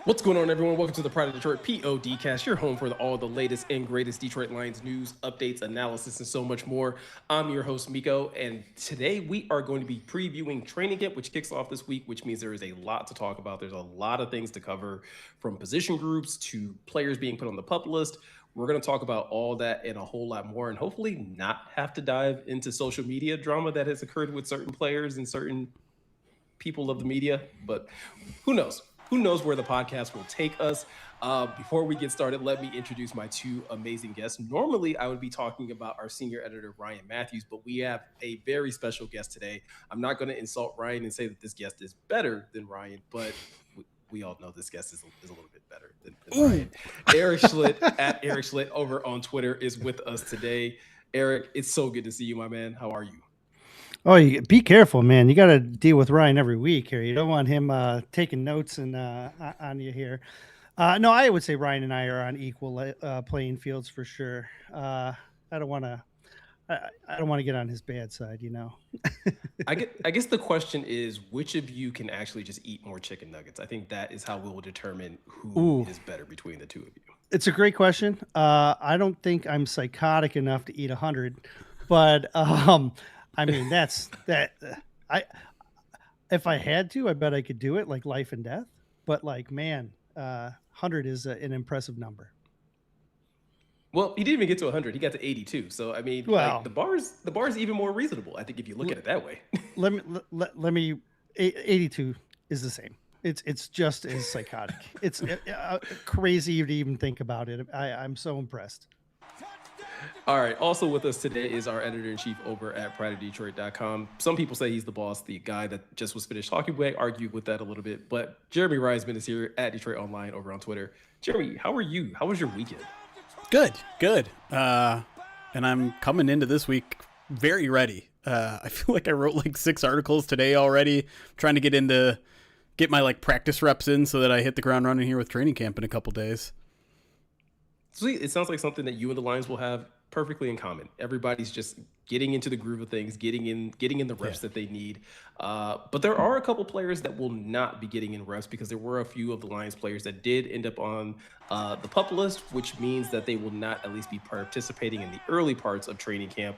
What's going on, everyone? Welcome to the Pride of Detroit PODcast, your home for all the latest and greatest Detroit Lions news, updates, analysis, and so much more. I'm your host, Miko, and today we are going to be previewing training camp, which kicks off this week, which means there is a lot to talk about. There's a lot of things to cover, from position groups to players being put on the PUP list. We're going to talk about all that and a whole lot more, and hopefully not have to dive into social media drama that has occurred with certain players and certain people of the media, but who knows? Who knows where the podcast will take us? Before we get started, let me introduce my two amazing guests. Normally, I would be talking about our senior editor, Ryan Matthews, but we have a very special guest today. I'm not going to insult Ryan and say that this guest is better than Ryan, but we all know this guest is a little bit better than Ryan. Eric Schlitt at Eric Schlitt over on Twitter is with us today. Eric, it's so good to see you, my man. How are you? Oh, you be careful, man. You got to deal with Ryan every week here. You don't want him taking notes and on you here. No, I would say Ryan and I are on equal playing fields for sure. I don't want to get on his bad side, you know. I guess the question is, which of you can actually just eat more chicken nuggets? I think that is how we will determine who is better between the two of you. It's a great question. I don't think I'm psychotic enough to eat 100, but I mean, that's that. If I had to, I bet I could do it, like life and death. But like, man, 100 is an impressive number. Well, he didn't even get to 100. He got to 82. So I mean, like, the bar's even more reasonable, I think, if you look at it that way. let me. 82 is the same. It's just as psychotic. It's crazy to even think about it. I'm so impressed. All right. Also with us today is our editor-in-chief over at prideofdetroit.com. Some people say he's the boss, the guy that just was finished talking. We argue with that a little bit. But Jeremy Reisman is here at Detroit Online over on Twitter. Jeremy, how are you? How was your weekend? Good. And I'm coming into this week very ready. I feel like I wrote like 6 articles today already, trying to get my like practice reps in so that I hit the ground running here with training camp in a couple days. Sweet. It sounds like something that you and the Lions will have perfectly in common. Everybody's just getting into the groove of things, getting in the reps that they need. But there are a couple players that will not be getting in reps because there were a few of the Lions players that did end up on the PUP list, which means that they will not at least be participating in the early parts of training camp.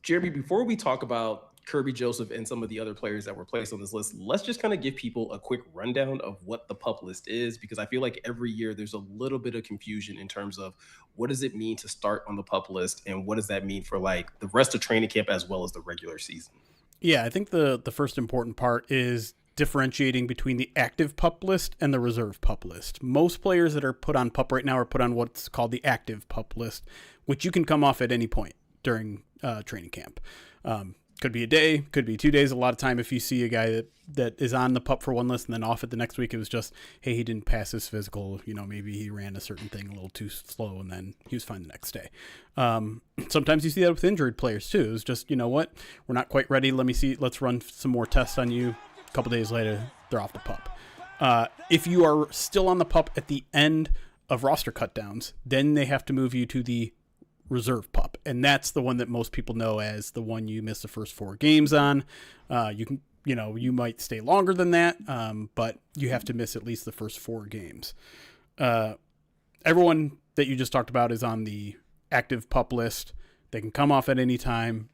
Jeremy, before we talk about Kerby Joseph and some of the other players that were placed on this list, let's just kind of give people a quick rundown of what the PUP list is, because I feel like every year there's a little bit of confusion in terms of what does it mean to start on the PUP list and what does that mean for like the rest of training camp as well as the regular season. Yeah, I think the first important part is differentiating between the active PUP list and the reserve PUP list. Most players that are put on PUP right now are put on what's called the active PUP list, which you can come off at any point during training camp. Could be a day, could be 2 days. A lot of time if you see a guy that is on the PUP for one list and then off it the next week, it was just, hey, he didn't pass his physical. You know, maybe he ran a certain thing a little too slow and then he was fine the next day. Sometimes you see that with injured players too. It's just, you know what, we're not quite ready. Let's run some more tests on you. A couple days later, they're off the PUP. If you are still on the PUP at the end of roster cutdowns, then they have to move you to the reserve PUP, and that's the one that most people know as the one you miss the first 4 games on. You might stay longer than that, but you have to miss at least the first 4 games. Everyone that you just talked about is on the active PUP list. They can come off at any time,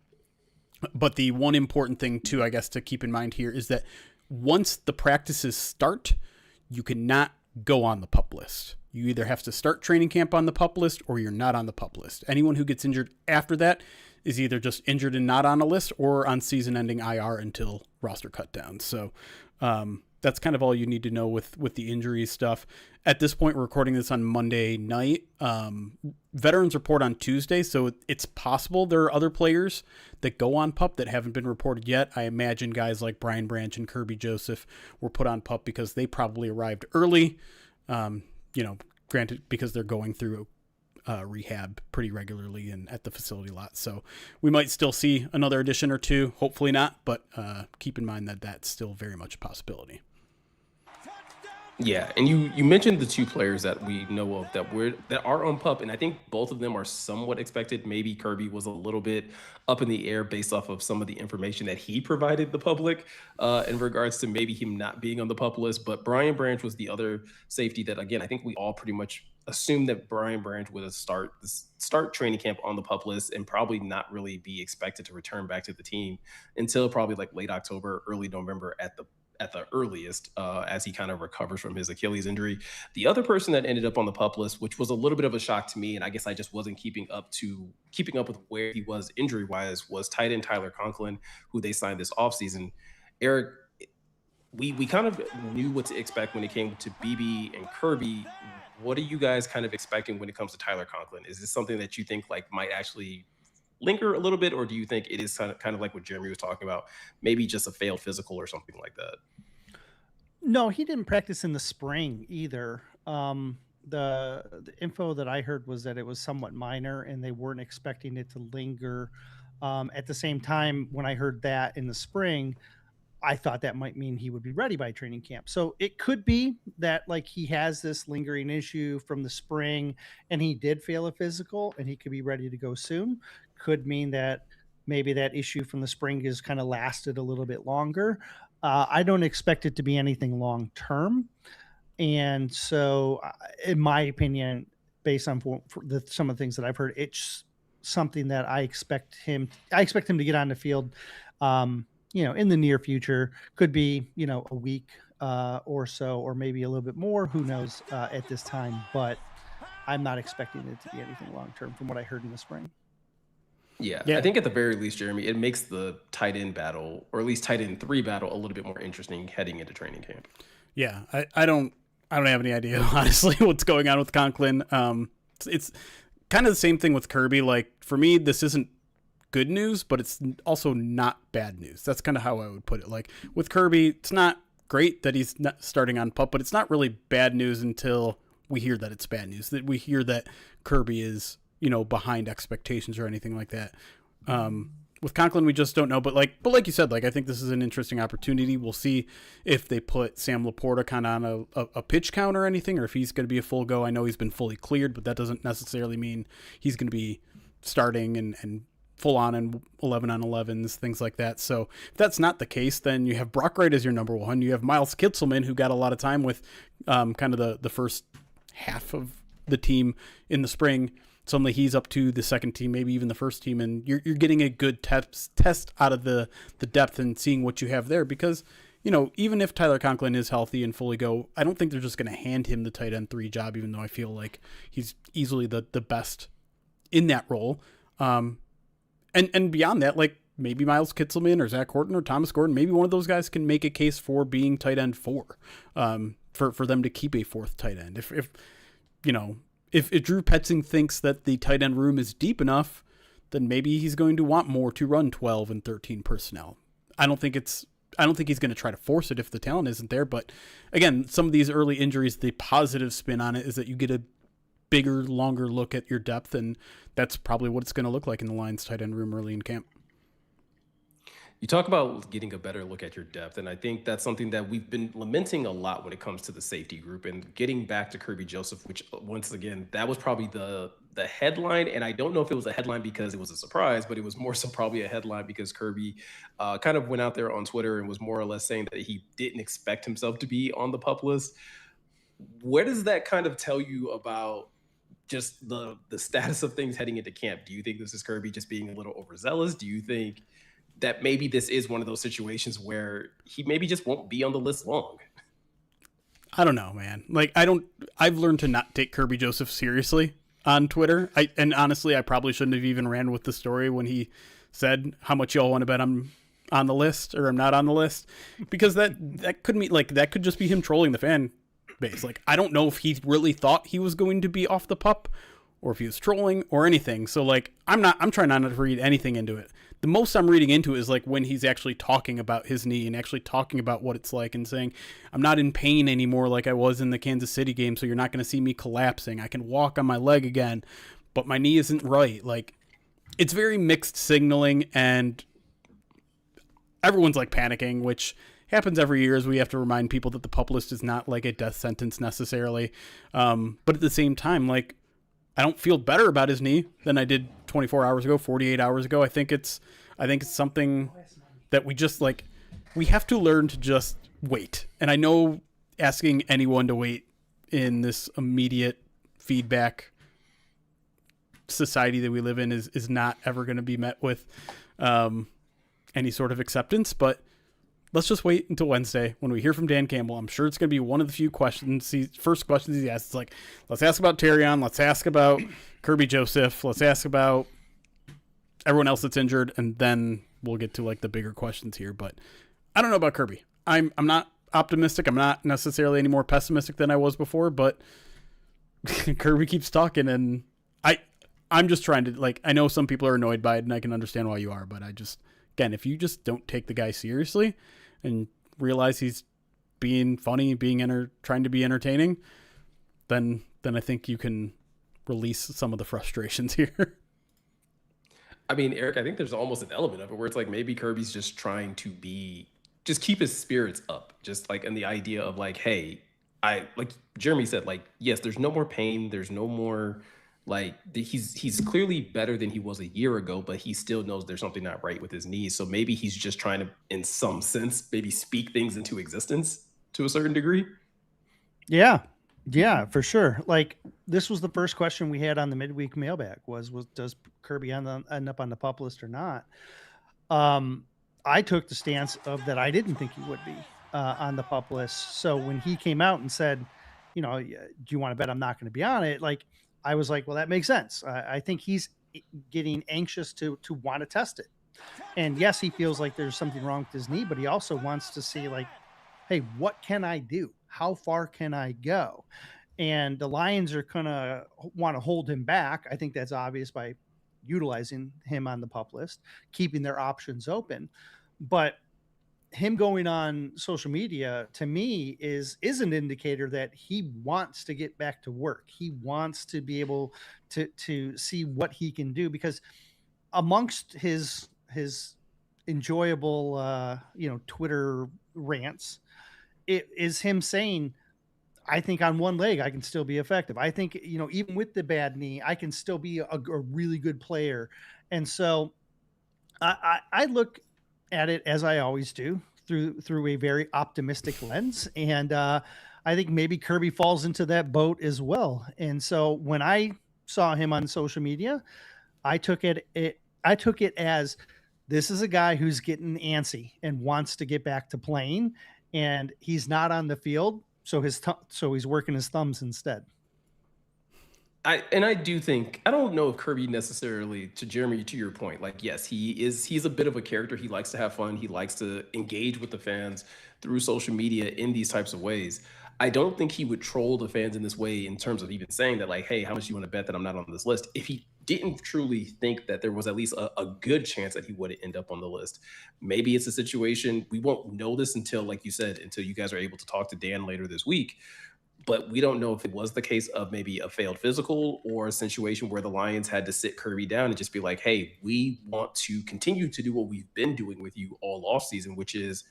but the one important thing too, I guess, to keep in mind here is that once the practices start, you cannot go on the PUP list. You either have to start training camp on the PUP list or you're not on the PUP list. Anyone who gets injured after that is either just injured and not on a list or on season-ending IR until roster cutdowns. So that's kind of all you need to know with the injury stuff. At this point, we're recording this on Monday night. Veterans report on Tuesday, so it's possible there are other players that go on PUP that haven't been reported yet. I imagine guys like Brian Branch and Kerby Joseph were put on PUP because they probably arrived early. Granted, because they're going through rehab pretty regularly and at the facility lot. So we might still see another addition or two, hopefully not, but keep in mind that that's still very much a possibility. Yeah, and you mentioned the two players that we know of that are on PUP, and I think both of them are somewhat expected. Maybe Kirby was a little bit up in the air based off of some of the information that he provided the public in regards to maybe him not being on the PUP list. But Brian Branch was the other safety that, again, I think we all pretty much assumed that Brian Branch would start training camp on the PUP list and probably not really be expected to return back to the team until probably like late October, early November at the earliest, as he kind of recovers from his Achilles injury. The other person that ended up on the PUP list, which was a little bit of a shock to me, and I guess I just wasn't keeping up with where he was injury wise, was tight end Tyler Conklin, who they signed this offseason. Eric, we kind of knew what to expect when it came to BB and Kirby. What are you guys kind of expecting when it comes to Tyler Conklin? Is this something that you think like might actually linger a little bit, or do you think it is kind of like what Jeremy was talking about, maybe just a failed physical or something like that? No, he didn't practice in the spring either. The info that I heard was that it was somewhat minor and they weren't expecting it to linger. At the same time, when I heard that in the spring, I thought that might mean he would be ready by training camp. So it could be that like he has this lingering issue from the spring and he did fail a physical and he could be ready to go soon. Could mean that maybe that issue from the spring has kind of lasted a little bit longer. I don't expect it to be anything long term. And so, in my opinion, based on some of the things that I've heard, it's something that I expect him to get on the field, in the near future. Could be, a week or so, or maybe a little bit more. Who knows at this time? But I'm not expecting it to be anything long term from what I heard in the spring. Yeah, I Yeah. think at the very least, Jeremy, it makes the tight end battle, or at least tight end three battle, a little bit more interesting heading into training camp. Yeah, I don't have any idea honestly what's going on with Conklin. It's kind of the same thing with Kirby. Like for me, this isn't good news, but it's also not bad news. That's kind of how I would put it. Like with Kirby, it's not great that he's not starting on PUP, but it's not really bad news until we hear that it's bad news. That we hear that Kirby is behind expectations or anything like that. With Conklin, we just don't know. But like you said, like I think this is an interesting opportunity. We'll see if they put Sam Laporta kind of on a pitch count or anything, or if he's going to be a full go. I know he's been fully cleared, but that doesn't necessarily mean he's going to be starting and full on and 11 on 11s, things like that. So if that's not the case, then you have Brock Wright as your number one. You have Miles Kitzelman, who got a lot of time with kind of the first half of the team in the spring. Suddenly he's up to the second team, maybe even the first team, and you're getting a good test out of the depth and seeing what you have there. Because even if Tyler Conklin is healthy and fully go, I don't think they're just going to hand him the tight end 3 job, even though I feel like he's easily the best in that role. And beyond that, like maybe Miles Kitzelman or Zach Horton or Thomas Gordon, maybe one of those guys can make a case for being tight end 4, for them to keep a 4th tight end. If Drew Petzing thinks that the tight end room is deep enough, then maybe he's going to want more to run 12 and 13 personnel. I don't think he's going to try to force it if the talent isn't there. But again, some of these early injuries, the positive spin on it is that you get a bigger, longer look at your depth, and that's probably what it's going to look like in the Lions tight end room early in camp. You talk about getting a better look at your depth, and I think that's something that we've been lamenting a lot when it comes to the safety group. And getting back to Kerby Joseph, which once again, that was probably the headline. And I don't know if it was a headline because it was a surprise, but it was more so probably a headline because Kirby kind of went out there on Twitter and was more or less saying that he didn't expect himself to be on the PUP list. Where does that kind of tell you about just the status of things heading into camp? Do you think this is Kirby just being a little overzealous? Do you think that maybe this is one of those situations where he maybe just won't be on the list long? I don't know, man. I've learned to not take Kerby Joseph seriously on Twitter. And honestly, I probably shouldn't have even ran with the story when he said how much y'all want to bet I'm on the list or I'm not on the list, because that could mean that could just be him trolling the fan base. Like, I don't know if he really thought he was going to be off the PUP or if he was trolling or anything. So I'm trying not to read anything into it. The most I'm reading into it is when he's actually talking about his knee and actually talking about what it's like and saying, I'm not in pain anymore like I was in the Kansas City game, so you're not going to see me collapsing. I can walk on my leg again, but my knee isn't right. It's very mixed signaling, and everyone's panicking, which happens every year, is we have to remind people that the PUP list is not like a death sentence necessarily. But at the same time, like, I don't feel better about his knee than I did 24 hours ago, 48 hours ago. I think it's something that we have to learn to just wait. And I know asking anyone to wait in this immediate feedback society that we live in is not ever going to be met with any sort of acceptance, but let's just wait until Wednesday when we hear from Dan Campbell. I'm sure it's going to be one of the few first questions he asks. It's like, let's ask about Terrion. Let's ask about Kerby Joseph. Let's ask about everyone else that's injured. And then we'll get to like the bigger questions here. But I don't know about Kerby. I'm not optimistic. I'm not necessarily any more pessimistic than I was before, but Kerby keeps talking, and I'm just trying to, like, I know some people are annoyed by it and I can understand why you are, but again, if you just don't take the guy seriously and realize he's being funny, trying to be entertaining, then I think you can release some of the frustrations here. I mean, Eric, I think there's almost an element of it where it's like maybe Kirby's just trying to just keep his spirits up. Just like in the idea of like, hey, like Jeremy said, like, yes, there's no more pain. There's no more, like, he's clearly better than he was a year ago, but he still knows there's something not right with his knees. So maybe he's just trying to, in some sense, maybe speak things into existence to a certain degree. Yeah, for sure. Like, this was the first question we had on the midweek mailbag was does Kerby end up on the PUP list or not? I took the stance of that I didn't think he would be on the PUP list. So when he came out and said, you know, do you want to bet I'm not going to be on it? Like, I was like, well, that makes sense. I think he's getting anxious to want to test it. And yes, he feels like there's something wrong with his knee, but he also wants to see, like, hey, what can I do? How far can I go? And the Lions are going to want to hold him back. I think that's obvious by utilizing him on the PUP list, keeping their options open. But him going on social media, to me, is an indicator that he wants to get back to work. He wants to be able to see what he can do, because amongst his enjoyable Twitter rants, it is him saying, I think on one leg I can still be effective. I think, even with the bad knee, I can still be a really good player. And so I look at it, as I always do, through a very optimistic lens. And I think maybe Kerby falls into that boat as well. And so when I saw him on social media, I took it as, this is a guy who's getting antsy and wants to get back to playing, and he's not on the field, so he's working his thumbs instead. I do think, I don't know if Kerby necessarily, to Jeremy, to your point, like, yes, he's a bit of a character. He likes to have fun. He likes to engage with the fans through social media in these types of ways. I don't think he would troll the fans in this way in terms of even saying that, like, hey, how much do you want to bet that I'm not on this list? If he didn't truly think that there was at least a good chance that he would end up on the list, maybe it's a situation, we won't know this until, like you said, until you guys are able to talk to Dan later this week. But we don't know if it was the case of maybe a failed physical or a situation where the Lions had to sit Kerby down and just be like, hey, we want to continue to do what we've been doing with you all offseason, which is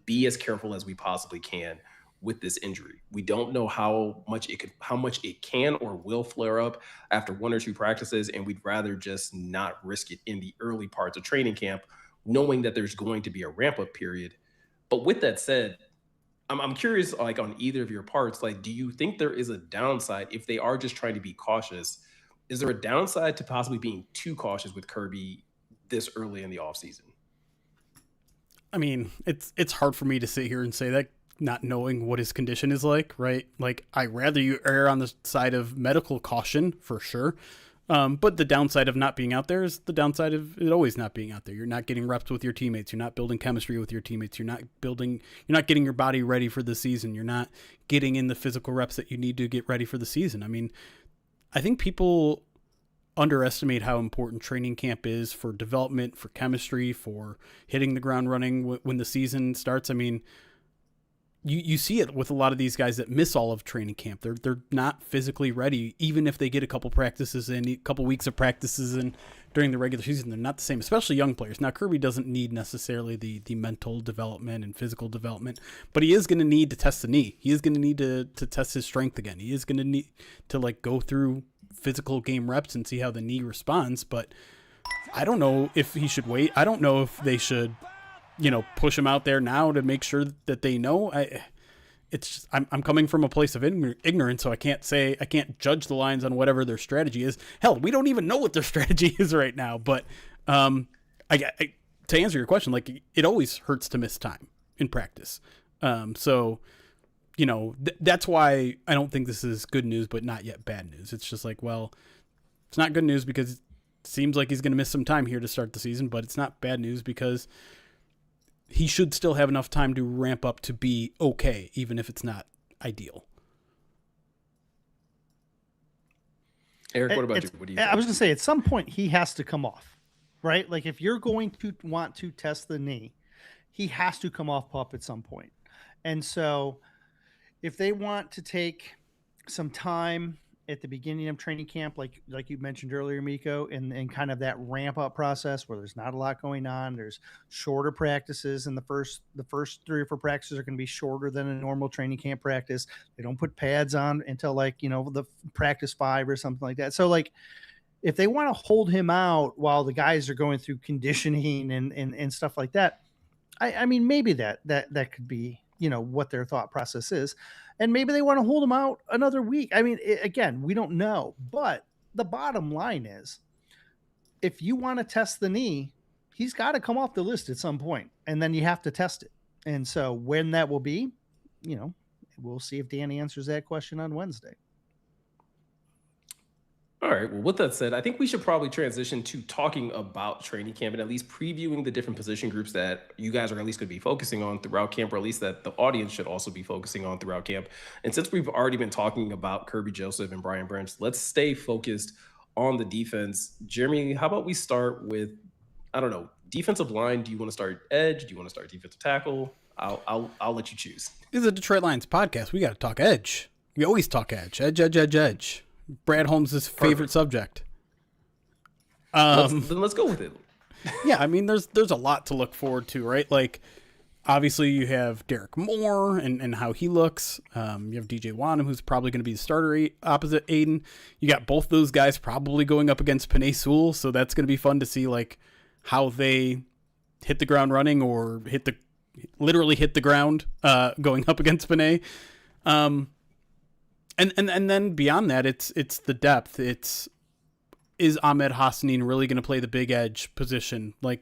be as careful as we possibly can with this injury. We don't know how much it can or will flare up after one or two practices, and we'd rather just not risk it in the early parts of training camp, knowing that there's going to be a ramp-up period. But with that said, I'm curious, like, on either of your parts, like, do you think there is a downside if they are just trying to be cautious? Is there a downside to possibly being too cautious with Kerby this early in the offseason? I mean, it's hard for me to sit here and say that, not knowing what his condition is like, right? Like, I'd rather you err on the side of medical caution for sure. But the downside of not being out there is the downside of it always not being out there. You're not getting reps with your teammates. You're not building chemistry with your teammates. You're not getting your body ready for the season. You're not getting in the physical reps that you need to get ready for the season. I mean, I think people underestimate how important training camp is for development, for chemistry, for hitting the ground running when the season starts. I mean, you see it with a lot of these guys that miss all of training camp. They're not physically ready, even if they get a couple practices in, a couple weeks of practices in during the regular season, they're not the same, especially young players. Now, Kerby doesn't need necessarily the mental development and physical development, but he is going to need to test the knee. He is going to need to test his strength again. He is going to need to like go through physical game reps and see how the knee responds. But I don't know if he should wait. I don't know if they should, push him out there now to make sure that they know. It's just, I'm coming from a place of ignorance, so I can't judge the Lions on whatever their strategy is. Hell, we don't even know what their strategy is right now. But to answer your question, like it always hurts to miss time in practice. So that's why I don't think this is good news, but not yet bad news. It's just like, well, it's not good news because it seems like he's going to miss some time here to start the season, but it's not bad news because he should still have enough time to ramp up to be okay, even if it's not ideal. Eric, what about you? What do you think? I was going to say, at some point, he has to come off, right? Like, if you're going to want to test the knee, he has to come off PUP at some point. And so if they want to take some time at the beginning of training camp, like you mentioned earlier, Miko, and kind of that ramp up process where there's not a lot going on. There's shorter practices, and the first 3 or 4 practices are going to be shorter than a normal training camp practice. They don't put pads on until the practice 5 or something like that. So like, if they want to hold him out while the guys are going through conditioning and stuff like that, I mean, maybe that could be, what their thought process is. And maybe they want to hold him out another week. I mean, again, we don't know. But the bottom line is, if you want to test the knee, he's got to come off the list at some point, and then you have to test it. And so when that will be, we'll see if Dan answers that question on Wednesday. All right. Well, with that said, I think we should probably transition to talking about training camp and at least previewing the different position groups that you guys are at least going to be focusing on throughout camp, or at least that the audience should also be focusing on throughout camp. And since we've already been talking about Kerby Joseph and Brian Branch, let's stay focused on the defense. Jeremy, how about we start with, I don't know, defensive line? Do you want to start edge? Do you want to start defensive tackle? I'll let you choose. This is a Detroit Lions podcast. We got to talk edge. We always talk edge. Edge. Brad Holmes' favorite subject. Then let's go with it. Yeah, I mean, there's a lot to look forward to, right? Like, obviously, you have Derek Moore and how he looks. You have DJ Wanham, who's probably going to be the starter opposite Aiden. You got both those guys probably going up against Penei Sewell, so that's going to be fun to see, like, how they hit the ground running or literally hit the ground going up against Penei. And then beyond that, it's the depth. Is Ahmed Hassanin really going to play the big edge position like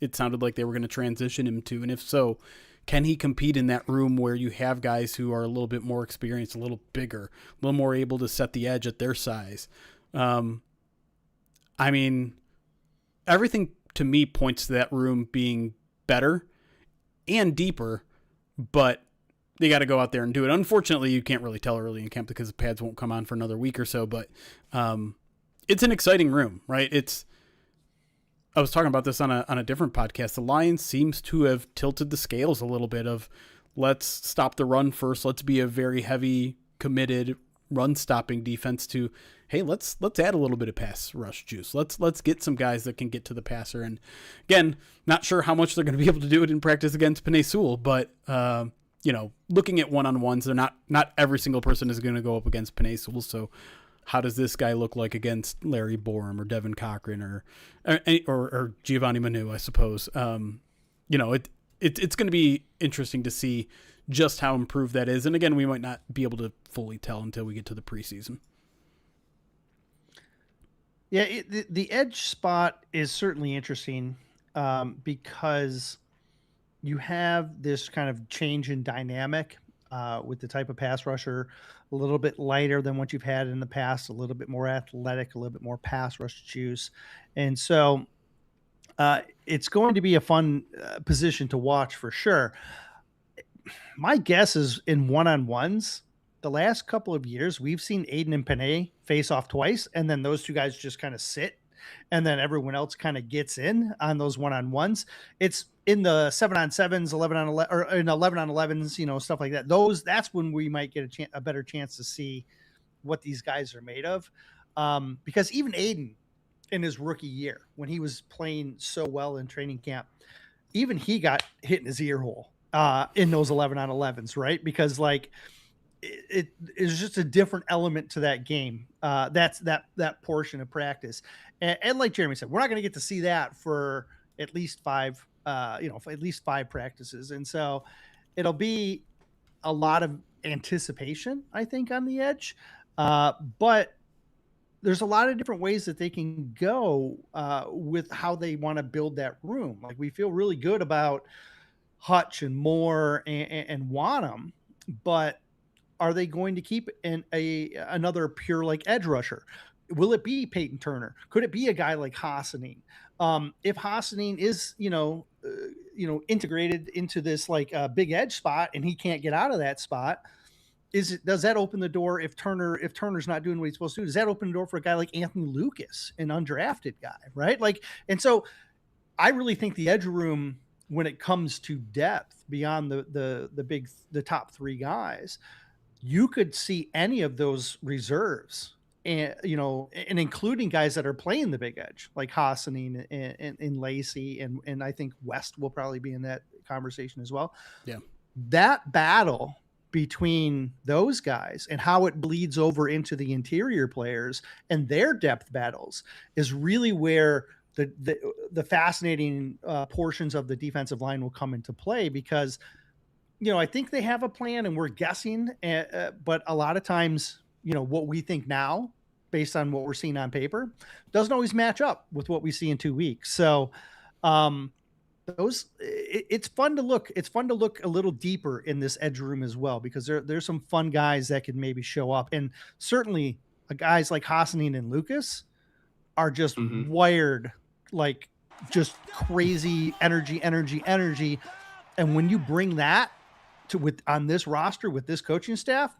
it sounded like they were going to transition him to? And if so, can he compete in that room where you have guys who are a little bit more experienced, a little bigger, a little more able to set the edge at their size? I mean, everything to me points to that room being better and deeper, but they got to go out there and do it. Unfortunately, you can't really tell early in camp because the pads won't come on for another week or so, but it's an exciting room, right? I was talking about this on a different podcast. The Lions seems to have tilted the scales a little bit of, let's stop the run first. Let's be a very heavy, committed run stopping defense to, hey, let's add a little bit of pass rush juice. Let's get some guys that can get to the passer. And again, not sure how much they're going to be able to do it in practice against Penei Sewell, but looking at one-on-ones, they're not every single person is going to go up against Penei Sewell. So how does this guy look like against Larry Borum or Devin Cochran or Giovanni Manu, I suppose? It's going to be interesting to see just how improved that is. And again, we might not be able to fully tell until we get to the preseason. Yeah, the edge spot is certainly interesting because you have this kind of change in dynamic with the type of pass rusher, a little bit lighter than what you've had in the past, a little bit more athletic, a little bit more pass rush juice. And so it's going to be a fun position to watch for sure. My guess is in one-on-ones, the last couple of years, we've seen Aiden and Penei face off twice, and then those two guys just kind of sit, and then everyone else kind of gets in on those one-on-ones. It's in the 7-on-7s, 11-on-11, or in 11-on-11s, stuff like that. That's when we might get a better chance to see what these guys are made of. Because even Aiden in his rookie year when he was playing so well in training camp. Even he got hit in his ear hole in those 11 on 11s, right? Because like it is just a different element to that game. That's that portion of practice. And like Jeremy said, we're not going to get to see that for at least five, for at least 5 practices. And so it'll be a lot of anticipation, I think, on the edge. But there's a lot of different ways that they can go with how they want to build that room. Like we feel really good about Hutch and Moore and Wanham, but are they going to keep another pure like edge rusher? Will it be Peyton Turner? Could it be a guy like Hassanin? If Hassanin is, integrated into this like big edge spot and he can't get out of that spot, does that open the door if Turner's not doing what he's supposed to do? Does that open the door for a guy like Anthony Lucas, an undrafted guy, right? Like, and so I really think the edge room, when it comes to depth beyond the top 3 guys, you could see any of those reserves, and including guys that are playing the big edge, like Hassanin and Lacey, and I think West will probably be in that conversation as well. Yeah, that battle between those guys and how it bleeds over into the interior players and their depth battles is really where the fascinating portions of the defensive line will come into play, because I think they have a plan and we're guessing, but a lot of times, what we think now based on what we're seeing on paper doesn't always match up with what we see in 2 weeks. So it's fun to look. It's fun to look a little deeper in this edge room as well, because there's some fun guys that could maybe show up, and certainly guys like Hassanin and Lucas are just wired like just crazy energy. And when you bring that on this roster with this coaching staff,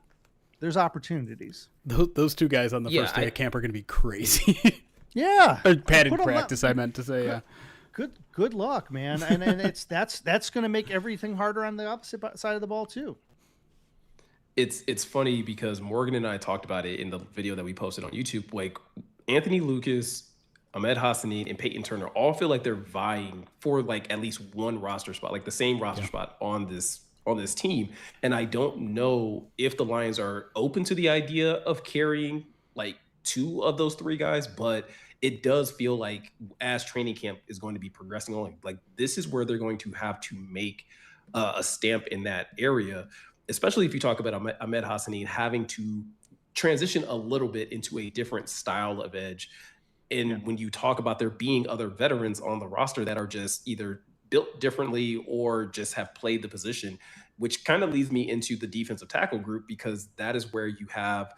there's opportunities. Those 2 guys on the first day of camp are going to be crazy. Yeah, padded practice. I meant to say, yeah. Good luck, man. And that's going to make everything harder on the opposite side of the ball too. It's funny because Morgan and I talked about it in the video that we posted on YouTube. Like Anthony Lucas, Ahmed Hassanin, and Peyton Turner all feel like they're vying for like at least one roster spot, like the same roster spot on this team. And I don't know if the Lions are open to the idea of carrying like 2 of those 3 guys, but it does feel like as training camp is going to be progressing on, like this is where they're going to have to make a stamp in that area, especially if you talk about Ahmed Hassanin having to transition a little bit into a different style of edge. And when you talk about there being other veterans on the roster that are just either built differently or just have played the position, which kind of leads me into the defensive tackle group, because that is where you have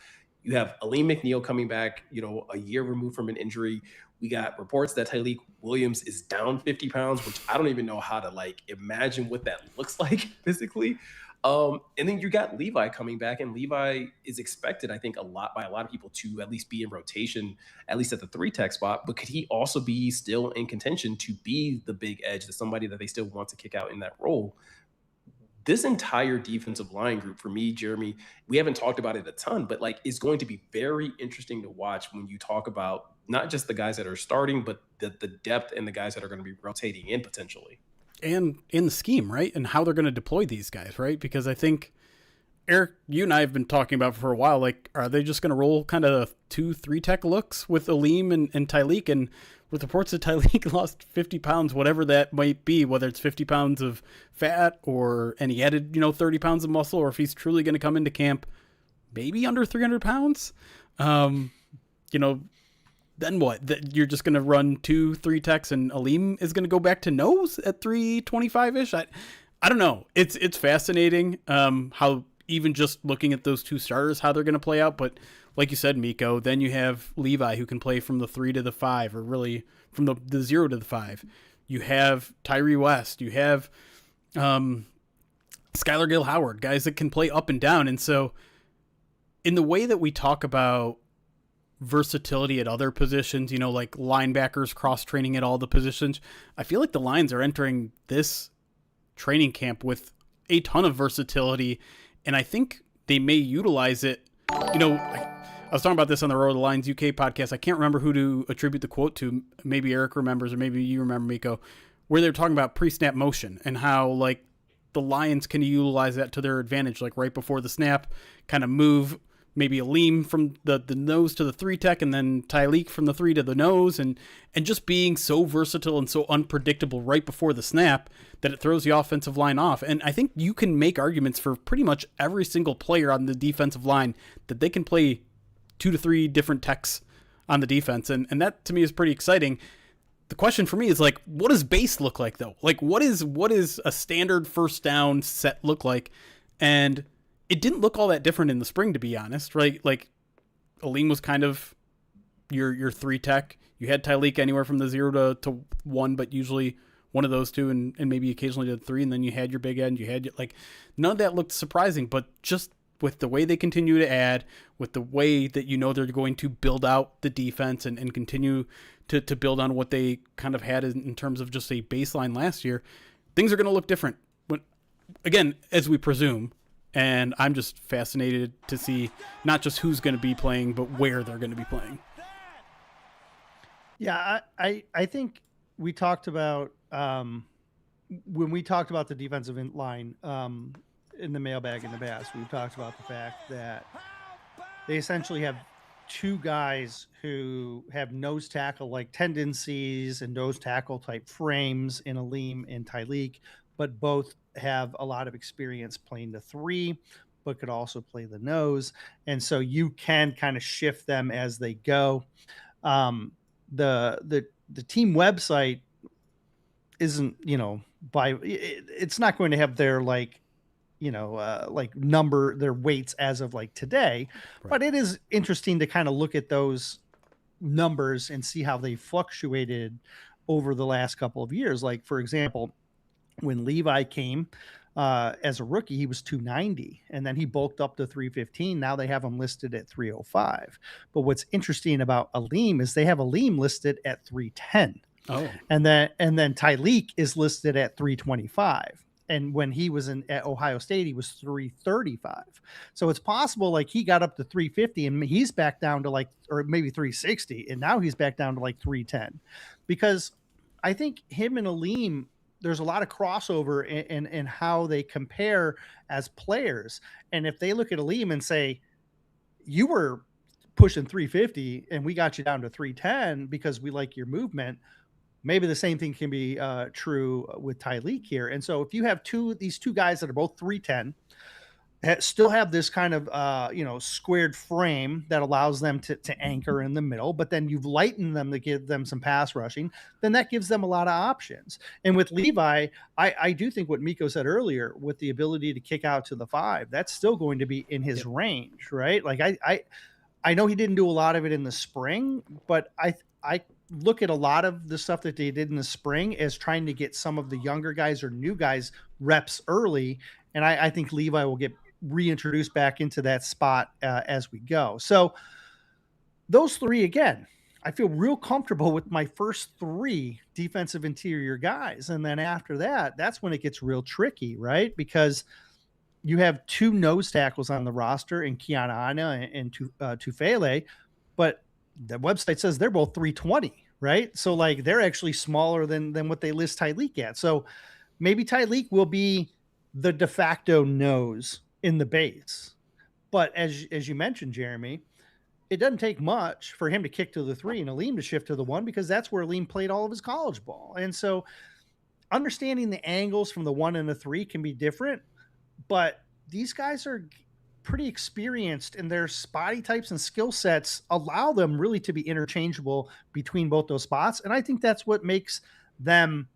Aleem McNeil coming back, a year removed from an injury. We got reports that Tyleik Williams is down 50 pounds, which I don't even know how to like imagine what that looks like physically. And then you got Levi coming back, and Levi is expected, I think, by a lot of people to at least be in rotation, at least at the 3-tech spot. But could he also be still in contention to be the big edge, to somebody that they still want to kick out in that role? This entire defensive line group, for me, Jeremy, we haven't talked about it a ton, but like is going to be very interesting to watch when you talk about not just the guys that are starting, but the depth and the guys that are going to be rotating in potentially. And in the scheme, right? And how they're going to deploy these guys, right? Because I think, Eric, you and I have been talking about for a while, like, are they just going to roll kind of 2-3-tech looks with Aleem and Tyleik? And with reports that Tyleik lost 50 pounds, whatever that might be, whether it's 50 pounds of fat or and he added, 30 pounds of muscle, or if he's truly going to come into camp maybe under 300 pounds, then what? You're just going to run 2-3 techs and Aleem is going to go back to nose at 325-ish? I don't know. It's fascinating how even just looking at those 2 starters, how they're going to play out. But like you said, Miko, then you have Levi who can play from the 3 to the 5, or really from the 0 to the 5. You have Tyree West. You have Skylar Gill Howard, guys that can play up and down. And so in the way that we talk about versatility at other positions, like linebackers cross-training at all the positions, I feel like the Lions are entering this training camp with a ton of versatility, and I think they may utilize it. I was talking about this on the Road to the Lions UK podcast. I can't remember who to attribute the quote to. Maybe Eric remembers, or maybe you remember, Miko, where they're talking about pre-snap motion and how like the Lions can utilize that to their advantage, like right before the snap, kind of move maybe Aleem from the nose to the 3-tech, and then Tyleek from the 3 to the nose, and just being so versatile and so unpredictable right before the snap that it throws the offensive line off. And I think you can make arguments for pretty much every single player on the defensive line that they can play 2 to 3 different techs on the defense, and that to me is pretty exciting. The question for me is like, what does base look like though? Like, what is a standard first down set look like? And it didn't look all that different in the spring, to be honest, right? Like, Aleem was kind of your 3-tech. You had Tyleek anywhere from the 0 to 1, but usually one of those two, and maybe occasionally to the 3, and then you had your big end. You had like, none of that looked surprising, but just with the way they continue to add, with the way that they're going to build out the defense and continue to build on what they kind of had in terms of just a baseline last year, things are going to look different. When, again, as we presume. And I'm just fascinated to see not just who's going to be playing, but where they're going to be playing. Yeah, I think we talked about when we talked about the defensive line in the mailbag in the past, we've talked about the fact that they essentially have two guys who have nose tackle like tendencies and nose tackle type frames in Aleem and Tyleek, but both have a lot of experience playing the 3, but could also play the nose. And so you can kind of shift them as they go. The team website isn't, it's not going to have their like number their weights as of like today, right. But it is interesting to kind of look at those numbers and see how they fluctuated over the last couple of years. Like, for example, when Levi came as a rookie, he was 290, and then he bulked up to 315. Now they have him listed at 305. But what's interesting about Aleem is they have Aleem listed at 310. Oh, and then Tyleek is listed at 325. And when he was at Ohio State, he was 335. So it's possible like he got up to 350 and he's back down to like, or maybe 360, and now he's back down to like 310, because I think him and Aleem, there's a lot of crossover in how they compare as players. And if they look at Aleem and say, you were pushing 350 and we got you down to 310 because we like your movement, maybe the same thing can be true with Tyleek here. And so if you have these two guys that are both 310, still have this kind of squared frame that allows them to anchor in the middle, but then you've lightened them to give them some pass rushing, then that gives them a lot of options. And with Levi, I do think what Miko said earlier, with the ability to kick out to the 5, that's still going to be in his range, right? Like I know he didn't do a lot of it in the spring, but I look at a lot of the stuff that they did in the spring as trying to get some of the younger guys or new guys reps early. And I think Levi will get reintroduced back into that spot as we go. So those 3, again, I feel real comfortable with my first 3 defensive interior guys. And then after that, that's when it gets real tricky, right? Because you have 2 nose tackles on the roster in Kiana and Tufele, but the website says they're both 320, right? So like they're actually smaller than what they list Tyleek at. So maybe Tyleek will be the de facto nose in the base. But as you mentioned, Jeremy, it doesn't take much for him to kick to the 3 and Aleem to shift to the 1, because that's where Aleem played all of his college ball. And so understanding the angles from the 1 and the 3 can be different, but these guys are pretty experienced, and their spotty types and skill sets allow them really to be interchangeable between both those spots. And I think that's what makes them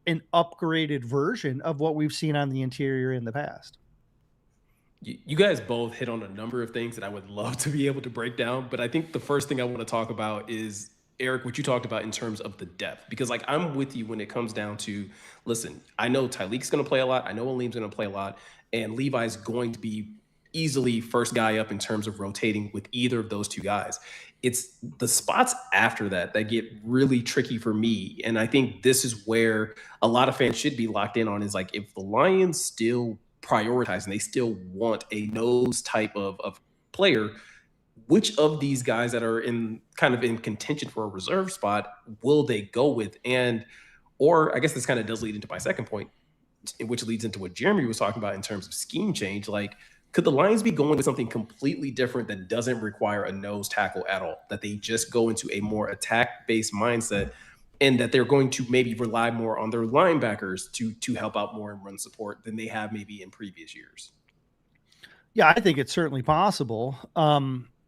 an upgraded version of what we've seen on the interior in the past. You guys both hit on a number of things that I would love to be able to break down, but I think the first thing I want to talk about is, Eric, what you talked about in terms of the depth, because like I'm with you when it comes down to, listen, I know Tyleek's going to play a lot. I know Aleem's going to play a lot, and Levi's going to be easily first guy up in terms of rotating with either of those 2 guys. It's the spots after that get really tricky for me. And I think this is where a lot of fans should be locked in on, is like, if the Lions still prioritize and they still want a nose type of player, which of these guys that are in kind of in contention for a reserve spot will they go with? And, or I guess this kind of does lead into my second point, which leads into what Jeremy was talking about in terms of scheme change. Like, could the Lions be going with something completely different that doesn't require a nose tackle at all? That they just go into a more attack-based mindset, and that they're going to maybe rely more on their linebackers to help out more in run support than they have maybe in previous years? Yeah, I think it's certainly possible.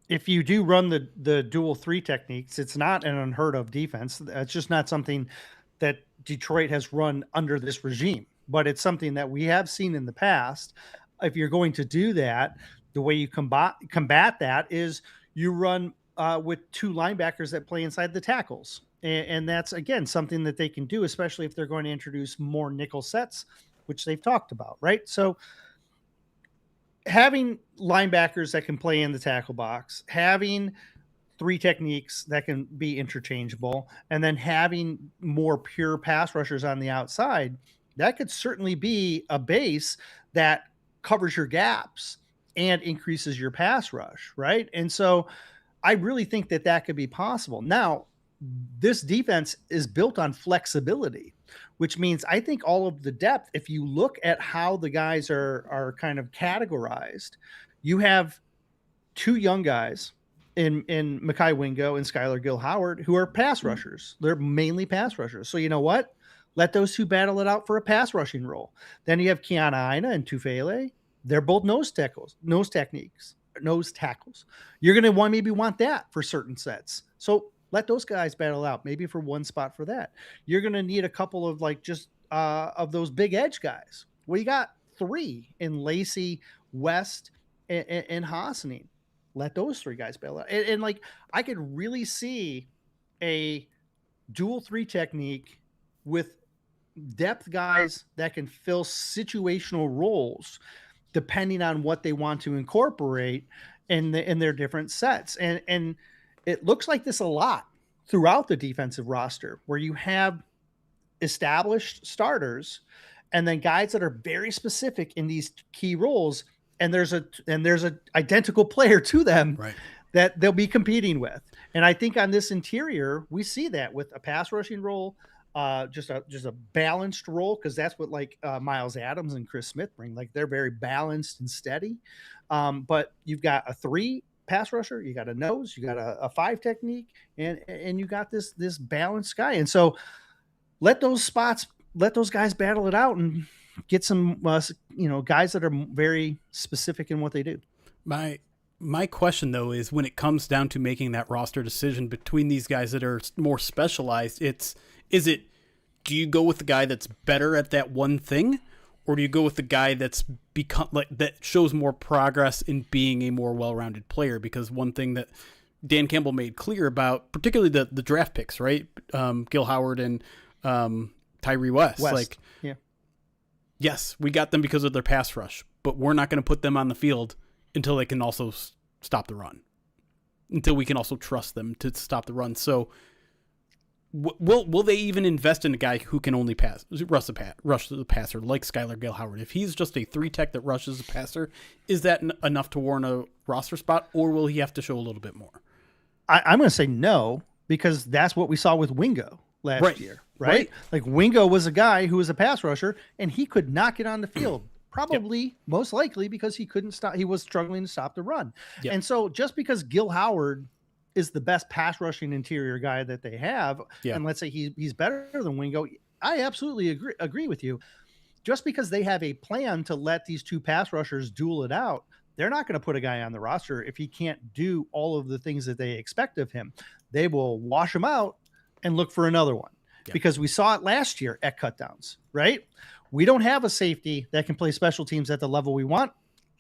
If you do run the dual three techniques, it's not an unheard of defense. It's just not something that Detroit has run under this regime, but it's something that we have seen in the past. If you're going to do that, the way you combat that is you run with two linebackers that play inside the tackles. And that's, again, something that they can do, especially if they're going to introduce more nickel sets, which they've talked about, right? So having linebackers that can play in the tackle box, having three techniques that can be interchangeable, and then having more pure pass rushers on the outside, that could certainly be a base that covers your gaps and increases your pass rush, right? And so I really think that that could be possible. Now, this defense is built on flexibility, which means I think all of the depth, if you look at how the guys are kind of categorized, you have two young guys in Mekhi Wingo and Skylar Gill-Howard who are pass rushers. They're mainly pass rushers. So you know what? Let those two battle it out for a pass rushing role. Then you have Kiana Aina and Tufele. They're both nose tackles. You're going to maybe want that for certain sets. So let those guys battle out, maybe for one spot for that. You're going to need a couple of of those big edge guys. Well, you got three in Lacey, West, and Hassanin. Let those three guys battle out. And I could really see a dual three technique with depth guys that can fill situational roles depending on what they want to incorporate in their different sets. And it looks like this a lot throughout the defensive roster, where you have established starters and then guys that are very specific in these key roles. And there's a identical player to them, right, that they'll be competing with. And I think on this interior, we see that with a pass rushing role, just a balanced role, because that's what Miles Adams and Chris Smith bring. Like, they're very balanced and steady. But you've got a three pass rusher, you got a nose, you got a five technique, and you got this balanced guy. And so let those guys battle it out and get some guys that are very specific in what they do. My question, though, is when it comes down to making that roster decision between these guys that are more specialized, do you go with the guy that's better at that one thing, or do you go with the guy that's that shows more progress in being a more well-rounded player? Because one thing that Dan Campbell made clear about, particularly the draft picks, right? Gill-Howard and Tyree West. Yeah. Yes, we got them because of their pass rush, but we're not going to put them on the field until they can also stop the run, until we can also trust them to stop the run. So will they even invest in a guy who can only rush the passer, like Skylar Gill-Howard? If he's just a three tech that rushes the passer, is that enough to warrant a roster spot, or will he have to show a little bit more? I'm going to say no, because that's what we saw with Wingo last year, right? Like, Wingo was a guy who was a pass rusher, and he could not get on the field. Probably, most likely, because he was struggling to stop the run. Yep. And so just because Gill-Howard is the best pass rushing interior guy that they have, and let's say he's better than Wingo, I absolutely agree with you. Just because they have a plan to let these two pass rushers duel it out, they're not going to put a guy on the roster if he can't do all of the things that they expect of him. They will wash him out and look for another one, because we saw it last year at cutdowns, right? We don't have a safety that can play special teams at the level we want.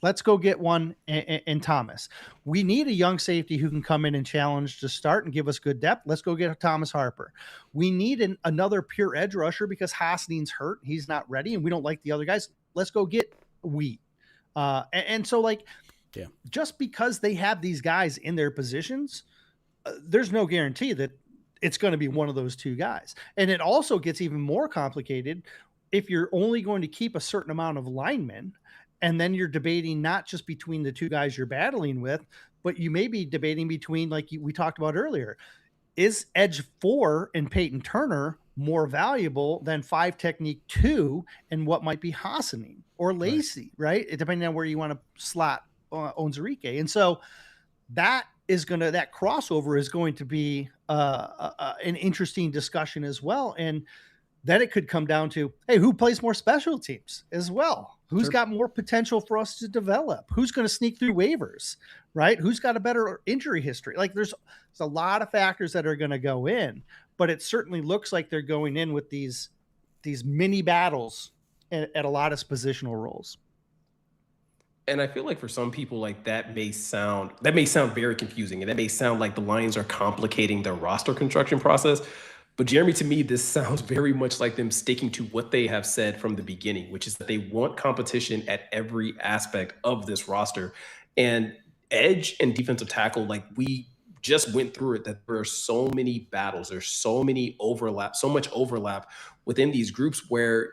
Let's go get one in Thomas. We need a young safety who can come in and challenge to start and give us good depth. Let's go get Thomas Harper. We need another pure edge rusher because Hassanin's hurt. He's not ready, and we don't like the other guys. Let's go get Wheat. And so, just because they have these guys in their positions, there's no guarantee that it's going to be one of those two guys. And it also gets even more complicated if you're only going to keep a certain amount of linemen And then you're debating not just between the two guys you're battling with, but you may be debating between, like we talked about earlier, is Edge 4 and Peyton Turner more valuable than 5 Technique 2 and what might be Hassanin or Lacey, right? Depending on where you want to slot Onzarike. And so that crossover is going to be an interesting discussion as well. And then it could come down to, hey, who plays more special teams as well? Who's got more potential for us to develop? Who's going to sneak through waivers, right? Who's got a better injury history? Like there's a lot of factors that are going to go in, but it certainly looks like they're going in with these mini battles at a lot of positional roles. And I feel like for some people, like that may sound very confusing, and that may sound like the Lions are complicating their roster construction process. But Jeremy, to me, this sounds very much like them sticking to what they have said from the beginning, which is that they want competition at every aspect of this roster. And edge and defensive tackle, like we just went through it, that there are so many battles, there's so much overlap within these groups where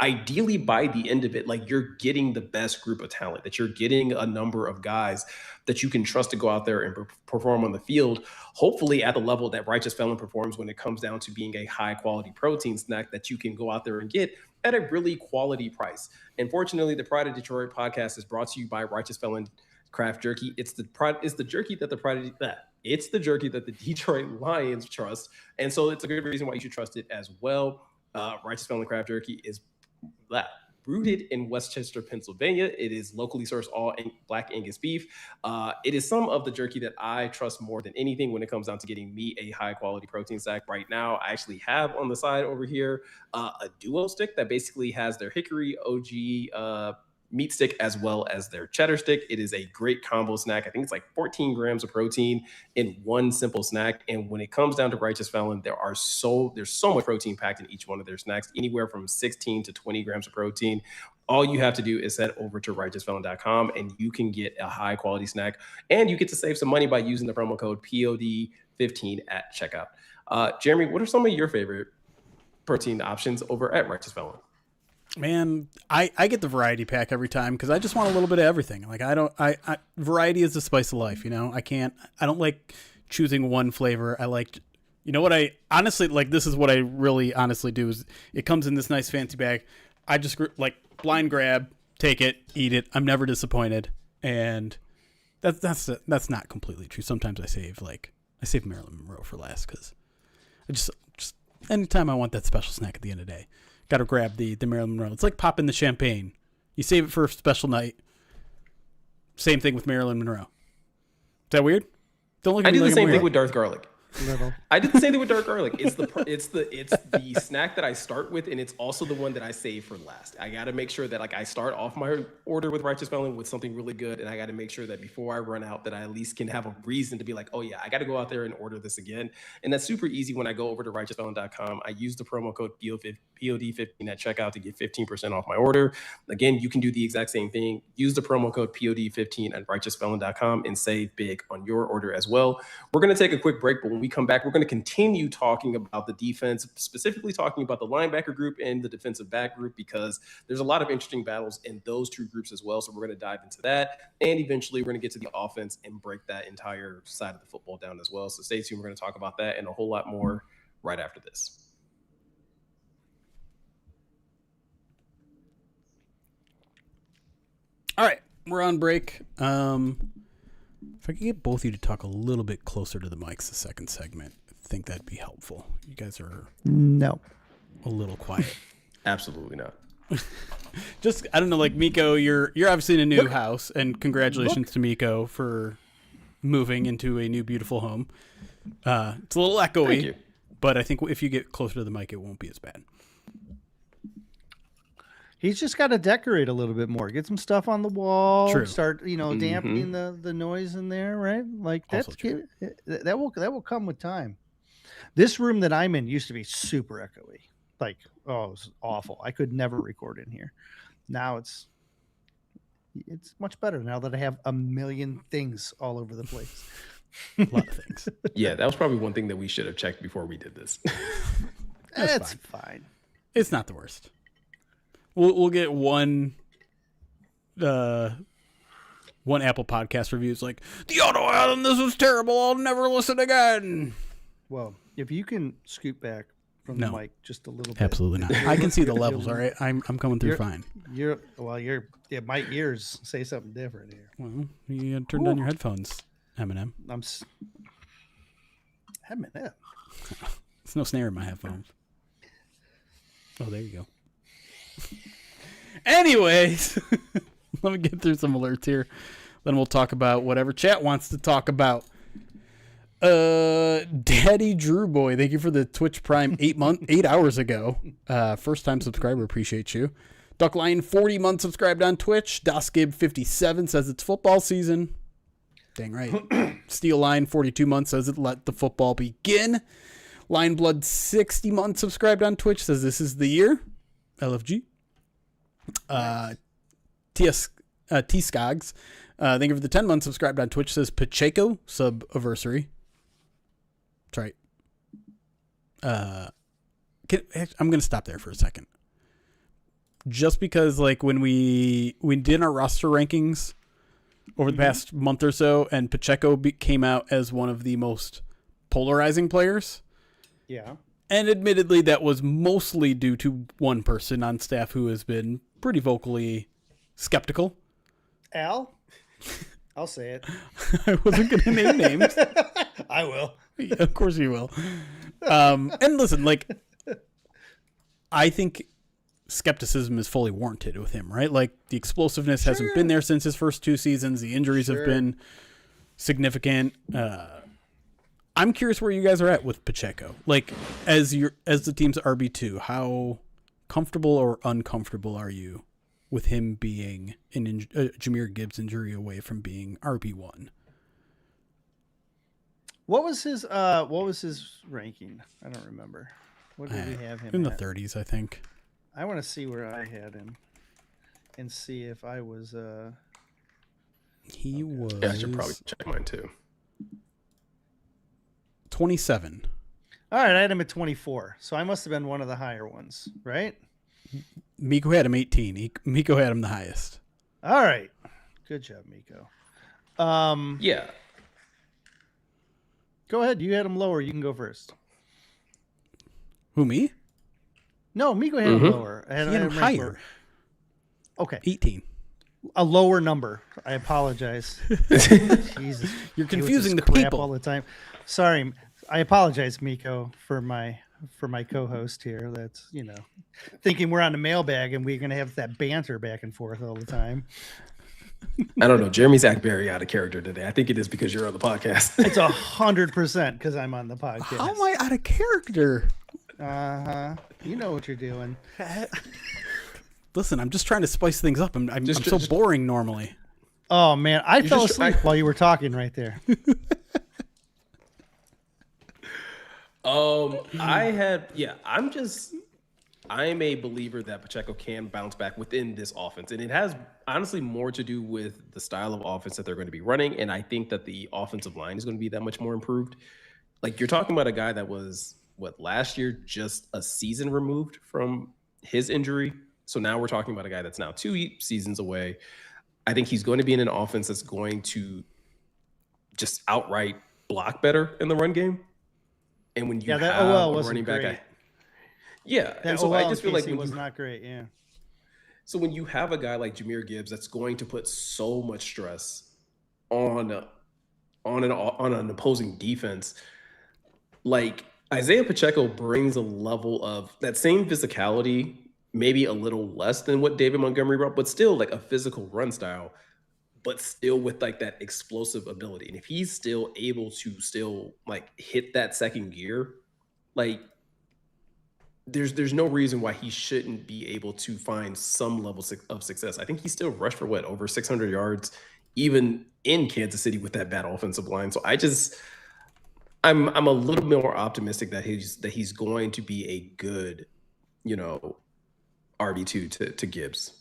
ideally by the end of it, like you're getting the best group of talent, that you're getting a number of guys that you can trust to go out there and perform on the field, hopefully at the level that Righteous Felon performs when it comes down to being a high quality protein snack that you can go out there and get at a really quality price. And fortunately, the Pride of Detroit podcast is brought to you by Righteous Felon Craft Jerky. It's the jerky that the Detroit Lions trust. And so it's a good reason why you should trust it as well. Righteous Felon Craft Jerky is rooted in Westchester, Pennsylvania. It is locally sourced all Black Angus beef. It is some of the jerky that I trust more than anything when it comes down to getting me a high quality protein snack. Right now, I actually have on the side over here a duo stick that basically has their hickory OG meat stick as well as their cheddar stick. It is a great combo snack. I think it's like 14 grams of protein in one simple snack. And when it comes down to Righteous Felon, there's so much protein packed in each one of their snacks, anywhere from 16 to 20 grams of protein. All you have to do is head over to righteousfelon.com and you can get a high quality snack, and you get to save some money by using the promo code POD15 at checkout. Jeremy, what are some of your favorite protein options over at Righteous Felon? Man, I get the variety pack every time because I just want a little bit of everything. Like variety is the spice of life, you know. I don't like choosing one flavor. I like, you know what, I honestly like, this is what I really honestly do is it comes in this nice fancy bag. I just like blind grab, take it, eat it. I'm never disappointed. And that's not completely true. Sometimes I save Marilyn Monroe for last because I just anytime I want that special snack at the end of the day, got to grab the Marilyn Monroe. It's like popping the champagne. You save it for a special night. Same thing with Marilyn Monroe. Is that weird? Don't look at me like I'm weird. I do the same thing with Darth Garlic. I did the same thing with dark garlic. It's the snack that I start with, and it's also the one that I save for last. I got to make sure that like I start off my order with Righteous Felon with something really good, and I got to make sure that before I run out that I at least can have a reason to be like, oh yeah, I got to go out there and order this again. And that's super easy when I go over to righteousfelon.com. I use the promo code POD15 at checkout to get 15% off my order. Again, you can do the exact same thing. Use the promo code POD15 at righteousfelon.com and save big on your order as well. We're going to take a quick break, but when we come back, we're going to continue talking about the defense, specifically talking about the linebacker group and the defensive back group, because there's a lot of interesting battles in those two groups as well. So we're going to dive into that. And eventually we're going to get to the offense and break that entire side of the football down as well. So stay tuned. We're going to talk about that and a whole lot more right after this. All right, we're on break. If I could get both of you to talk a little bit closer to the mics the second segment, I think that'd be helpful. You guys are a little quiet. Absolutely not. Just, I don't know, like Miko, you're obviously in a new house, and congratulations to Miko for moving into a new beautiful home. It's a little echoey, Thank you. But I think if you get closer to the mic, it won't be as bad. He's just got to decorate a little bit more. Get some stuff on the wall. True. Start, dampening the noise in there, right? Like that will come with time. This room that I'm in used to be super echoey. Like, it was awful. I could never record in here. Now it's much better now that I have a million things all over the place. A lot of things. Yeah, that was probably one thing that we should have checked before we did this. That's fine. It's not the worst. We'll get one one Apple Podcast review is like, the auto island, this was terrible. I'll never listen again. Well, if you can scoot back from the mic just a little bit. Absolutely not. I can see the levels, all right? I'm coming through fine. My ears say something different here. Well, you gotta turn down your headphones, Eminem. Eminem. There's no snare in my headphones. Oh, there you go. Anyways, let me get through some alerts here. Then we'll talk about whatever chat wants to talk about. Daddy Drew Boy, thank you for the Twitch Prime 8 hours ago. First time subscriber, appreciate you. Duck Lion 40 months subscribed on Twitch. Dasgib 57 says it's football season. Dang right. Steel Line 42 months says it let the football begin. Lion Blood 60 months subscribed on Twitch says this is the year. LFG. T Skogs, thank you for the 10 months subscribed on Twitch says Pacheco sub-anniversary. That's right. I'm going to stop there for a second. Just because, like, when we did our roster rankings over the past month or so, and Pacheco came out as one of the most polarizing players. Yeah. And admittedly, that was mostly due to one person on staff who has been pretty vocally skeptical. Al? I'll say it. I wasn't going to name names. I will. Yeah, of course you will. And listen, like, I think skepticism is fully warranted with him, right? Like, the explosiveness hasn't been there since his first 2 seasons. The injuries have been significant. I'm curious where you guys are at with Pacheco. Like, as the team's RB2, how comfortable or uncomfortable are you with him being Jahmyr Gibbs injury away from being RB1? What was his ranking? I don't remember. What did we have him in at? The 30s, I think. I want to see where I had him and see if I was He was. Yeah, I should probably check mine too. 27. All right, I had him at 24. So I must have been one of the higher ones, right? Miko had him 18. Miko had him the highest. All right. Good job, Miko. Yeah. Go ahead. You had him lower. You can go first. Who, me? No, Miko had him lower. He had him higher. Lower. Okay. 18. A lower number. I apologize. Jesus. You're confusing the people all the time. Sorry. I apologize, Miko, for my co-host here. That's, thinking we're on the mailbag and we're going to have that banter back and forth all the time. I don't know. Jeremy's act very out of character today. I think it is because you're on the podcast. It's 100% because I'm on the podcast. How am I out of character? You know what you're doing. Listen, I'm just trying to spice things up. I'm so boring normally. Oh, man. I fell asleep while you were talking right there. I'm a believer that Pacheco can bounce back within this offense. And it has honestly more to do with the style of offense that they're going to be running. And I think that the offensive line is going to be that much more improved. Like, you're talking about a guy that was, last year, just a season removed from his injury. So now we're talking about a guy that's now 2 seasons away. I think he's going to be in an offense that's going to just outright block better in the run game. And when you have a running back, and so I just feel like it was not great. Yeah. So when you have a guy like Jahmyr Gibbs that's going to put so much stress on an opposing defense, like Isaiah Pacheco brings a level of that same physicality, maybe a little less than what David Montgomery brought, but still like a physical run style, but still with like that explosive ability. And if he's still able to still like hit that second gear, like there's no reason why he shouldn't be able to find some level of success. I think he still rushed for over 600 yards, even in Kansas City with that bad offensive line. So I'm a little more optimistic that he's going to be a good, RB2 to Gibbs.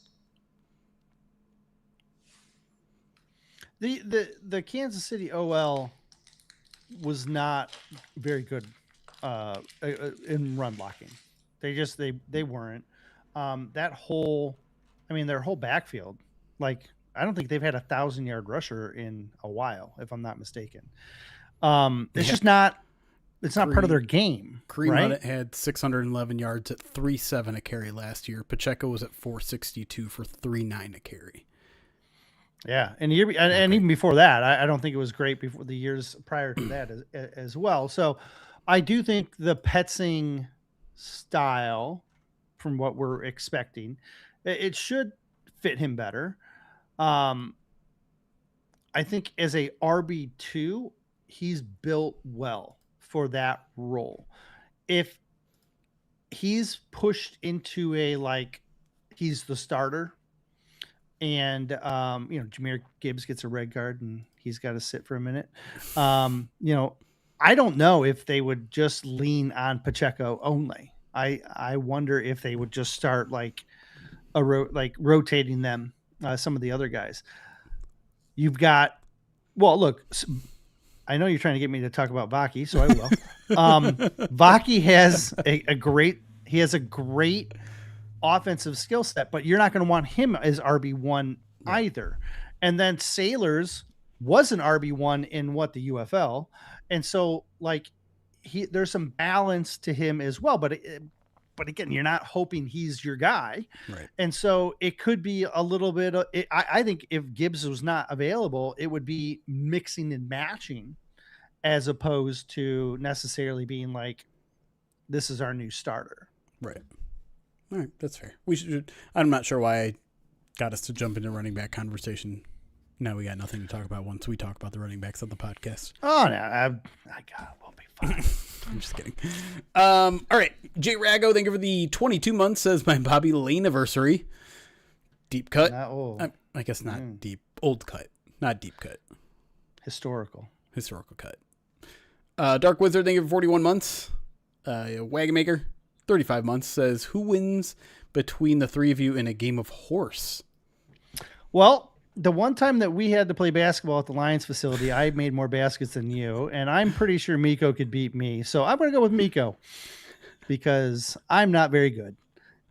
The Kansas City OL was not very good in run blocking. They weren't. Their whole backfield, like I don't think they've had a 1,000-yard rusher in a while, if I'm not mistaken. It's just not. It's not part of their game, Kareem right? Hunt had 611 yards at 3.7 a carry last year. Pacheco was at 462 for 3.9 a carry. Yeah, and even before that, I don't think it was great before the years prior to that as well. So, I do think the Petzing style, from what we're expecting, it should fit him better. I think as a RB2, he's built well for that role. If he's pushed into a he's the starter, and Jahmyr Gibbs gets a red card and he's got to sit for a minute. I don't know if they would just lean on Pacheco only. I wonder if they would just start rotating them, some of the other guys. You've got, well, look, I know you're trying to get me to talk about Vaki, so I will. Vaki has a great offensive skill set, but you're not going to want him as RB1 either. And then Sailors was an RB1 in the UFL. And so there's some balance to him as well, but again, you're not hoping he's your guy. Right. And so it could be a little bit I think if Gibbs was not available, it would be mixing and matching as opposed to necessarily being this is our new starter. Right. All right, that's fair. I'm not sure why I got us to jump into running back conversation. Now we got nothing to talk about once we talk about the running backs on the podcast. Oh no, we'll be fine. I'm just kidding. All right, Jay Rago, thank you for the 22 months. Says my Bobby Lane anniversary. Deep cut. Not old. I guess not deep. Old cut, not deep cut. Historical cut. Dark Wizard, thank you for 41 months. Wagon Maker, 35 months, says, who wins between the three of you in a game of horse? Well, the one time that we had to play basketball at the Lions facility, I made more baskets than you, and I'm pretty sure Miko could beat me. So I'm going to go with Miko because I'm not very good.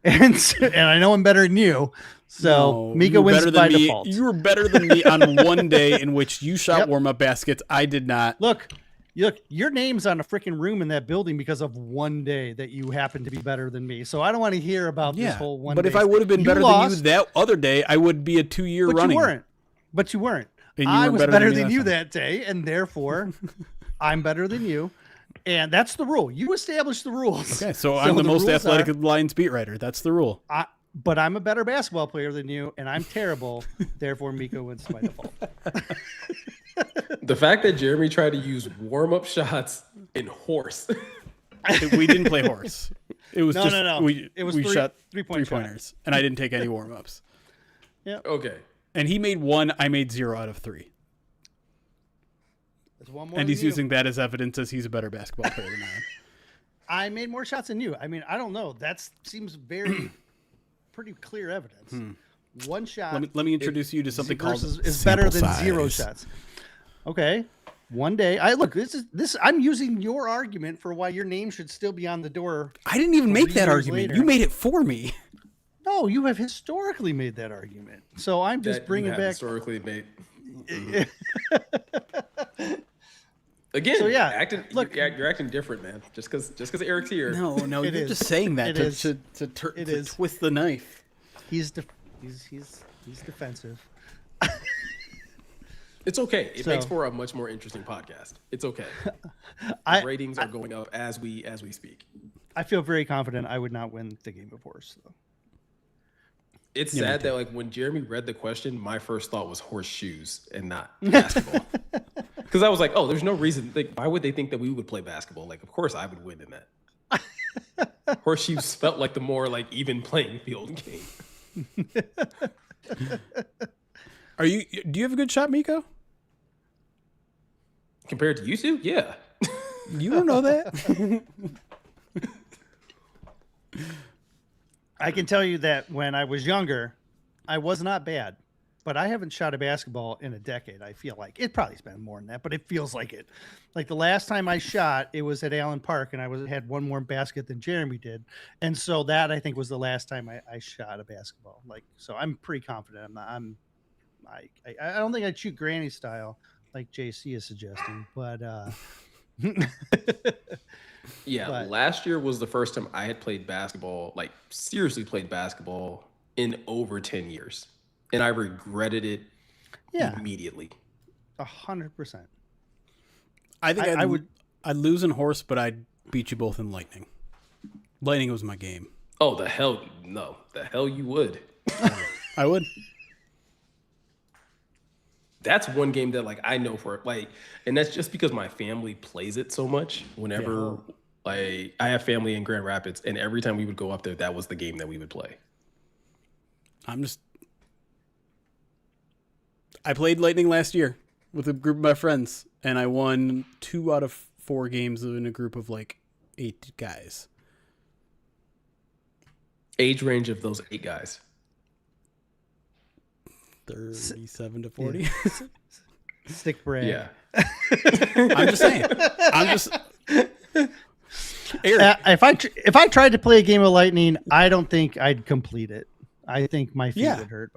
And I know I'm better than you. So Miko wins by default. You were better than me on one day in which you shot warm-up baskets. I did not. Look, your name's on a freaking room in that building because of one day that you happen to be better than me. So I don't want to hear about this whole one day. But if I would have been better than you that other day, I would be a 2-year running. But you weren't. And I was better than you that day, and therefore I'm better than you. And that's the rule. You established the rules. Okay, so I'm the most athletic Lions beat writer. That's the rule. But I'm a better basketball player than you, and I'm terrible. Therefore, Miko wins by default. The fact that Jeremy tried to use warm-up shots in horse. We didn't play horse. It was no. We shot three-pointers, and I didn't take any warm-ups. Yeah. Okay. And he made 1. I made 0 out of 3. There's one more. And he's using that as evidence as he's a better basketball player than I am. I made more shots than you. I mean, I don't know. That seems pretty clear evidence. One shot. Let me introduce you to something called is better than size. 0 shots. Okay. One day, this. I'm using your argument for why your name should still be on the door. I didn't even make that argument. Later. You made it for me. No, you have historically made that argument. So I'm just bringing back historically made. Again, so yeah, you're acting different, man. Just because Eric's here. No, you're just saying that to twist the knife. He's defensive. It's okay. It makes for a much more interesting podcast. It's okay. Ratings are going up as we speak. I feel very confident I would not win the game of horse, though. It's sad that when Jeremy read the question, my first thought was horseshoes and not basketball. Because I was like, oh, there's no reason. Why would they think that we would play basketball? Of course I would win in that. Horseshoes felt like the more even playing field game. Do you have a good shot, Miko? Compared to you two? Yeah. You don't know that. I can tell you that when I was younger, I was not bad, but I haven't shot a basketball in a decade. I feel like it probably been more than that, but it feels like it. The last time I shot, it was at Allen Park, and I had one more basket than Jeremy did, and so that I think was the last time I shot a basketball. So I'm pretty confident. I don't think I'd shoot granny style like JC is suggesting, but Yeah, but last year was the first time I had played basketball, like seriously played basketball in over 10 years. And I regretted it yeah, immediately. 100%. I think I would. I'd lose in horse, but I'd beat you both in lightning. Lightning was my game. Oh, the hell no. The hell you would. I would. That's one game that like I know for like, and that's just because my family plays it so much. Whenever like I have family in Grand Rapids, and every time we would go up there, that was the game that we would play. I played lightning last year with a group of my friends, and I won 2 out of 4 games in a group of like 8 guys. Age range of those 8 guys. 37 to 40. Stick brag. Yeah. I'm just saying. Eric, If I tried to play a game of lightning, I don't think I'd complete it. I think my feet would hurt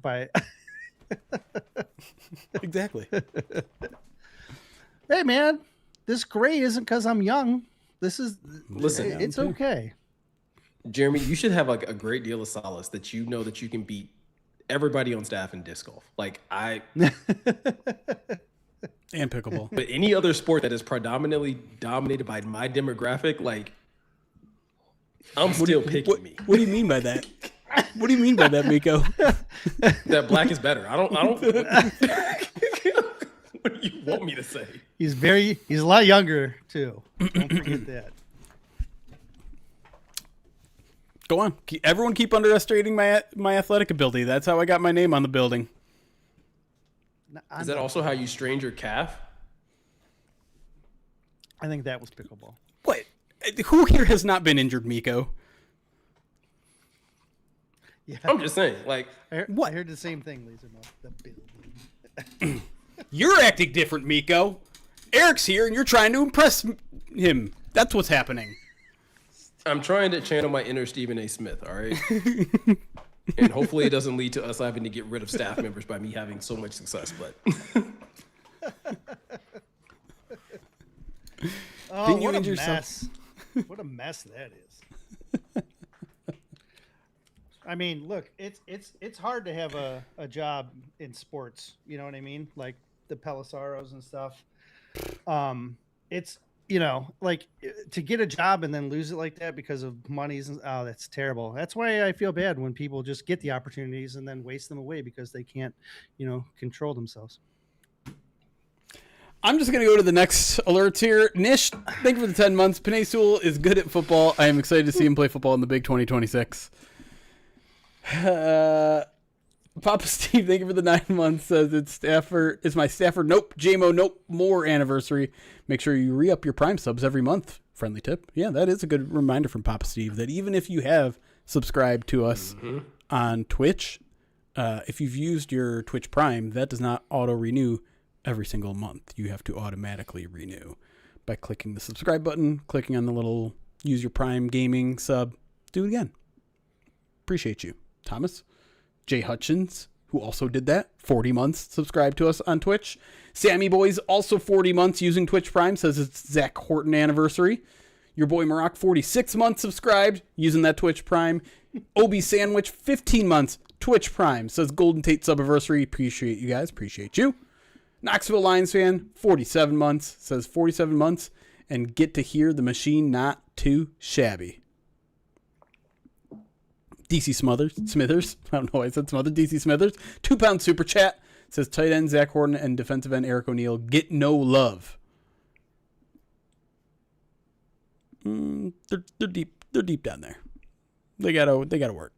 by. Exactly. Hey man, this gray isn't because I'm young. Listen, it's okay. Jeremy, you should have like a great deal of solace that you know that you can beat everybody on staff in disc golf. Like and pickleball. But any other sport that is predominantly dominated by my demographic, like I'm still picking me. What do you mean by that? What do you mean by that, Miko? That black is better. I don't what do you want me to say? He's a lot younger too. Don't forget that. Go on. Everyone keep underestimating my athletic ability. That's how I got my name on the building. Is that also how you strained your calf? I think that was pickleball. What? Who here has not been injured, Miko? Yeah, I'm just saying, like, I heard the same thing, Lisa. The building. You're acting different, Miko. Eric's here, and you're trying to impress him. That's what's happening. I'm trying to channel my inner Stephen A. Smith, all right? And hopefully it doesn't lead to us having to get rid of staff members by me having so much success, but... Oh, Didn't you what a injure mess. What a mess that is. I mean, look, it's hard to have a job in sports. You know what I mean? Like the Pelisaros and stuff. It's, like to get a job and then lose it like that because of monies. Oh, that's terrible. That's why I feel bad when people just get the opportunities and then waste them away because they can't, control themselves. I'm just going to go to the next alerts here. Nish, thank you for the 10 months. Panay Sewell is good at football. I am excited to see him play football in the Big 2026. Papa Steve, thank you for the 9 months. Says it's my Stafford. Nope. JMO, nope. More anniversary. Make sure you re-up your Prime subs every month. Friendly tip. Yeah, that is a good reminder from Papa Steve that even if you have subscribed to us on Twitch, if you've used your Twitch Prime, that does not auto-renew every single month. You have to automatically renew by clicking the subscribe button, clicking on the little use your Prime gaming sub. Do it again. Appreciate you. Thomas, Jay Hutchins, who also did that, 40 months subscribed to us on Twitch. Sammy Boys, also 40 months using Twitch Prime, says it's Zach Horton anniversary. Your boy Maroc, 46 months subscribed using that Twitch Prime. Obi Sandwich, 15 months Twitch Prime, says Golden Tate subiversary. Appreciate you guys. Appreciate you. Knoxville Lions fan, 47 months, says 47 months, and get to hear the machine not too shabby. DC Smithers, I don't know why I said Smithers, DC Smithers, £2 super chat, says tight end Zach Horton and defensive end Eric O'Neill get no love. They're deep down there. They gotta work.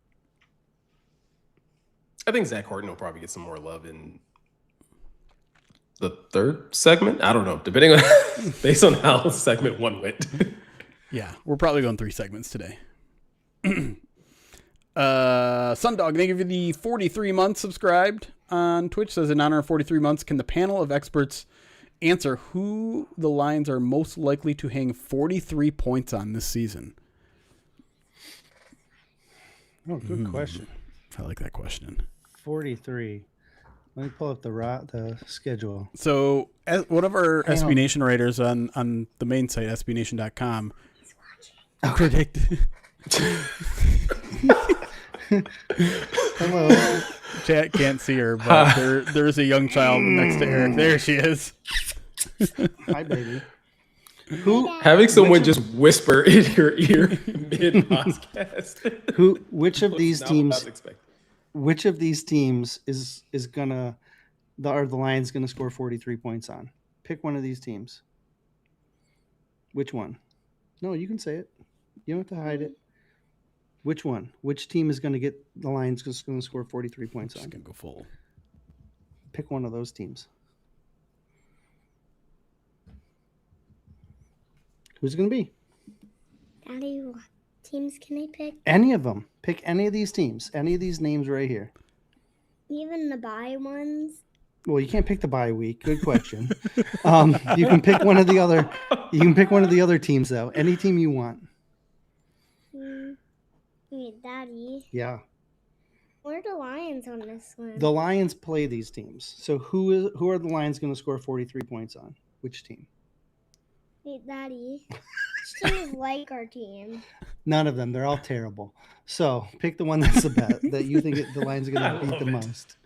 I think Zach Horton will probably get some more love in the third segment. I don't know, depending on based on how segment 1 went. Yeah, we're probably going 3 segments today. Sundog, thank you for the 43 months subscribed on Twitch. Says in honor of 43 months, can the panel of experts answer who the Lions are most likely to hang 43 points on this season? Oh, good question. I like that question. 43. Let me pull up the schedule. So, as one of our SB Nation writers on the main site, sbnation.com, predicted. Hello. Chat can't see her, but there's a young child next to Eric. There she is. Hi, baby. Having someone just whisper in your ear mid podcast. Which of these teams? Which of these teams is gonna are the Lions gonna score 43 points on? Pick one of these teams. Which one? No, you can say it. You don't have to hide it. Which one? Which team is going to get the Lions just going to score 43 points on? Just going to go full. Pick one of those teams. Who's it going to be? Daddy, what teams can I pick? Any of them. Pick any of these teams. Any of these names right here. Even the bye ones? Well, you can't pick the bye week. Good question. You can pick one of the other. You can pick one of the other teams though. Any team you want. Daddy. Yeah. Where are the Lions on this one? The Lions play these teams. So who are the Lions going to score 43 points on? Which team? Hey, Daddy. Which team is like our team? None of them. They're all terrible. So pick the one that's the best that you think the Lions are going to beat the most.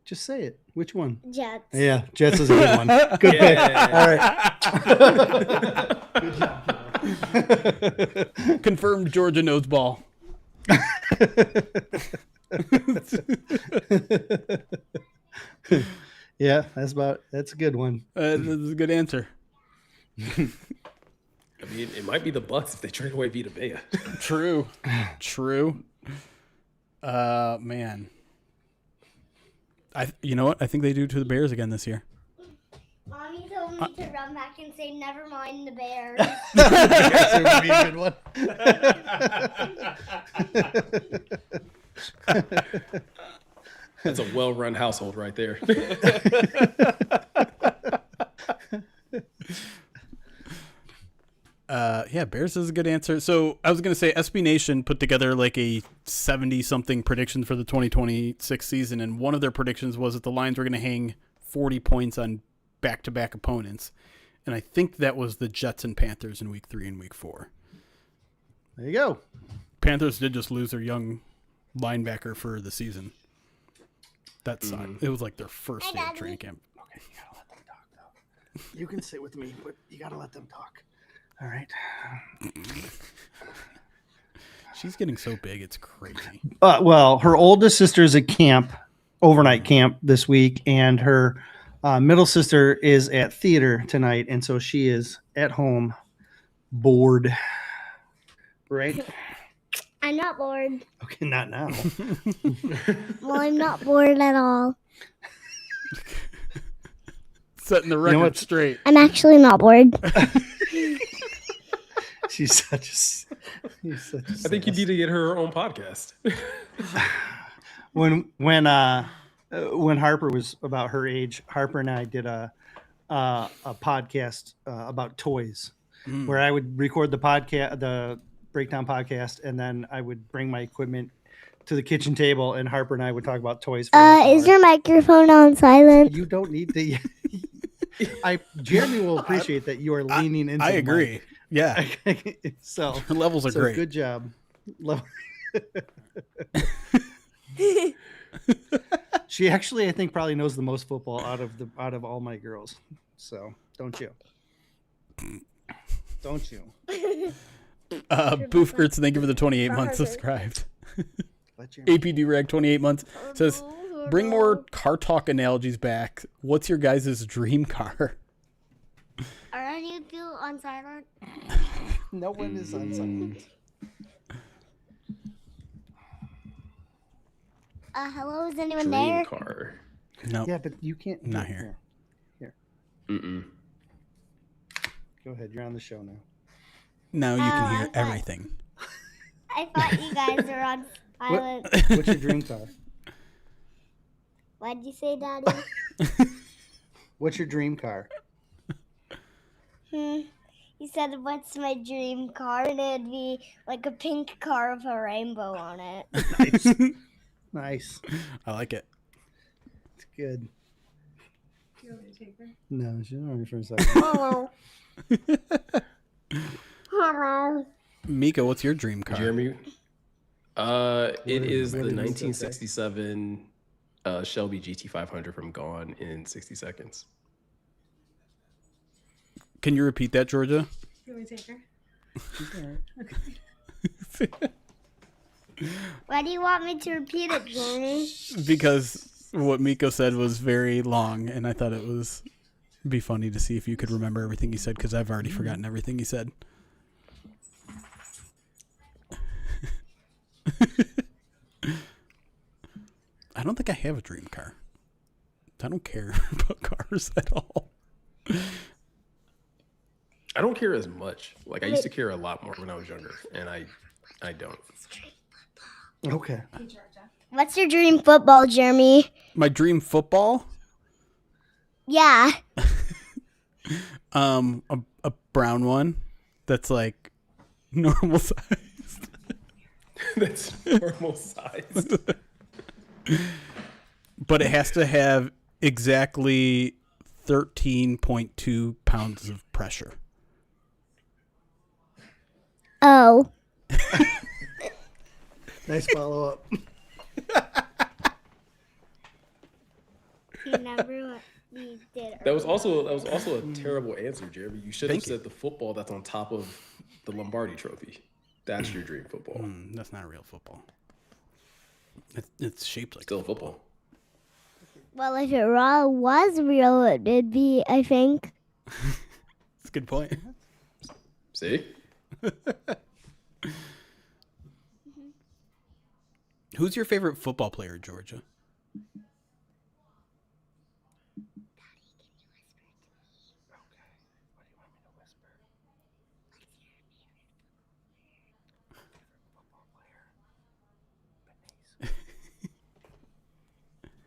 Just say it. Which one? Jets. Yeah, Jets is a good one. Good pick. All right. Good job. Confirmed Georgia knows ball. Yeah, that's a good one. That's a good answer. I mean, it might be the Bucks if they trade away Vita Vea. True. Man. You know what? I think they do to the Bears again this year. Mommy told me to run back and say, never mind the Bears. That would be a good one. That's a well-run household right there. Yeah, Bears is a good answer. So I was going to say SB Nation put together like a 70-something prediction for the 2026 season, and one of their predictions was that the Lions were going to hang 40 points on back-to-back opponents. And I think that was the Jets and Panthers in week 3 and week 4. There you go. Panthers did just lose their young linebacker for the season. That sucked. It was like their first day of training camp. Okay, you got to let them talk, though. You can sit with me, but you got to let them talk. All right. She's getting so big, it's crazy. Well, her oldest sister's at overnight camp this week, and her middle sister is at theater tonight, and so she is at home bored. Right? I'm not bored. Okay, not now. Well, I'm not bored at all. Setting the record straight. I'm actually not bored. She's such a I think you need to get her own podcast. When Harper was about her age, Harper and I did a podcast about toys, where I would record the breakdown podcast, and then I would bring my equipment to the kitchen table, and Harper and I would talk about toys. Is your microphone on silent? You don't need to. Jeremy will appreciate that you are leaning into. I agree. Yeah. So her levels are great. Good job. She actually, I think, probably knows the most football out of all my girls. So don't you? Don't you? Boofgerts, thank you for the 28 months subscribed. APD Rag 28 months says, bring more car talk analogies back. What's your guys' dream car? Are any of you on silent? No one is on silent. Hello, is anyone Dream there? car. No. Yeah, but you can't. Not here. Here. Mm-mm. Go ahead. You're on the show now. Now you can hear everything. I thought you guys were on silent. What's your dream car? What'd you say, Daddy? What's your dream car? You He said, "What's my dream car?" And it'd be like a pink car with a rainbow on it. Nice. Nice. I like it. It's good. You want me to take her? No, she's only for a second. Hello. Hello. Mika, what's your dream car? Jeremy, it is Where the did he say? 1967 Shelby GT500 from Gone in 60 Seconds. Can you repeat that, Georgia? You want me to take her? Why do you want me to repeat it, Jeremy? Because what Miko said was very long, and I thought it was be funny to see if you could remember everything he said, because I've already forgotten everything he said. I don't think I have a dream car. I don't care about cars at all. I don't care as much. Like I used to care a lot more when I was younger, and I don't. Okay. Hey, Georgia. What's your dream football, Jeremy? My dream football? Yeah. A brown one that's like normal size. That's normal size. But it has to have exactly 13.2 pounds of pressure. Oh. Nice follow up. Remember what we did? That was also a terrible answer, Jeremy. You should have Thank you. said the football that's on top of the Lombardi Trophy. That's your dream football. That's not a real football. It's shaped like Still football. Well, if it was real, it'd be, I think. That's a good point. See? Who's your favorite football player, Georgia?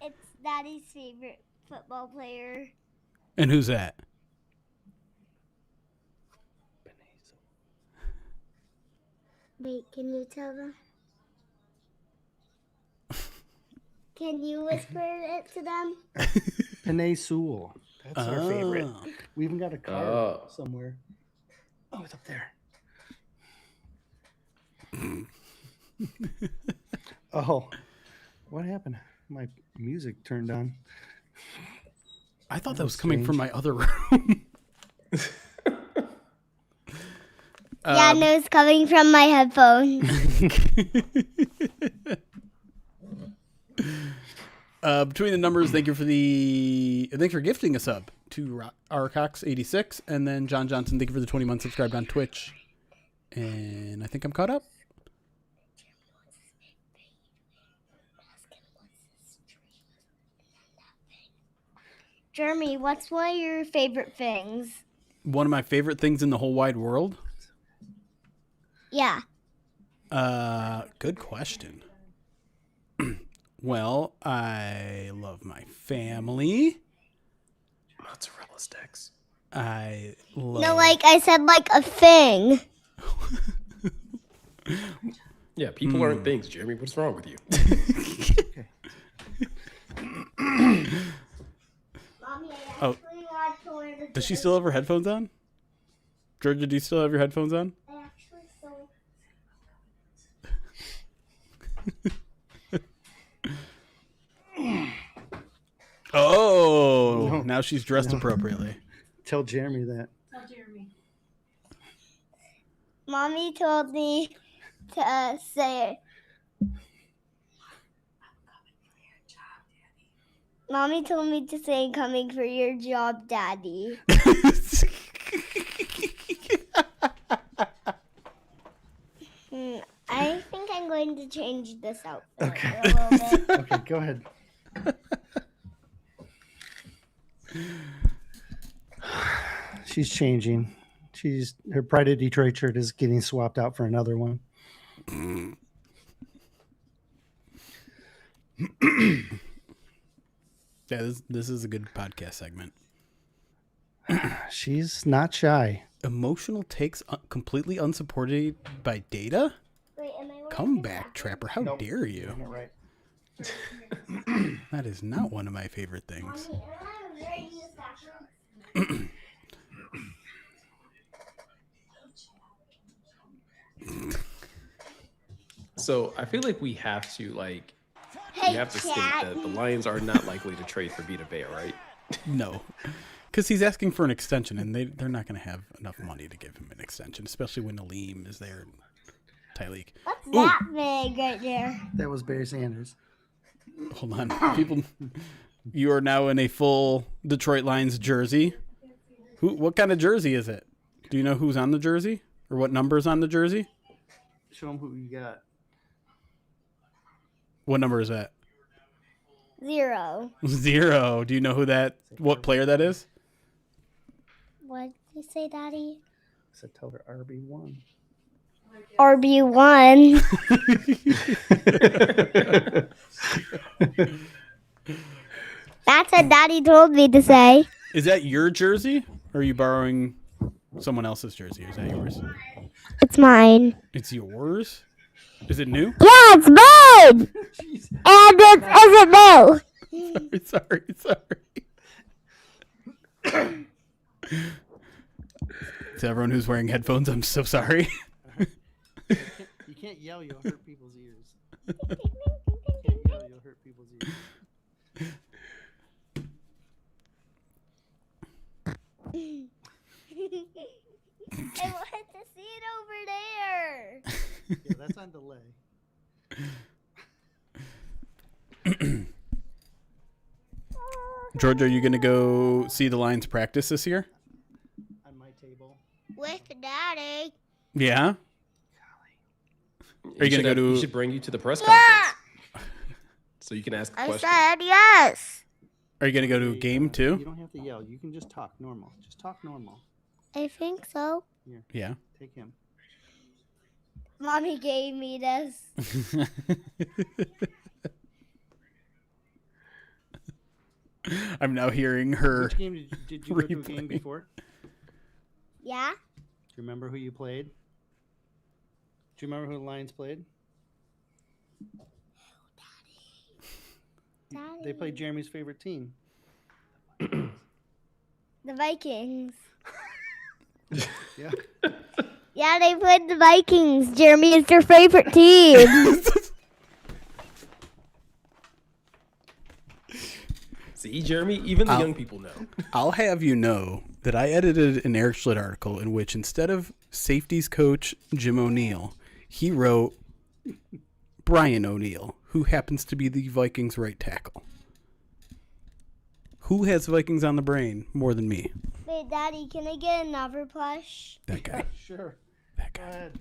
It's Daddy's favorite football player. And who's that? Wait, can you tell them? Can you whisper it to them? Panay Sewell. That's our favorite. Oh. We even got a card Oh. somewhere. Oh, it's up there. Oh, what happened? My music turned on. I thought That that was was coming from strange. my other room. Yeah, no, it's coming from my headphones. Between the numbers, thanks for gifting a sub to Rcox86, and then John Johnson, thank you for the 20 months subscribed on Twitch. And I think I'm caught up. Jeremy, what's one of your favorite things? One of my favorite things in the whole wide world? Yeah. Good question. Well, I love my family. Mozzarella sticks. I love... No, like I said, like a thing. Yeah, people aren't things, Jeremy. What's wrong with you? Mommy, I Oh. actually want to learn to Does she still have her headphones on? Georgia, do you still have your headphones on? I actually still... Oh, No. now she's dressed appropriately. Tell Jeremy that. Tell Jeremy. Mommy told me to say it. Mommy told me to say coming for your job, Daddy. I think I'm going to change this outfit Okay. a little bit. Okay, go ahead. She's changing. Her Pride of Detroit shirt is getting swapped out for another one. Yeah, this is a good podcast segment. She's not shy. Emotional takes completely unsupported by data? Wait, am I Come back, Trapper. How Nope. dare you? Getting it right. That is not one of my favorite things. So I feel like we have to Hey, we have to state chat. that the Lions are not likely to trade for Vita Vea, right? No. Because he's asking for an extension, and they're not going to have enough money to give him an extension, especially when Aleem is there and Tyleek. What's that big right there? That was Barry Sanders. Hold on. People, you are now in a full Detroit Lions jersey. What kind of jersey is it? Do you know who's on the jersey? Or what number's on the jersey? Show them who you got. What number is that? 0. 0. Do you know what player that is? What did you say, Daddy? I said tell her RB1. RB1. That's what Daddy told me to say. Is that your jersey? Or are you borrowing someone else's jersey? Is that yours? It's mine. It's yours? Is it new? Yeah, it's mine. And it isn't new. Sorry. To everyone who's wearing headphones, I'm so sorry. You can't yell, you'll hurt people's ears. You can't yell, you'll hurt people's ears. I want to see it over there. Yeah, that's on delay. George, are you going to go see the Lions practice this year? On my table. With Daddy. Yeah? Are you going to go to... We should bring you to the press conference. So you can ask a I question. said yes. Are you going to go to a game You too? don't have to yell. You can just talk normal. Just talk normal. I think so. Here, Yeah. take him. Mommy gave me this. I'm now hearing her... Which game did you go to a game replaying. before? Yeah? Do you remember who you played? Do you remember who the Lions played? Daddy. They played Jeremy's favorite team. The Vikings. Yeah. Yeah, they played the Vikings. Jeremy is their favorite team. See, Jeremy, even the young people know. I'll have you know that I edited an Eric Schlitt article in which instead of safeties coach Jim O'Neill, he wrote Brian O'Neill, who happens to be the Vikings right tackle. Who has Vikings on the brain more than me? Wait, Daddy, can I get another plush? That guy. Sure. That Go guy. ahead.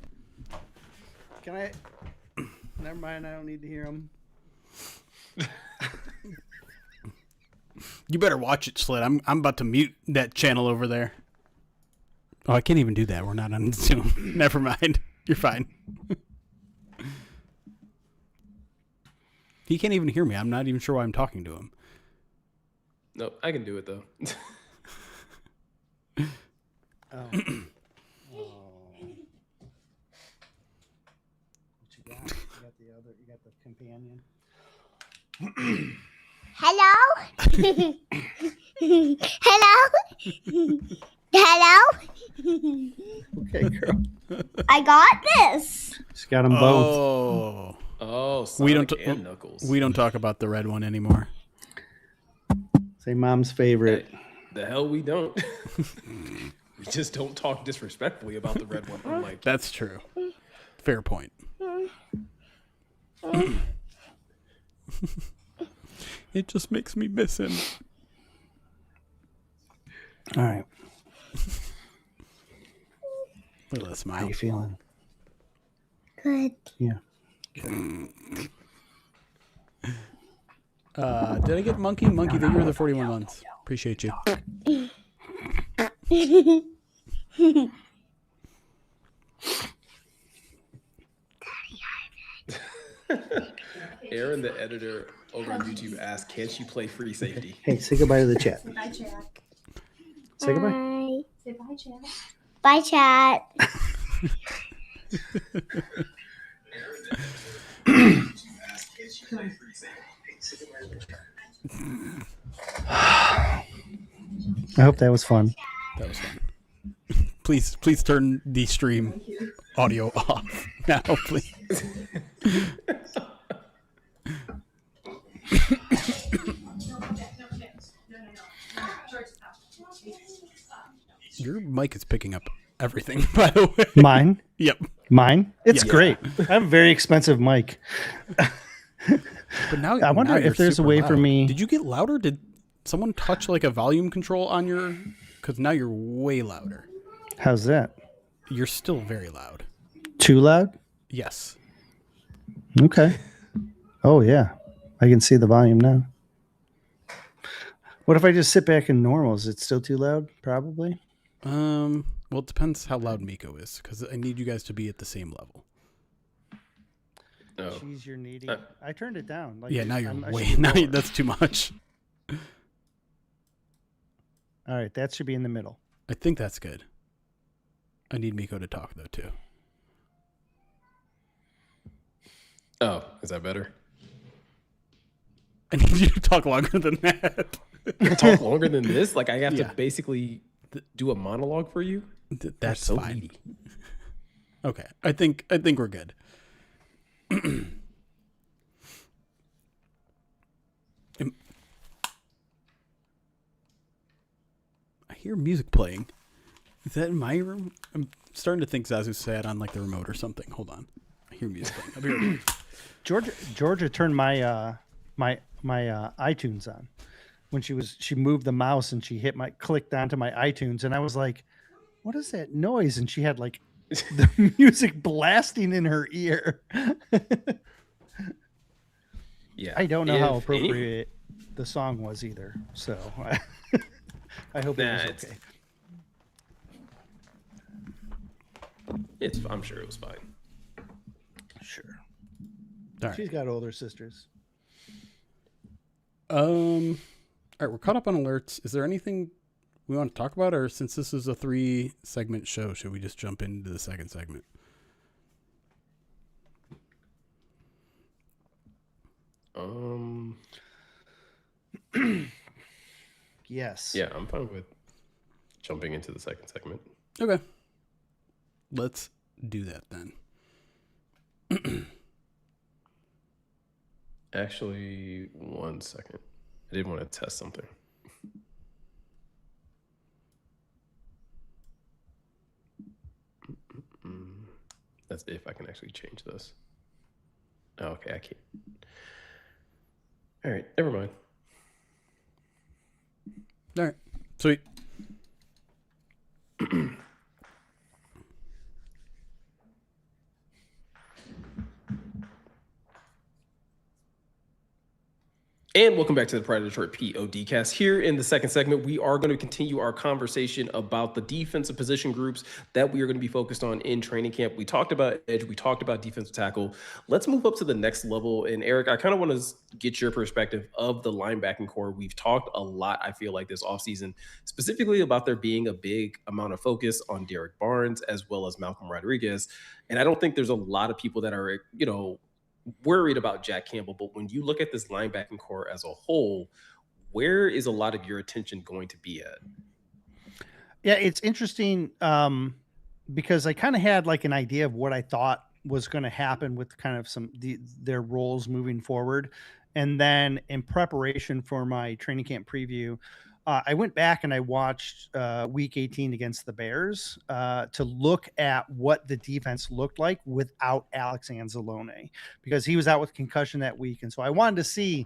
Can I? Never mind. I don't need to hear him. You better watch it, Schlitt. I'm about to mute that channel over there. Oh, I can't even do that. We're not on Zoom. Never mind. You're fine. He can't even hear me. I'm not even sure why I'm talking to him. No, I can do it though. Oh. What you got? You got the other. You got the companion. Hello? Hello? Hello? Okay, girl. I got this. She's got them both. Oh. Oh, We Sonic don't and Knuckles. We don't talk about the red one anymore. Say mom's favorite. The hell we don't. We just don't talk disrespectfully about the red one. I'm like, That's true. Fair point. It just makes me miss him. All right. Look at that How smile. you feeling? Good. Yeah. Did I get Monkey? Monkey, thank you for the 41 months. Appreciate you. Aaron, the editor over on YouTube, asked, "Can't you play free safety?" Hey, say goodbye to the chat. Bye, Jack. Say goodbye. Bye. Say bye, Jack. Bye, chat. I hope that was fun. That was fun. Please turn the stream audio off now, please. Your mic is picking up everything, by the way. Mine? Yep. Mine? It's Yeah. great. I have a very expensive mic. But now I wonder now if you're there's a super way for loud. me- Did you get louder? Did someone touch like a volume control on your? Because now you're way louder. How's that? You're still very loud. Too loud? Yes. Okay. Oh, yeah. I can see the volume now. What if I just sit back in normal? Is it still too loud? Probably. Well, it depends how loud Miko is, because I need you guys to be at the same level. Oh. Jeez, you're needy. I turned it down. Like, Yeah, now you're I way. should be Now lower. that's too much. All right, that should be in the middle. I think that's good. I need Miko to talk though too. Oh, is that better? I need you to talk longer than that. Talk longer than this? Like I have Yeah. to basically do a monologue for you? That's so fine. needy. Okay, I think we're good. I hear music playing. Is that in my room? I'm starting to think Zazu sat on like the remote or something. Hold on. I hear music playing. I'll be right back. Georgia turned my my iTunes on when she moved the mouse and she clicked onto my iTunes, and I was like, what is that noise? And she had like the music blasting in her ear. Yeah. I don't know how If appropriate the song was either. So I hope Nah, it was okay. I'm sure it was fine. Sure. All right. She's got older sisters. All right, we're caught up on alerts. Is there anything we want to talk about, or since this is a 3-segment show, should we just jump into the second segment? Yes. Yeah, I'm fine with jumping into the second segment. Okay. Let's do that then. Actually, 1 second. I did want to test something. That's if I can actually change this. Oh, okay, I can't. All right, never mind. All right. Sweet. And welcome back to the Pride of Detroit PODcast. Here in the second segment, we are going to continue our conversation about the defensive position groups that we are going to be focused on in training camp. We talked about edge, we talked about defensive tackle. Let's move up to the next level. And Eric, I kind of want to get your perspective of the linebacking core. We've talked a lot, I feel like, this offseason, specifically about there being a big amount of focus on Derek Barnes as well as Malcolm Rodriguez. And I don't think there's a lot of people that are, worried about Jack Campbell, but when you look at this linebacking core as a whole, where is a lot of your attention going to be at? Yeah, it's interesting because I kind of had like an idea of what I thought was going to happen with kind of their roles moving forward. And then in preparation for my training camp preview, I went back and I watched week 18 against the Bears to look at what the defense looked like without Alex Anzalone, because he was out with concussion that week. And so I wanted to see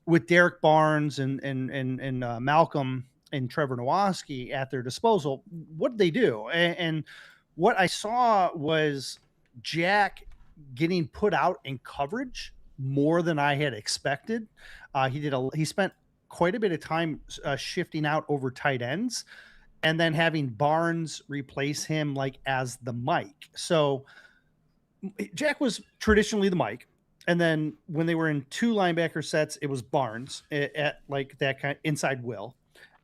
with Derek Barnes and Malcolm and Trevor Nowoski at their disposal, what did they do? And what I saw was Jack getting put out in coverage more than I had expected. He spent quite a bit of time shifting out over tight ends and then having Barnes replace him like as the Mike. So Jack was traditionally the Mike. And then when they were in 2 linebacker sets, it was Barnes at like that kind of inside will.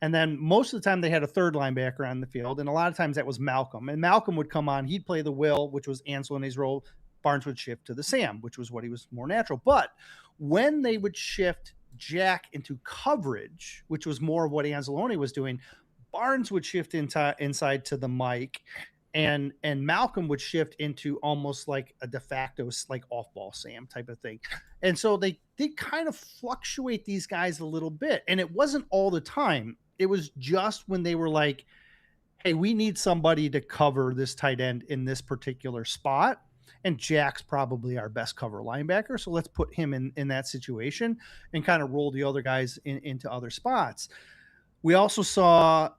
And then most of the time they had a third linebacker on the field. And a lot of times that was Malcolm. And Malcolm would come on. He'd play the Will, which was Ancelone's role. Barnes would shift to the Sam, which was what he was more natural. But when they would shift Jack into coverage, which was more of what Anzalone was doing, Barnes would shift inside to the Mike, and Malcolm would shift into almost like a de facto like off-ball Sam type of thing. And so they did kind of fluctuate these guys a little bit. And it wasn't all the time. It was just when they were like, hey, we need somebody to cover this tight end in this particular spot. And Jack's probably our best cover linebacker. So let's put him in that situation and kind of roll the other guys into other spots. We also saw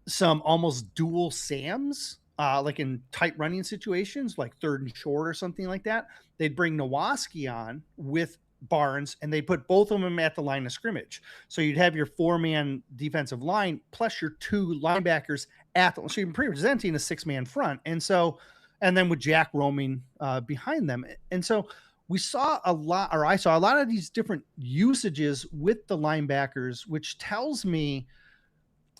some almost dual Sams, like in tight running situations, like third and short or something like that. They'd bring Nowaski on with Barnes, and they put both of them at the line of scrimmage. So you'd have your 4-man defensive line plus your 2 linebackers at the, so you're presenting a 6-man front. And then with Jack roaming behind them. And so we saw a lot, or I saw a lot of these different usages with the linebackers, which tells me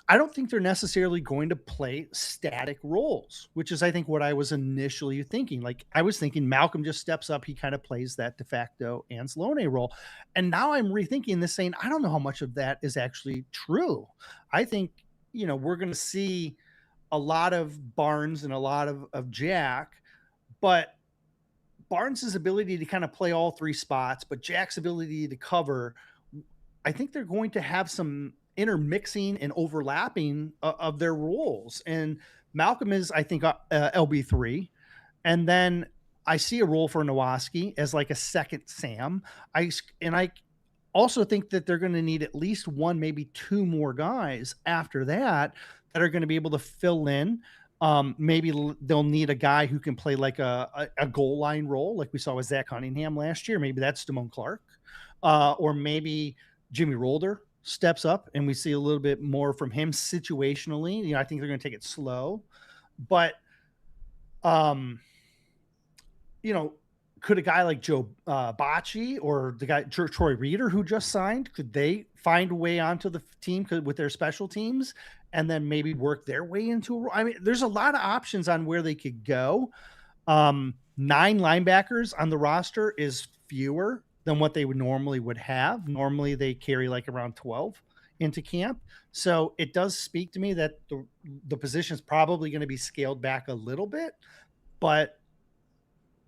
I don't think they're necessarily going to play static roles, which is, I think, what I was initially thinking. Like, I was thinking Malcolm just steps up. He kind of plays that de facto Anzalone role. And now I'm rethinking this, saying, I don't know how much of that is actually true. I think, we're going to see a lot of Barnes and a lot of Jack, but Barnes's ability to kind of play all 3 spots, but Jack's ability to cover, I think they're going to have some intermixing and overlapping of their roles. And Malcolm is, I think, LB3. And then I see a role for Nowaski as like a second Sam. I also think that they're going to need at least 1, maybe 2 more guys after that are going to be able to fill in. Maybe they'll need a guy who can play like a goal line role, like we saw with Zach Cunningham last year. Maybe that's Damone Clark, or maybe Jimmy Rolder steps up and we see a little bit more from him situationally. I think they're going to take it slow, but could a guy like Joe Bocci or the guy Troy Reeder who just signed, could they find a way onto the team with their special teams and then maybe work their way into a role? I mean, there's a lot of options on where they could go. 9 linebackers on the roster is fewer than what they would have. Normally they carry like around 12 into camp. So it does speak to me that the position is probably going to be scaled back a little bit, but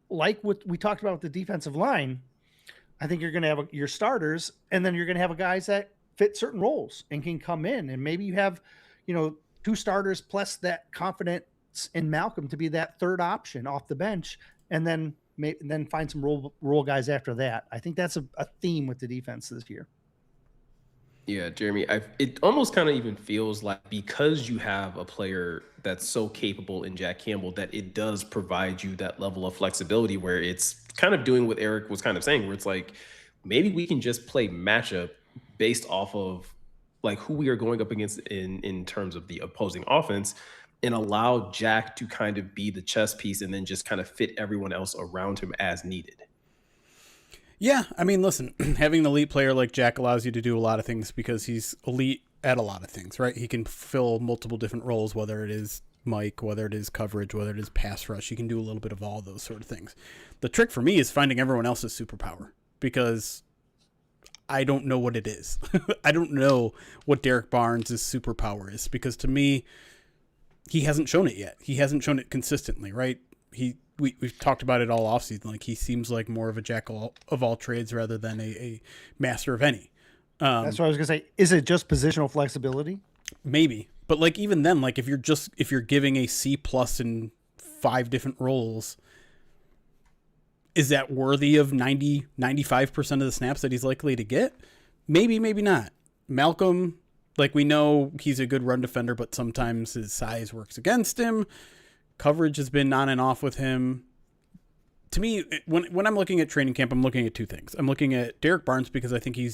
like what we talked about with the defensive line, I think you're going to have your starters, and then you're going to have guys that fit certain roles and can come in. And maybe you have, 2 starters plus that confidence in Malcolm to be that third option off the bench, and then find some role guys after that. I think that's a theme with the defense this year. Yeah, Jeremy, it almost kind of even feels like, because you have a player that's so capable in Jack Campbell, that it does provide you that level of flexibility where it's kind of doing what Eric was kind of saying, where it's like, maybe we can just play matchup based off of like who we are going up against in terms of the opposing offense, and allow Jack to kind of be the chess piece and then just kind of fit everyone else around him as needed. Yeah, I mean, listen, having an elite player like Jack allows you to do a lot of things because he's elite at a lot of things, right? He can fill multiple different roles, whether it is Mike, whether it is coverage, whether it is pass rush. He can do a little bit of all those sort of things. The trick for me is finding everyone else's superpower, because I don't know what it is. I don't know what Derek Barnes' superpower is, because to me, he hasn't shown it yet. He hasn't shown it consistently, right? We've talked about it all offseason. Like, he seems like more of a jack of all trades rather than a master of any. That's what I was gonna say. Is it just positional flexibility? Maybe, but like, even then, like, if you're giving a C+ in 5 different roles, is that worthy of 95% of the snaps that he's likely to get? Maybe, maybe not. Malcolm, like, we know he's a good run defender, but sometimes his size works against him. Coverage has been on and off with him. To me, when I'm looking at training camp, I'm looking at 2 things. I'm looking at Derek Barnes because I think he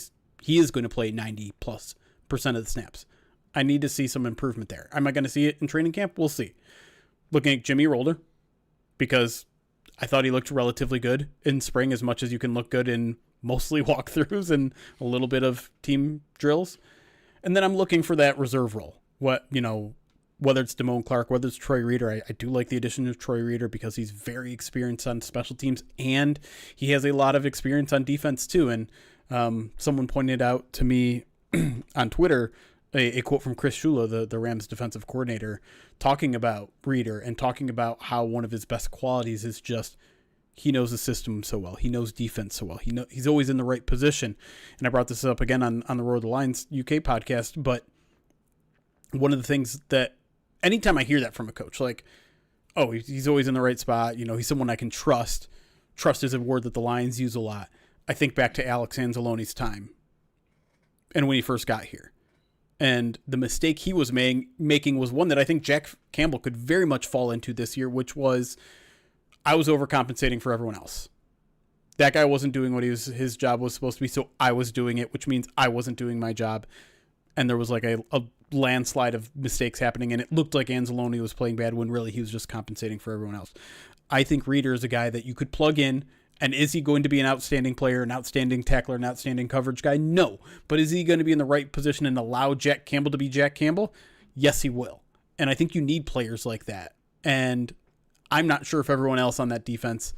is going to play 90+% of the snaps. I need to see some improvement there. Am I going to see it in training camp? We'll see. Looking at Jimmy Rolder, because I thought he looked relatively good in spring, as much as you can look good in mostly walkthroughs and a little bit of team drills. And then I'm looking for that reserve role. Whether it's Damone Clark, whether it's Troy Reeder. I do like the addition of Troy Reeder because he's very experienced on special teams and he has a lot of experience on defense too. And someone pointed out to me on Twitter a quote from Chris Shula, the Rams defensive coordinator, talking about Reeder and talking about how one of his best qualities is just he knows the system so well. He knows defense so well. He's always in the right position. And I brought this up again on the Road to the Lions UK podcast, but one of the things that anytime I hear that from a coach, like, oh, he's always in the right spot, he's someone I can trust. Trust is a word that the Lions use a lot. I think back to Alex Anzalone's time and when he first got here. And the mistake he was making was one that I think Jack Campbell could very much fall into this year, which was I was overcompensating for everyone else. That guy wasn't doing what his job was supposed to be, so I was doing it, which means I wasn't doing my job. And there was like a landslide of mistakes happening, and it looked like Anzalone was playing bad when really he was just compensating for everyone else. I think Reeder is a guy that you could plug in, and is he going to be an outstanding player, an outstanding tackler, an outstanding coverage guy? No. But is he going to be in the right position and allow Jack Campbell to be Jack Campbell? Yes, he will. And I think you need players like that. And I'm not sure if everyone else on that defense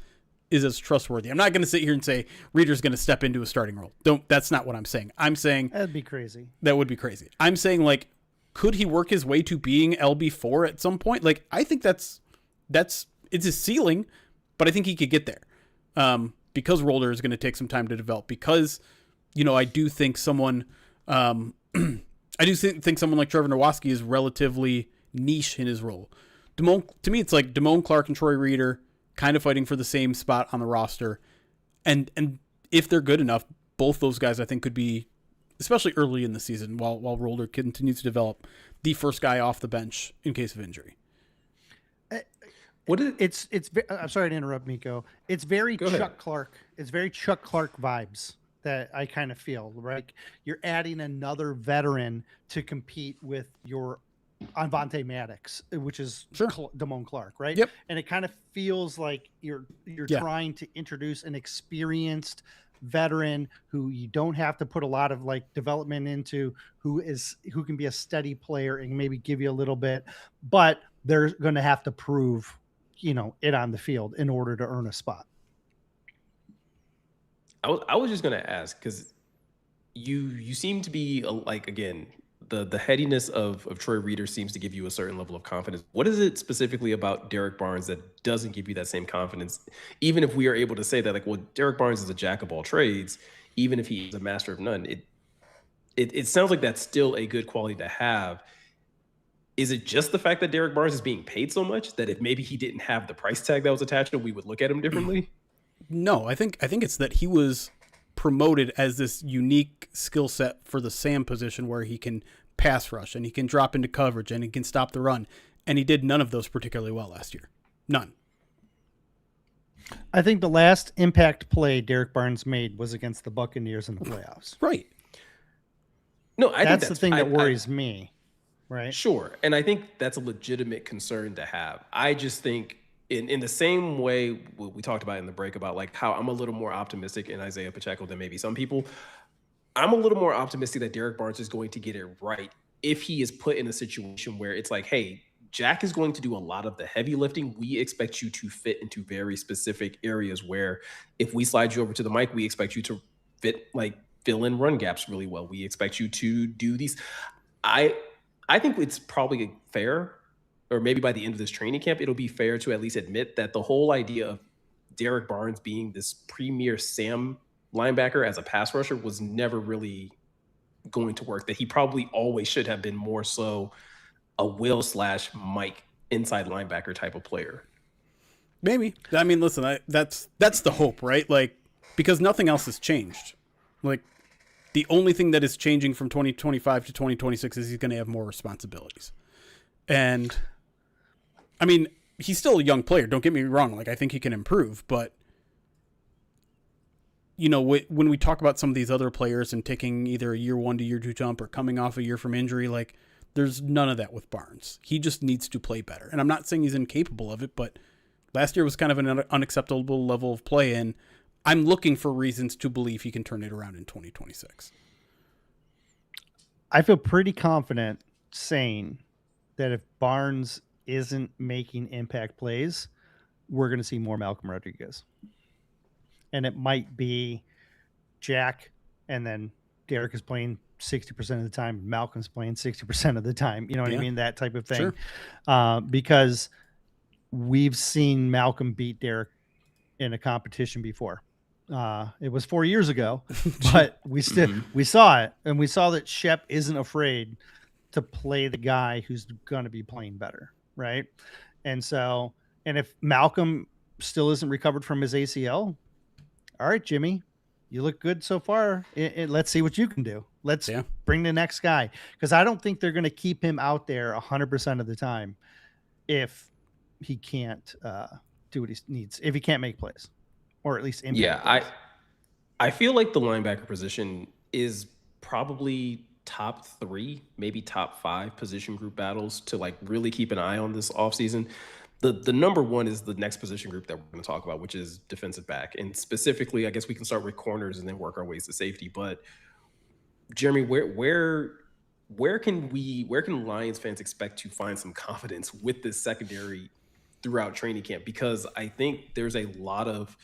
is as trustworthy. I'm not going to sit here and say Reeder's going to step into a starting role. That's not what I'm saying. I'm saying That'd be crazy. That would be crazy. I'm saying, like, could he work his way to being LB4 at some point? Like, I think it's his ceiling, but I think he could get there. Because Roller is going to take some time to develop, because, I do think someone, think someone like Trevor Nowatzki is relatively niche in his role. To me, it's like Damone Clark and Troy Reeder kind of fighting for the same spot on the roster. And if they're good enough, both those guys, I think, could be, especially early in the season while Roller continues to develop, the first guy off the bench in case of injury. I'm sorry to interrupt, Miko. It's very Chuck Clark. It's very Chuck Clark vibes that I kind of feel, right? You're adding another veteran to compete with your Avonte Maddox, which is Damone Clark, right? Yep. And it kind of feels like you're trying to introduce an experienced veteran who you don't have to put a lot of like development into, who can be a steady player and maybe give you a little bit, but they're going to have to prove it on the field in order to earn a spot. I was just going to ask, because you seem to be again, the headiness of Troy Reeder seems to give you a certain level of confidence. What is it specifically about Derek Barnes that doesn't give you that same confidence? Even if we are able to say that, Derek Barnes is a jack of all trades, even if he is a master of none, it sounds like that's still a good quality to have. Is it just the fact that Derek Barnes is being paid so much that if maybe he didn't have the price tag that was attached to him, we would look at him differently? No, I think it's that he was promoted as this unique skill set for the Sam position where he can pass rush and he can drop into coverage and he can stop the run. And he did none of those particularly well last year. None. I think the last impact play Derek Barnes made was against the Buccaneers in the playoffs. Right. No, I think that's the thing that worries me. Right. Sure. And I think that's a legitimate concern to have. I just think in the same way we talked about in the break about like how I'm a little more optimistic in Isaiah Pacheco than maybe some people, I'm a little more optimistic that Derek Barnes is going to get it right if he is put in a situation where it's like, hey, Jack is going to do a lot of the heavy lifting. We expect you to fit into very specific areas where if we slide you over to the mic, we expect you to fill in run gaps really well. We expect you to do these. I think it's probably fair, or maybe by the end of this training camp, it'll be fair to at least admit that the whole idea of Derek Barnes being this premier Sam linebacker as a pass rusher was never really going to work, that he probably always should have been more so a Will/Mike inside linebacker type of player. Maybe. I mean, listen, that's the hope, right? Like, because nothing else has changed. Like, the only thing that is changing from 2025 to 2026 is he's going to have more responsibilities. And, I mean, he's still a young player. Don't get me wrong. Like, I think he can improve. But, when we talk about some of these other players and taking either a year 1 to year 2 jump or coming off a year from injury, like, there's none of that with Barnes. He just needs to play better. And I'm not saying he's incapable of it, but last year was kind of an unacceptable level of play. And I'm looking for reasons to believe he can turn it around in 2026. I feel pretty confident saying that if Barnes isn't making impact plays, we're going to see more Malcolm Rodriguez. And it might be Jack, and then Derek is playing 60% of the time. Malcolm's playing 60% of the time. You know what I mean? That type of thing. Sure. Because we've seen Malcolm beat Derek in a competition before. It was 4 years ago, but we saw it, and we saw that Shep isn't afraid to play the guy who's going to be playing better, right? And so, and if Malcolm still isn't recovered from his ACL, all right, Jimmy, you look good so far. Let's see what you can do. Let's bring the next guy, because I don't think they're going to keep him out there 100% of the time if he can't do what he needs, if he can't make plays, or at least impact plays. I feel like the linebacker position is probably top 3, maybe top 5 position group battles to like really keep an eye on this offseason. The number one is the next position group that we're going to talk about, which is defensive back. And specifically, I guess we can start with corners and then work our ways to safety. But Jeremy, where can Lions fans expect to find some confidence with this secondary throughout training camp? Because I think there's a lot of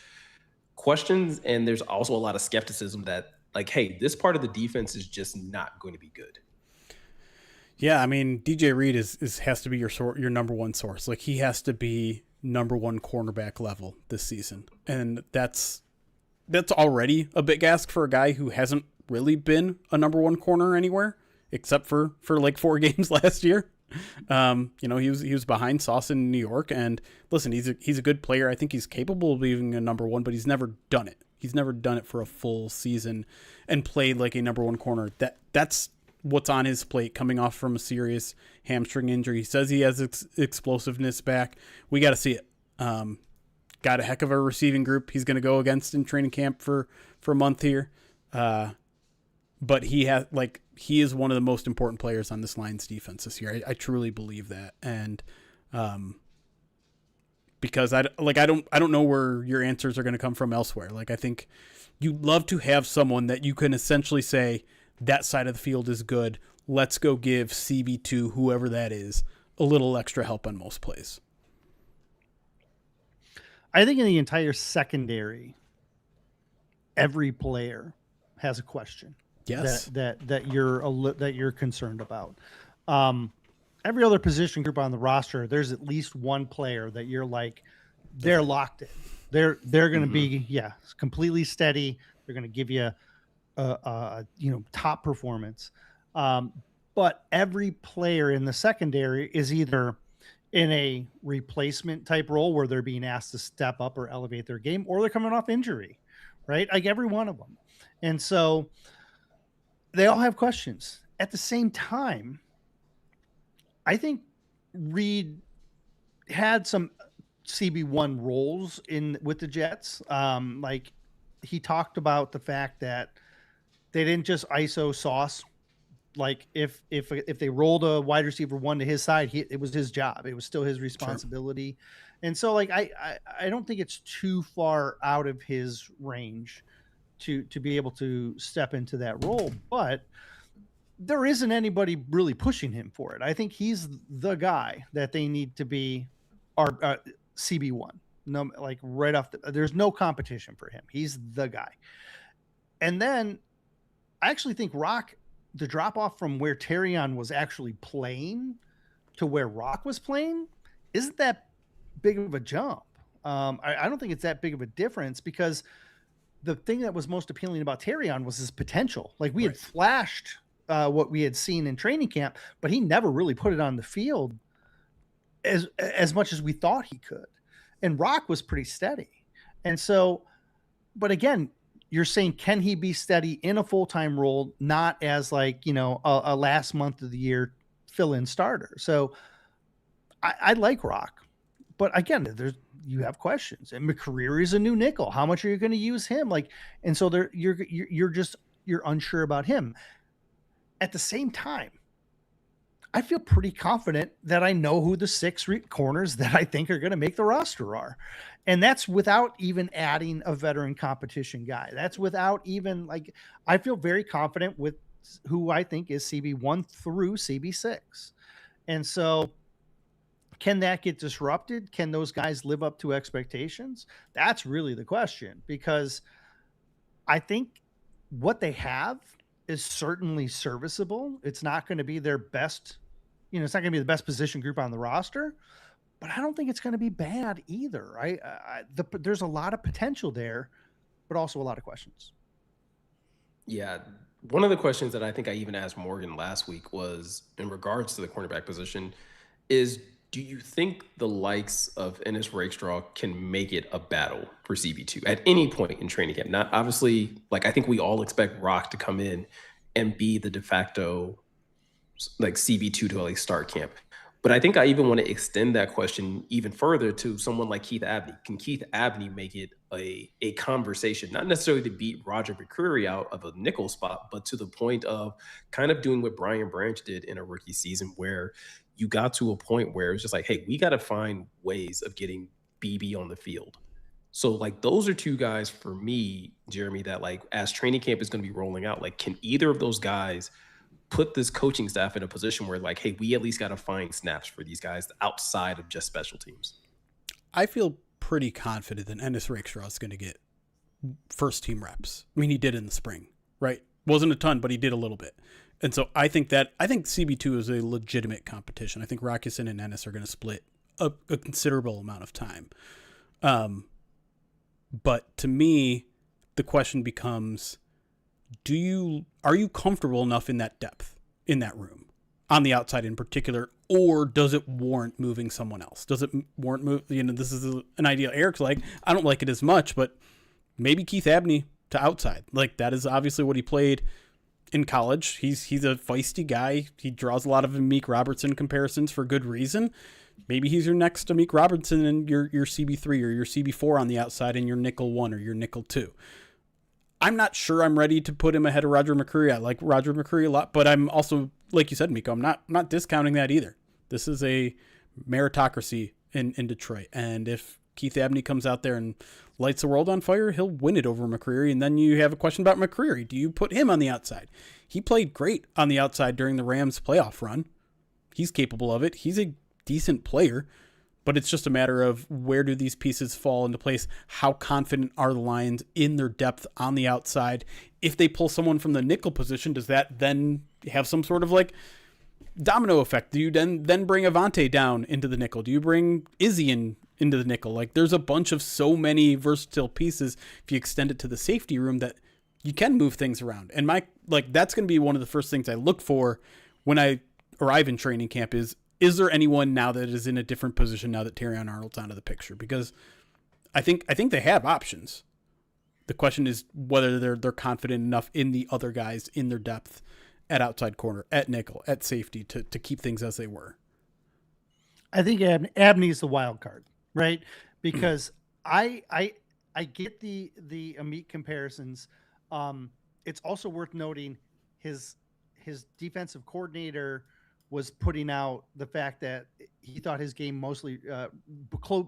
questions, and there's also a lot of skepticism that, like, hey, this part of the defense is just not going to be good. Yeah, I mean, DJ Reed has to be your number one source. Like, he has to be number one cornerback level this season, and that's already a big ask for a guy who hasn't really been a number one corner anywhere except for like 4 games last year. He was behind Sauce in New York, and listen, he's a good player. I think he's capable of being a number one, but he's never done it. He's never done it for a full season and played like a number one corner. That's what's on his plate, coming off from a serious hamstring injury. He says he has explosiveness back. We got to see it. Got a heck of a receiving group he's going to go against in training camp for a month here. But he is one of the most important players on this Lions defense this year. I truly believe that. And, because I don't know where your answers are going to come from elsewhere. Like, I think you'd love to have someone that you can essentially say that side of the field is good. Let's go give CB2, whoever that is, a little extra help on most plays. I think in the entire secondary, every player has a question. Yes, that you're concerned about. Every other position group on the roster, there's at least one player that you're like, they're locked in. They're going to be completely steady. They're going to give you a top performance. But every player in the secondary is either in a replacement type role where they're being asked to step up or elevate their game, or they're coming off injury, right? Like every one of them. And so they all have questions. At the same time, I think Reed had some CB1 roles with the Jets. Like, he talked about the fact that they didn't just ISO Sauce. Like, if they rolled a wide receiver 1 to his side, it was his job. It was still his responsibility. Sure. And so, like, I don't think it's too far out of his range to be able to step into that role, but there isn't anybody really pushing him for it. I think he's the guy that they need to be our CB1. No, like right off there's no competition for him. He's the guy. And then I actually think Rock, the drop off from where Terrion was actually playing to where Rock was playing, isn't that big of a jump. I don't think it's that big of a difference, because the thing that was most appealing about Terrion was his potential. Like, we had flashed what we had seen in training camp, but he never really put it on the field as much as we thought he could. And Rock was pretty steady. And so, but again, you're saying, can he be steady in a full-time role, not as like, a last month of the year fill-in starter? So I like Rock, but again, you have questions. And McCreary is a new nickel. How much are you going to use him? Like, and so you're unsure about him. At the same time, I feel pretty confident that I know who the 6 corners that I think are going to make the roster are. And that's without even adding a veteran competition guy. That's without even, like, I feel very confident with who I think is CB1 through CB6. And so can that get disrupted? Can those guys live up to expectations? That's really the question, because I think what they have is certainly serviceable. It's not going to be their best, it's not going to be the best position group on the roster, but I don't think it's going to be bad either. There's a lot of potential there, but also a lot of questions. Yeah. One of the questions that I think I even asked Morgan last week was in regards to the cornerback position is, do you think the likes of Ennis Rakestraw can make it a battle for CB2 at any point in training camp? Not obviously, like I think we all expect Rock to come in and be the de facto like CB2 to like start camp. But I think I even want to extend that question even further to someone like Keith Abney. Can Keith Abney make it a conversation, not necessarily to beat Roger McCreary out of a nickel spot, but to the point of kind of doing what Brian Branch did in a rookie season, where you got to a point where it's just like, hey, we got to find ways of getting BB on the field. So like those are two guys for me, Jeremy, that like as training camp is going to be rolling out, like can either of those guys put this coaching staff in a position where like, hey, we at least got to find snaps for these guys outside of just special teams? I feel pretty confident that Ennis Rakestraw is going to get first team reps. I mean, he did in the spring, right? Wasn't a ton, but he did a little bit. And so I think CB2 is a legitimate competition. I think Rockison and Ennis are going to split a considerable amount of time. But to me, the question becomes, are you comfortable enough in that depth in that room on the outside in particular, or does it warrant moving someone else? Does it warrant this is an idea Eric's like, I don't like it as much, but maybe Keith Abney to outside. Like that is obviously what he played in college. He's a feisty guy. He draws a lot of Amik Robertson comparisons for good reason. Maybe he's your next Amik Robertson and your CB3 or your CB4 on the outside and your nickel 1 or your nickel 2. I'm not sure I'm ready to put him ahead of Roger McCreary. I like Roger McCreary a lot, but I'm also, like you said, Miko, I'm not discounting that either. This is a meritocracy in Detroit. And if Keith Abney comes out there and lights the world on fire, he'll win it over McCreary. And then you have a question about McCreary. Do you put him on the outside? He played great on the outside during the Rams playoff run. He's capable of it. He's a decent player. But it's just a matter of where do these pieces fall into place? How confident are the Lions in their depth on the outside? If they pull someone from the nickel position, does that then have some sort of like domino effect? Do you then bring Avante down into the nickel? Do you bring Izzy into the nickel? Like there's a bunch of so many versatile pieces if you extend it to the safety room that you can move things around. And that's going to be one of the first things I look for when I arrive in training camp is there anyone now that is in a different position now that Terrion Arnold's out of the picture? Because I think they have options. The question is whether they're confident enough in the other guys in their depth at outside corner, at nickel, at safety to keep things as they were. I think Abney is the wild card, right? Because I get the Amik comparisons. It's also worth noting his defensive coordinator was putting out the fact that he thought his game mostly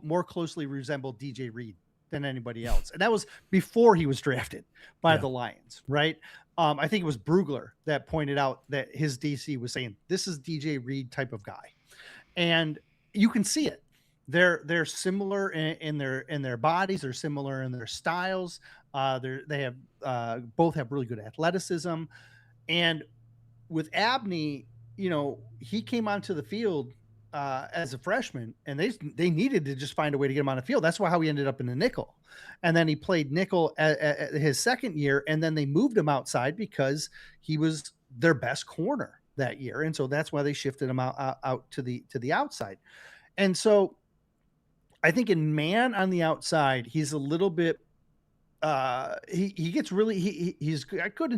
more closely resembled DJ Reed than anybody else. And that was before he was drafted by the Lions, right? I think it was Brugler that pointed out that his DC was saying, this is DJ Reed type of guy. And you can see it. They're similar in their bodies. They're similar in their styles. They have both have really good athleticism. And with Abney, he came onto the field as a freshman, and they needed to just find a way to get him on the field. That's how he ended up in the nickel. And then he played nickel at his second year, and then they moved him outside because he was their best corner that year. And so that's why they shifted him out to the outside. And so I think in man on the outside, he's a little bit he gets really he's got good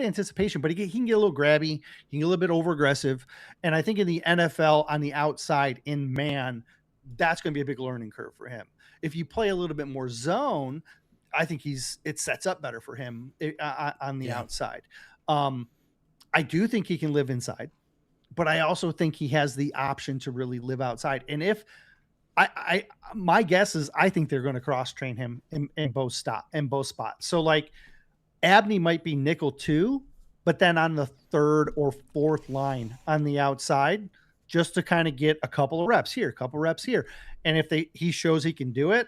anticipation, but he can get a little grabby, he can get a little bit over aggressive. And I think in the NFL on the outside in man, that's going to be a big learning curve for him. If you play a little bit more zone, I think it sets up better for him on the outside. I do think he can live inside, but I also think he has the option to really live outside. And if my guess is I think they're going to cross train him in both spots. So like Abney might be nickel 2, but then on the third or fourth line on the outside, just to kind of get a couple of reps here, a couple of reps here. And if he shows he can do it,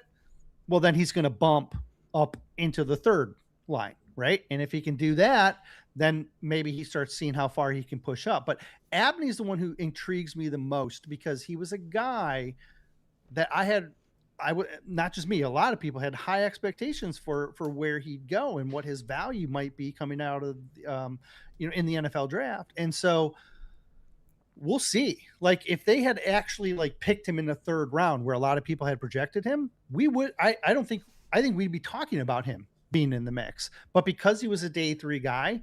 well, then he's going to bump up into the third line, right? And if he can do that, then maybe he starts seeing how far he can push up. But Abney is the one who intrigues me the most because he was a guy that I would, not just me, a lot of people had high expectations for where he'd go and what his value might be coming out of, in the NFL draft. And so we'll see. Like if they had actually like picked him in the third round where a lot of people had projected him, I think we'd be talking about him being in the mix, but because he was a day 3 guy,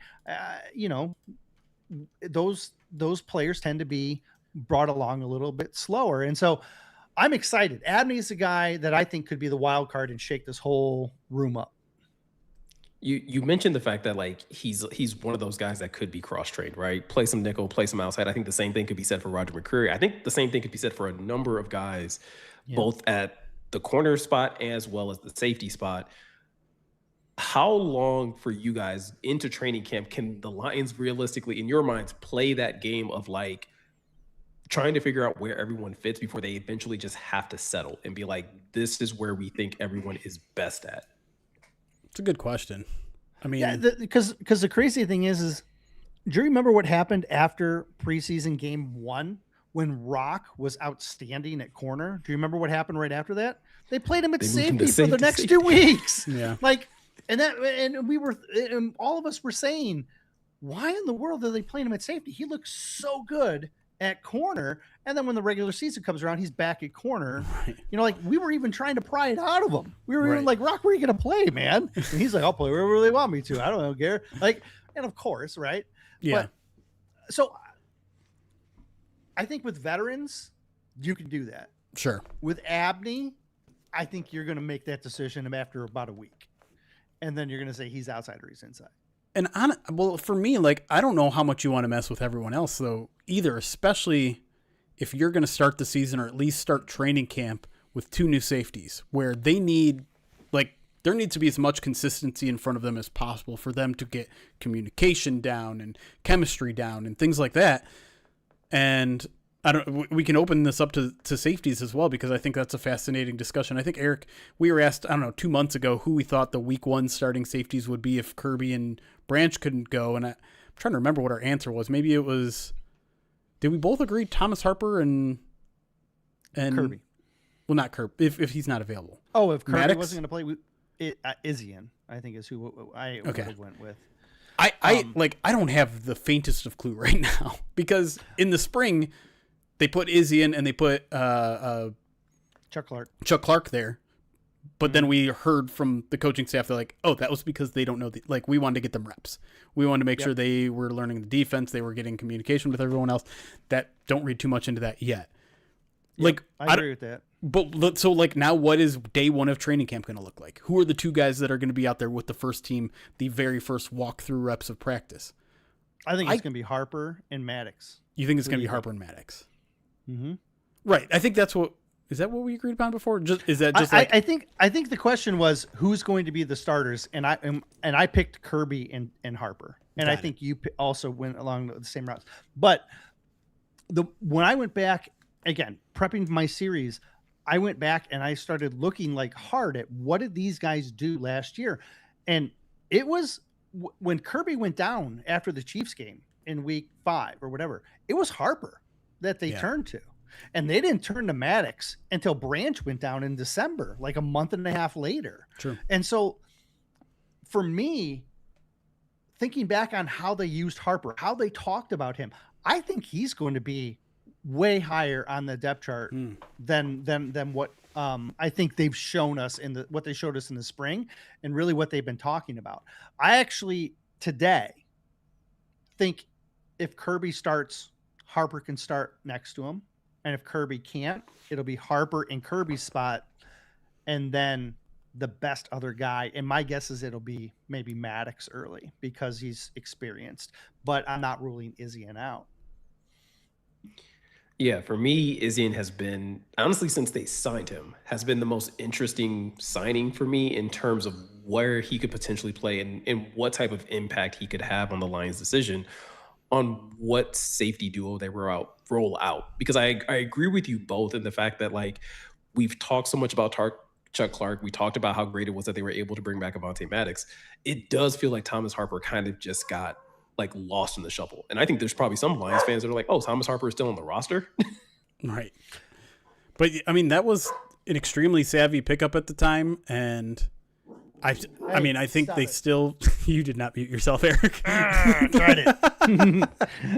those players tend to be brought along a little bit slower. And so I'm excited. Abney is a guy that I think could be the wild card and shake this whole room up. You mentioned the fact that like he's one of those guys that could be cross-trained, right? Play some nickel, play some outside. I think the same thing could be said for Roger McCreary. I think the same thing could be said for a number of guys, both at the corner spot as well as the safety spot. How long for you guys into training camp can the Lions realistically, in your minds, play that game of like trying to figure out where everyone fits before they eventually just have to settle and be like, this is where we think everyone is best at? It's a good question. I mean, because the crazy thing is do you remember what happened after preseason game 1 when Rock was outstanding at corner? Do you remember what happened right after that? They played him at safety for the next 2 weeks. Yeah. Like, and all of us were saying, why in the world are they playing him at safety? He looks so good at corner. And then when the regular season comes around, he's back at corner. Right. Like we were even trying to pry it out of him. We were even like, Rock, where are you going to play, man? And he's like, I'll play wherever they want me to. I don't know, Gary. Like, and of course, right? Yeah. But, so I think with veterans, you can do that. Sure. With Abney, I think you're going to make that decision after about a week. And then you're going to say he's outside or he's inside. And for me, like, I don't know how much you want to mess with everyone else, though, either, especially if you're going to start the season or at least start training camp with 2 new safeties where they need, like, there needs to be as much consistency in front of them as possible for them to get communication down and chemistry down and things like that. And we can open this up to safeties as well, because I think that's a fascinating discussion. I think, Eric, we were asked, 2 months ago, who we thought the week 1 starting safeties would be if Kerby and Branch couldn't go. And I'm trying to remember what our answer was. Maybe it was, did we both agree Thomas Harper and Kerby? Well, not Kerby, if he's not available. Oh, if Kerby Maddox? wasn't going to play, Isian, I think is who I went with. I don't have the faintest of clue right now, because in the spring, they put Izzy in and they put Chuck Clark there. But then we heard from the coaching staff, they're like, oh, that was because they don't know. We wanted to get them reps. We wanted to make sure they were learning the defense. They were getting communication with everyone else. Don't read too much into that yet. I agree with that. But so now what is day 1 of training camp going to look like? Who are the 2 guys that are going to be out there with the first team, the very first walkthrough reps of practice? I think it's going to be Harper and Maddox. You think it's going to be Harper and Maddox? Mm-hmm. Right. I think is that what we agreed upon before? I think the question was who's going to be the starters, and I picked Kerby and Harper, and I think you also went along the same routes. But when I went back again prepping my series, I went back and I started looking hard at what did these guys do last year, and it was when Kerby went down after the Chiefs game in week 5 or whatever. It was Harper that they turned to. And they didn't turn to Maddox until Branch went down in December, like a month and a half later. True. And so for me, thinking back on how they used Harper, how they talked about him, I think he's going to be way higher on the depth chart than what I think they've shown us what they showed us in the spring and really what they've been talking about. I actually today think if Kerby starts, Harper can start next to him. And if Kerby can't, it'll be Harper in Kirby's spot. And then the best other guy. And my guess is it'll be maybe Maddox early because he's experienced. But I'm not ruling Izzy out. Yeah, for me, Izzian has been honestly since they signed him has been the most interesting signing for me in terms of where he could potentially play and what type of impact he could have on the Lions' decision on what safety duo they roll out. Because I agree with you both in the fact that like we've talked so much about Chuck Clark. We talked about how great it was that they were able to bring back Avante Maddox. It does feel like Thomas Harper kind of just got like lost in the shuffle. And I think there's probably some Lions fans that are like, oh, Thomas Harper is still on the roster. Right. But I mean, that was an extremely savvy pickup at the time, and I mean, I think they still. You did not mute yourself, Eric. I tried it.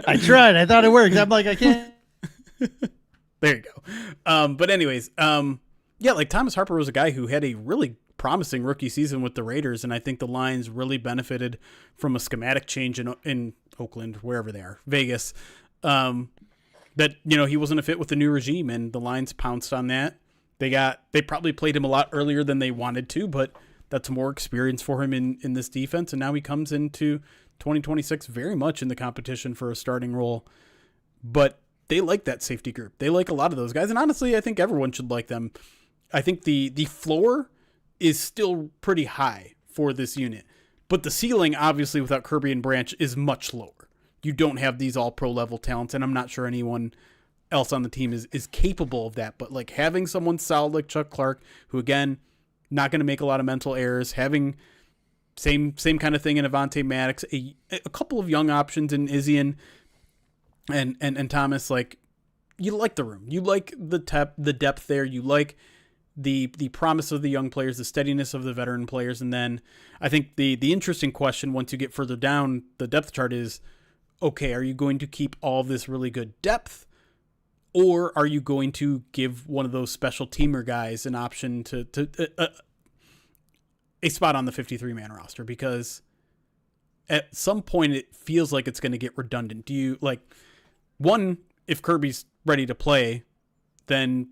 I tried. I thought it worked. I'm like, I can't. There you go. But anyways, yeah, like Thomas Harper was a guy who had a really promising rookie season with the Raiders, and I think the Lions really benefited from a schematic change in Oakland, wherever they are, Vegas. That he wasn't a fit with the new regime, and the Lions pounced on that. They probably played him a lot earlier than they wanted to, but that's more experience for him in this defense, and now he comes into 2026 very much in the competition for a starting role. But they like that safety group. They like a lot of those guys, and honestly, I think everyone should like them. I think the floor is still pretty high for this unit, but the ceiling, obviously, without Kerby and Branch, is much lower. You don't have these all-pro level talents, and I'm not sure anyone else on the team is capable of that. But like having someone solid like Chuck Clark, who again, not going to make a lot of mental errors, having same kind of thing in Avante Maddox, a couple of young options in Izzian and Thomas, like you like the room, you like the depth there, you like the promise of the young players, the steadiness of the veteran players, and then I think the interesting question once you get further down the depth chart is, okay, are you going to keep all of this really good depth, or are you going to give one of those special teamer guys an option to a spot on the 53-man roster? Because at some point it feels like it's going to get redundant. Do you like one, if Kirby's ready to play, then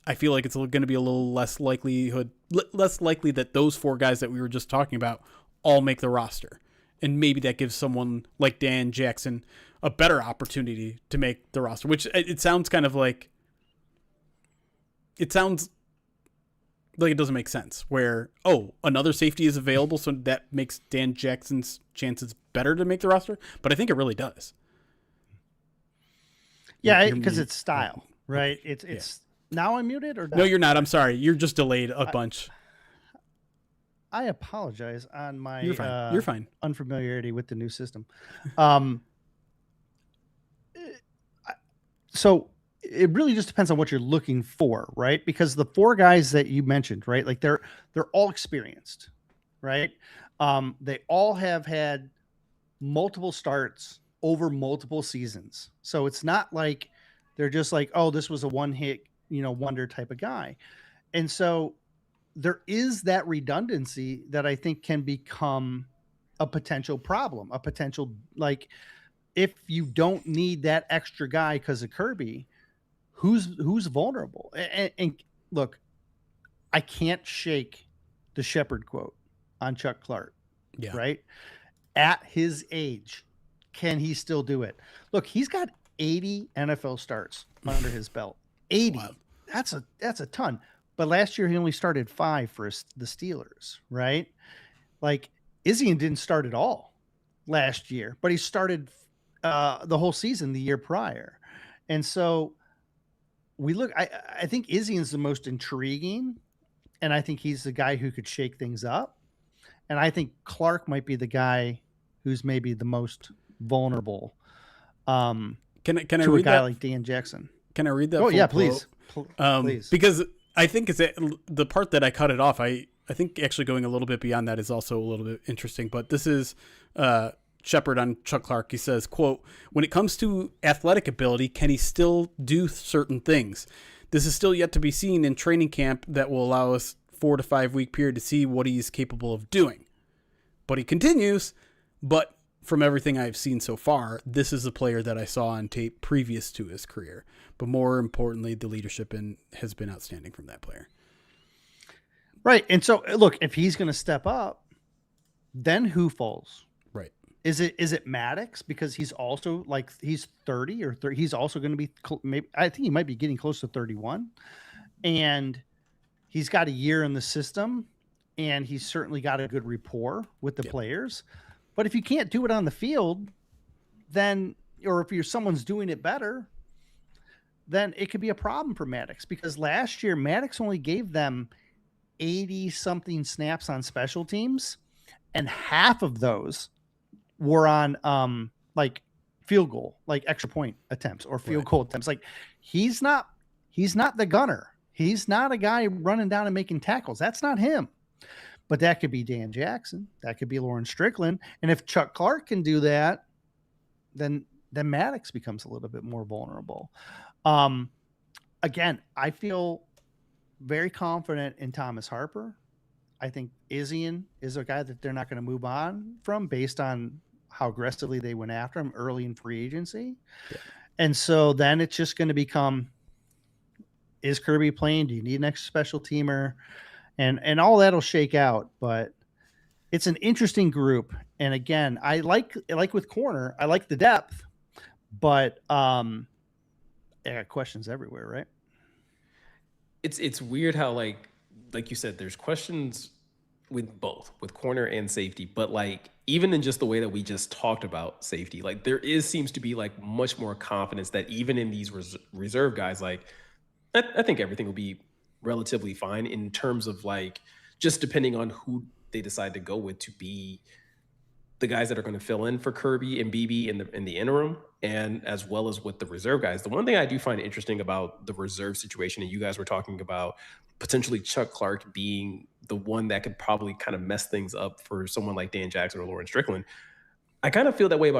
I feel like it's going to be a little less likely that those four guys that we were just talking about all make the roster. And maybe that gives someone like Dan Jackson a better opportunity to make the roster, which it sounds kind of like, it sounds like it doesn't make sense where, oh, another safety is available, so that makes Dan Jackson's chances better to make the roster. But I think it really does. Yeah, because it's style, right? It's now I'm muted or not? No, you're not. I'm sorry. You're just delayed a bunch. I apologize on my You're fine. Unfamiliarity with the new system. So it really just depends on what you're looking for, right? Because the four guys that you mentioned, right? Like they're all experienced, right? They all have had multiple starts over multiple seasons. So it's not like they're just like, oh, this was a one-hit, wonder type of guy. And so there is that redundancy that I think can become a potential problem, a potential, like, if you don't need that extra guy because of Kerby, who's vulnerable? And look, I can't shake the Shepherd quote on Chuck Clark, right? At his age, can he still do it? Look, he's got 80 NFL starts under his belt. 80. Wow. That's a ton. But last year he only started 5 for the Steelers, right? Like Izzian didn't start at all last year, but he started the whole season the year prior. And so I think Izzian's the most intriguing, and I think he's the guy who could shake things up. And I think Clark might be the guy who's maybe the most vulnerable. Can I to read a guy that? like Dan Jackson? Can I read that? Oh yeah, quote? please. Because I think the part that I cut it off. I think actually going a little bit beyond that is also a little bit interesting. But this is Shepherd on Chuck Clark. He says, quote, "When it comes to athletic ability, can he still do certain things? This is still yet to be seen in training camp that will allow us 4 to 5 week period to see what he's capable of doing." But he continues, but from everything I've seen so far, this is a player that I saw on tape previous to his career. But more importantly, the leadership has been outstanding from that player. Right. And so, look, if he's going to step up, then who falls? Right. Is it Maddox because he's also like he's 30 or 30, he's also going to be maybe I think he might be getting close to 31, and he's got a year in the system, and he's certainly got a good rapport with the players. But if you can't do it on the field, then or if someone's doing it better, then it could be a problem for Maddox, because last year Maddox only gave them 80 something snaps on special teams, and half of those were on like field goal, like extra point attempts or field goal attempts. Like he's not the gunner. He's not a guy running down and making tackles. That's not him. But that could be Dan Jackson. That could be Lawrence Strickland. And if Chuck Clark can do that, then Maddox becomes a little bit more vulnerable. Again, I feel very confident in Thomas Harper. I think Isian is a guy that they're not going to move on from based on how aggressively they went after him early in free agency. Yeah. And so then it's just going to become, is Kerby playing? Do you need an extra special teamer? And all that'll shake out, but it's an interesting group. And again, I like with corner, I like the depth, but I got questions everywhere, right? It's weird how like you said, there's questions with both, with corner and safety, but like even in just the way that we just talked about safety, like there seems to be like much more confidence that even in these reserve guys, like I think everything will be relatively fine in terms of like just depending on who they decide to go with to be the guys that are going to fill in for Kerby and BB in the interim, and as well as with the reserve guys. The one thing I do find interesting about the reserve situation, and you guys were talking about potentially Chuck Clark being the one that could probably kind of mess things up for someone like Dan Jackson or Lawrence Strickland. I kind of feel that way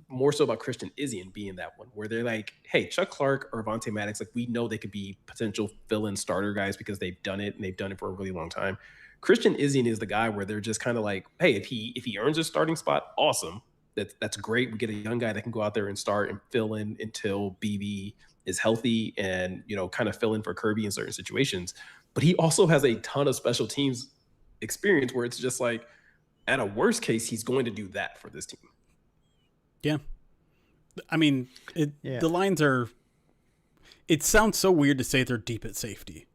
more so about Christian Isian being that one, where they're like, hey, Chuck Clark or Avonte Maddox, like we know they could be potential fill-in starter guys because they've done it and they've done it for a really long time. Christian Isian is the guy where they're just kind of like, hey, if he earns a starting spot, awesome. That's great. We get a young guy that can go out there and start and fill in until BB is healthy and, kind of fill in for Kerby in certain situations. But he also has a ton of special teams experience where it's just like, at a worst case, he's going to do that for this team. Yeah. I mean, the lines are, it sounds so weird to say they're deep at safety,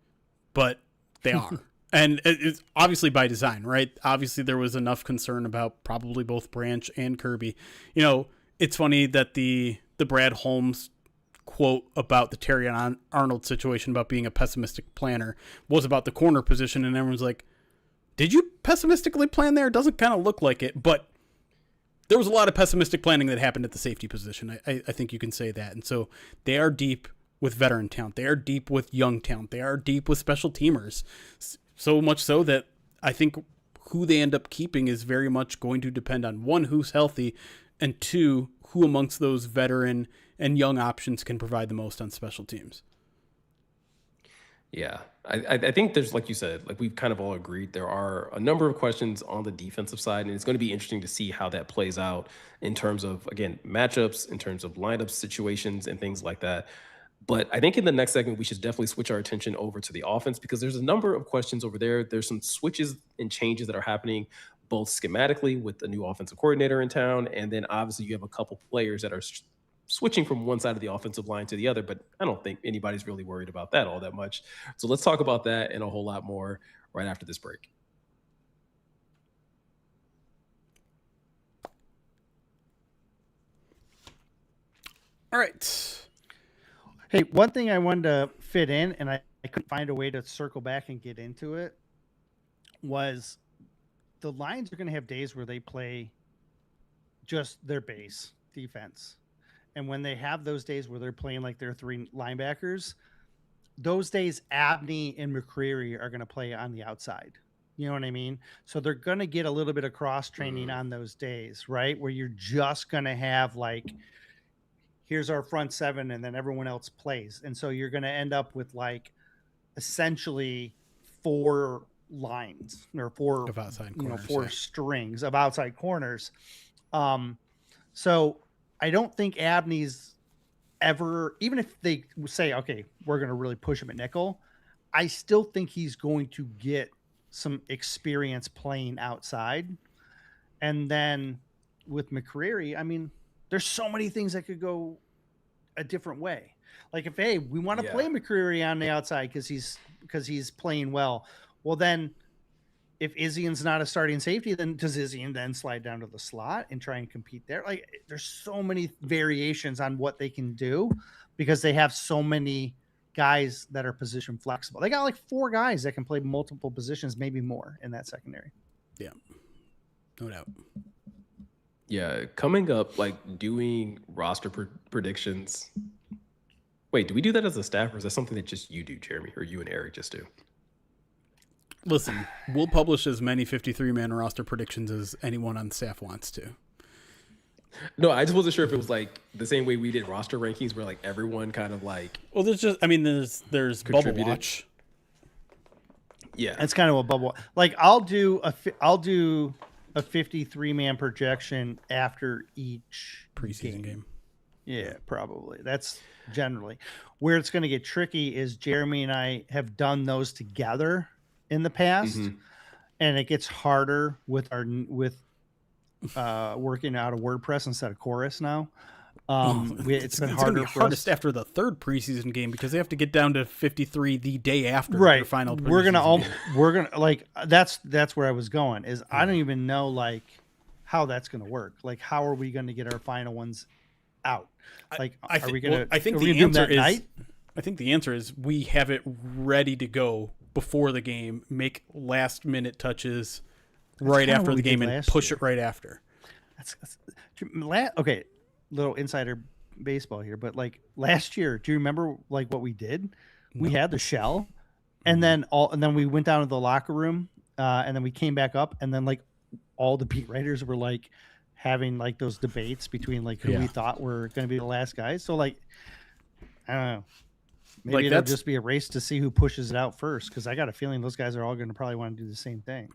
but they are. And it's obviously by design, right? Obviously, there was enough concern about probably both Branch and Kerby. It's funny that the Brad Holmes quote about the Terry Arnold situation about being a pessimistic planner was about the corner position, and everyone's like, did you pessimistically plan there? It doesn't kind of look like it, but there was a lot of pessimistic planning that happened at the safety position. I think you can say that. And so they are deep with veteran talent. They are deep with young talent. They are deep with special teamers. So much so that I think who they end up keeping is very much going to depend on, one, who's healthy, and two, who amongst those veteran and young options can provide the most on special teams. Yeah, I think there's, like you said, like we've kind of all agreed, there are a number of questions on the defensive side, and it's going to be interesting to see how that plays out in terms of, again, matchups, in terms of lineup situations and things like that. But I think in the next segment, we should definitely switch our attention over to the offense, because there's a number of questions over there. There's some switches and changes that are happening both schematically with the new offensive coordinator in town, and then obviously you have a couple players that are switching from one side of the offensive line to the other, but I don't think anybody's really worried about that all that much. So let's talk about that and a whole lot more right after this break. All right. Hey, one thing I wanted to fit in, and I couldn't find a way to circle back and get into it, was the Lions are going to have days where they play just their base defense. And when they have those days where they're playing like their three linebackers, those days Abney and McCreary are going to play on the outside. You know what I mean? So they're going to get a little bit of cross training on those days, right? Where you're just going to have like, here's our front seven, and then everyone else plays. And so you're going to end up with like essentially four lines or four of outside corners, four strings of outside corners. So I don't think Abney's ever, even if they say, okay, we're going to really push him at nickel, I still think he's going to get some experience playing outside. And then with McCreary, I mean, there's so many things that could go a different way. Like if we want to play McCreary on the outside because he's playing well. Well, then if Izzian's not a starting safety, then does Izzian then slide down to the slot and try and compete there? Like there's so many variations on what they can do because they have so many guys that are position flexible. They got like 4 guys that can play multiple positions, maybe more in that secondary. Yeah, no doubt. Yeah, coming up, like doing roster predictions. Wait, do we do that as a staff, or is that something that just you do, Jeremy, or you and Eric just do? Listen, we'll publish as many 53-man roster predictions as anyone on staff wants to. No, I just wasn't sure if it was like the same way we did roster rankings, where like everyone kind of like. Well, there's Bubble Watch. Yeah, it's kind of a bubble. Like I'll do a 53-man projection after each preseason game. Yeah, probably. That's generally where it's going to get tricky. Is Jeremy and I have done those together in the past, and it gets harder with working out of WordPress instead of Chorus now. It's been harder. It's hardest after the 3rd preseason game because they have to get down to 53 the day after their final. We're gonna like that's where I was going. Is I don't even know like how that's gonna work. Like how are we gonna get our final ones out? Like I think the answer is we have it ready to go before the game. Make last minute touches right after the game and push it right after. Okay. Little insider baseball here, but like last year, do you remember like what we did? No. We had the shell, and then we went down to the locker room, and then we came back up, and then like all the beat writers were like having like those debates between like who we thought were going to be the last guys. So like, I don't know, maybe it'll just be a race to see who pushes it out first. Because I got a feeling those guys are all going to probably want to do the same thing.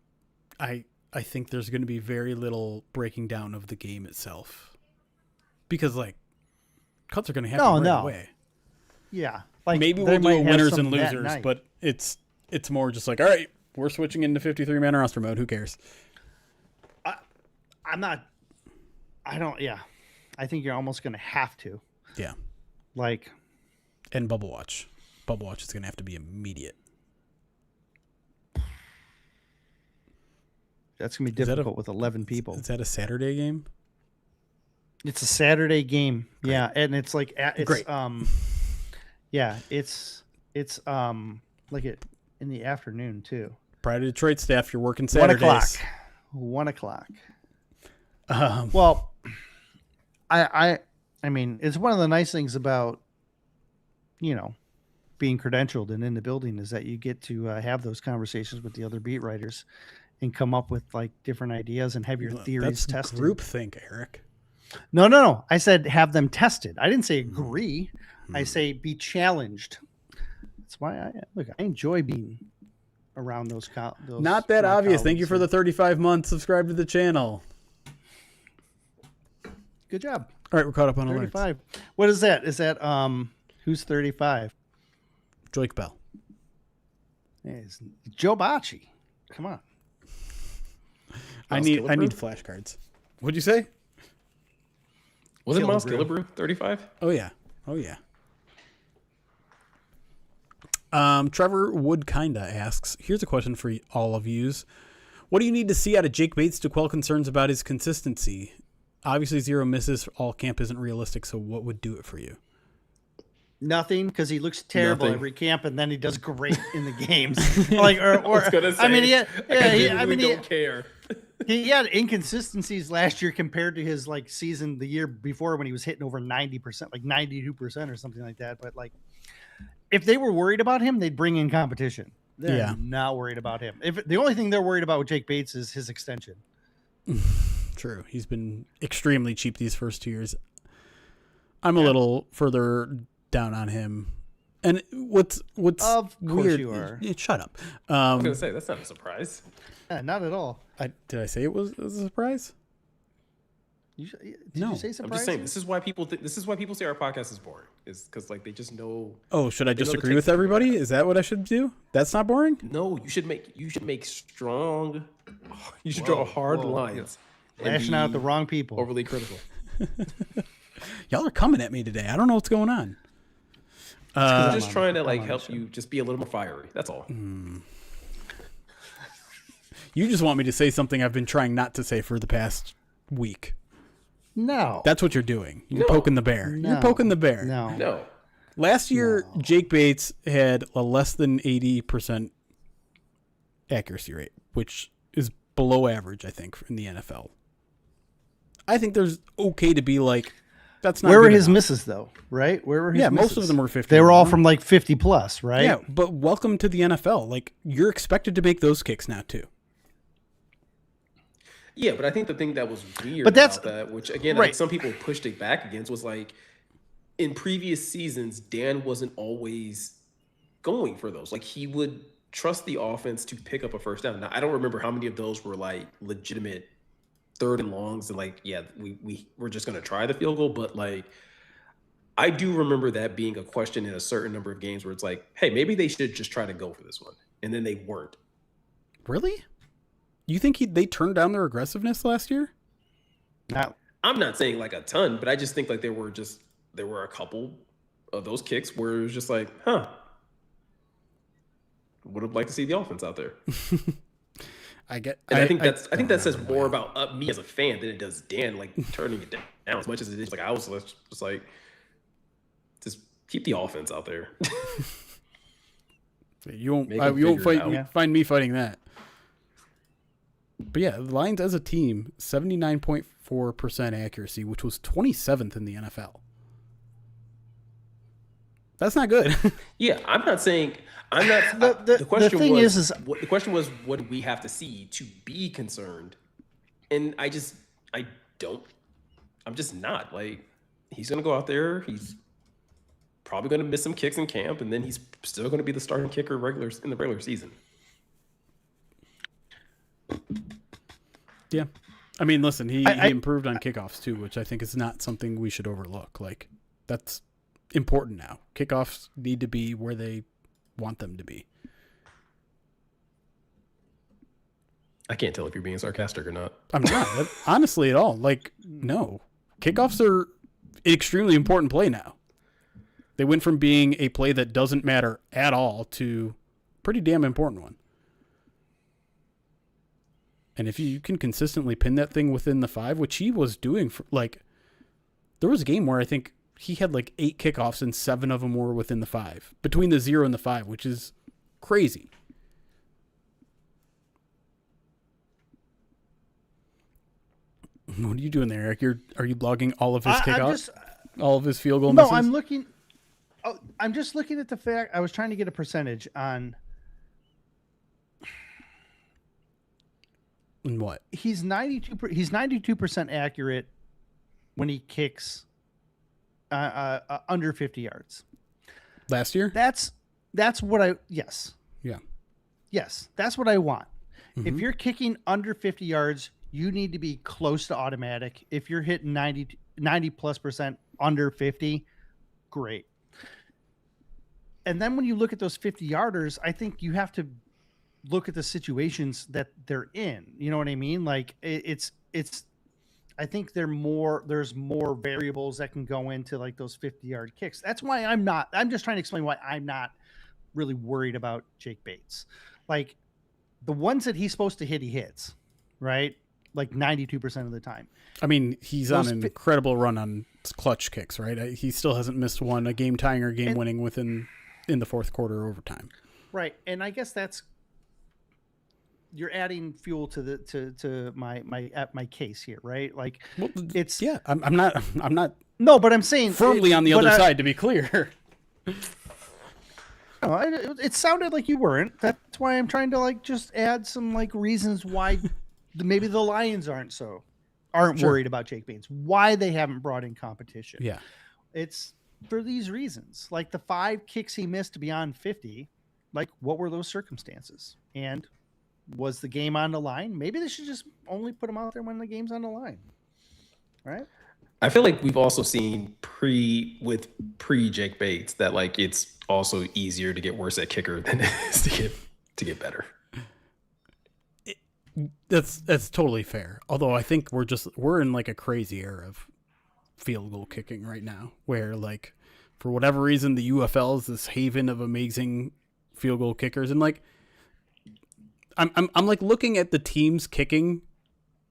I think there's going to be very little breaking down of the game itself. Because like cuts are going to happen right away. Yeah, like maybe we'll do winners and losers, but it's more just like, all right, we're switching into 53-man roster mode. Who cares? I think you're almost going to have to. Yeah. Like, and Bubble Watch. Bubble Watch is going to have to be immediate. That's going to be difficult with 11 people. Is that a Saturday game? It's a Saturday game. Great. Yeah, and it's like it's Great. It's like it in the afternoon too. Pride of Detroit staff, you're working Saturdays. 1 o'clock. Well, I mean, it's one of the nice things about being credentialed and in the building is that you get to have those conversations with the other beat writers and come up with like different ideas and have your theories tested. Groupthink, Eric. No. I said have them tested. I didn't say agree. I say be challenged. That's why I enjoy being around those. Not that obvious. Thank you for the 35 months. Subscribe to the channel. Good job. All right, we're caught up on 35. Alerts. What is that? Is that who's 35? Joik Bell. It's Joe Bocci. Come on. I need flashcards. What'd you say? Wasn't Miles Killebrew 35? Oh yeah. Trevor Wood kinda asks, here's a question for all of yous. What do you need to see out of Jake Bates to quell concerns about his consistency? Obviously 0 misses all camp isn't realistic, so what would do it for you? Nothing, because he looks terrible every camp, and then he does great in the games. Like, I don't care. He had inconsistencies last year compared to his like season the year before when he was hitting over 90%, like 92% or something like that. But like, if they were worried about him, they'd bring in competition. They're not worried about him. If the only thing they're worried about with Jake Bates is his extension. True, he's been extremely cheap these first 2 years. I'm a little further down on him. And what's of course weird? You are. Shut up. I was gonna say that's not a surprise. Not at all. Did I say it was a surprise? Did you say surprise? I'm just saying this is why people say our podcast is boring. Is because like they just know. Oh, should I just agree with everybody? Is that what I should do? That's not boring. No, you should make strong. You should draw hard lines. and Lashing out at the be wrong people. overly critical. Y'all are coming at me today. I don't know what's going on. I'm just on- trying to I'm like on help the you just be a little more fiery. That's all. You just want me to say something I've been trying not to say for the past week. No. That's what you're doing. You're No. poking the bear. You're No. poking the bear. No. No. Last year, Jake Bates had a less than 80% accuracy rate, which is below average, I think, in the NFL. I think there's okay to be like, that's not Where were good his enough. misses though? Right? Where were his Yeah, misses? most of them were 50. They were all from like 50 plus, right? Yeah, but welcome to the NFL. Like, you're expected to make those kicks now, too. Yeah, but I think the thing that was weird But that's- about that, which again, right. like some people pushed it back against, was like in previous seasons, Dan wasn't always going for those. Like he would trust the offense to pick up a first down. Now I don't remember how many of those were like legitimate 3rd and longs and like, yeah, we're just gonna try the field goal. But like I do remember that being a question in a certain number of games where it's like, hey, maybe they should just try to go for this one. And then they weren't. Really? You think they turned down their aggressiveness last year? Now, I'm not saying like a ton, but I just think like there were a couple of those kicks where it was just like, would have liked to see the offense out there. I think that don't says remember more now. about me as a fan than it does Dan like turning it down as much as it is. Like I was just like, just keep the offense out there. You won't. Make them You won't figure it fight. out. Find me fighting that. But yeah, the Lions as a team, 79.4% accuracy, which was 27th in the NFL. That's not good. Yeah, I'm not saying I'm not. The question thing was, is the question was, what do we have to see to be concerned? And I'm just not like he's gonna go out there. He's probably gonna miss some kicks in camp, and then he's still gonna be the starting kicker in the regular season. Yeah. I mean, listen, he I improved on kickoffs too, which I think is not something we should overlook. Like, that's important now. Kickoffs need to be where they want them to be. I can't tell if you're being sarcastic or not. I'm not, honestly, at all. Like, no. Kickoffs are an extremely important play now. They went from being a play that doesn't matter at all to a pretty damn important one. And if you can consistently pin that thing within the 5, which he was doing, for, like, there was a game where I think he had like 8 kickoffs and 7 of them were within the 5, between the 0 and the 5, which is crazy. What are you doing there, Eric? Are you logging all of his kickoffs? All of his field goal No, misses? I'm looking. Oh, I'm just looking at the fact. I was trying to get a percentage on. And what? He's 92. He's 92% accurate when he kicks under 50 yards. Last year? That's what I. Yes. Yeah. Yes, that's what I want. Mm-hmm. If you're kicking under 50 yards, you need to be close to automatic. If you're hitting 90+% under 50, great. And then when you look at those 50-yarders, I think you have to look at the situations that they're in. You know what I mean? Like it's I think there's more variables that can go into like those 50-yard kicks. That's why I'm just trying to explain why I'm not really worried about Jake Bates. Like the ones that he's supposed to hit, he hits, right? Like 92% of the time. I mean, he's on an incredible run on clutch kicks, right? He still hasn't missed one, a game tying or game winning in the fourth quarter overtime. Right. And I guess you're adding fuel to my case here, right? Like I'm not no, but I'm saying firmly on the other side, to be clear. No, it sounded like you weren't. That's why I'm trying to like just add some like reasons why maybe the Lions aren't worried about Jake Bates. Why they haven't brought in competition. Yeah. It's for these reasons. Like the 5 kicks he missed beyond 50, like what were those circumstances? And was the game on the line? Maybe they should just only put him out there when the game's on the line. Right? I feel like we've also seen pre Jake Bates that like it's also easier to get worse at kicker than it is to get better. That's totally fair. Although I think we're in like a crazy era of field goal kicking right now, where like for whatever reason the UFL is this haven of amazing field goal kickers, and like I'm like looking at the teams kicking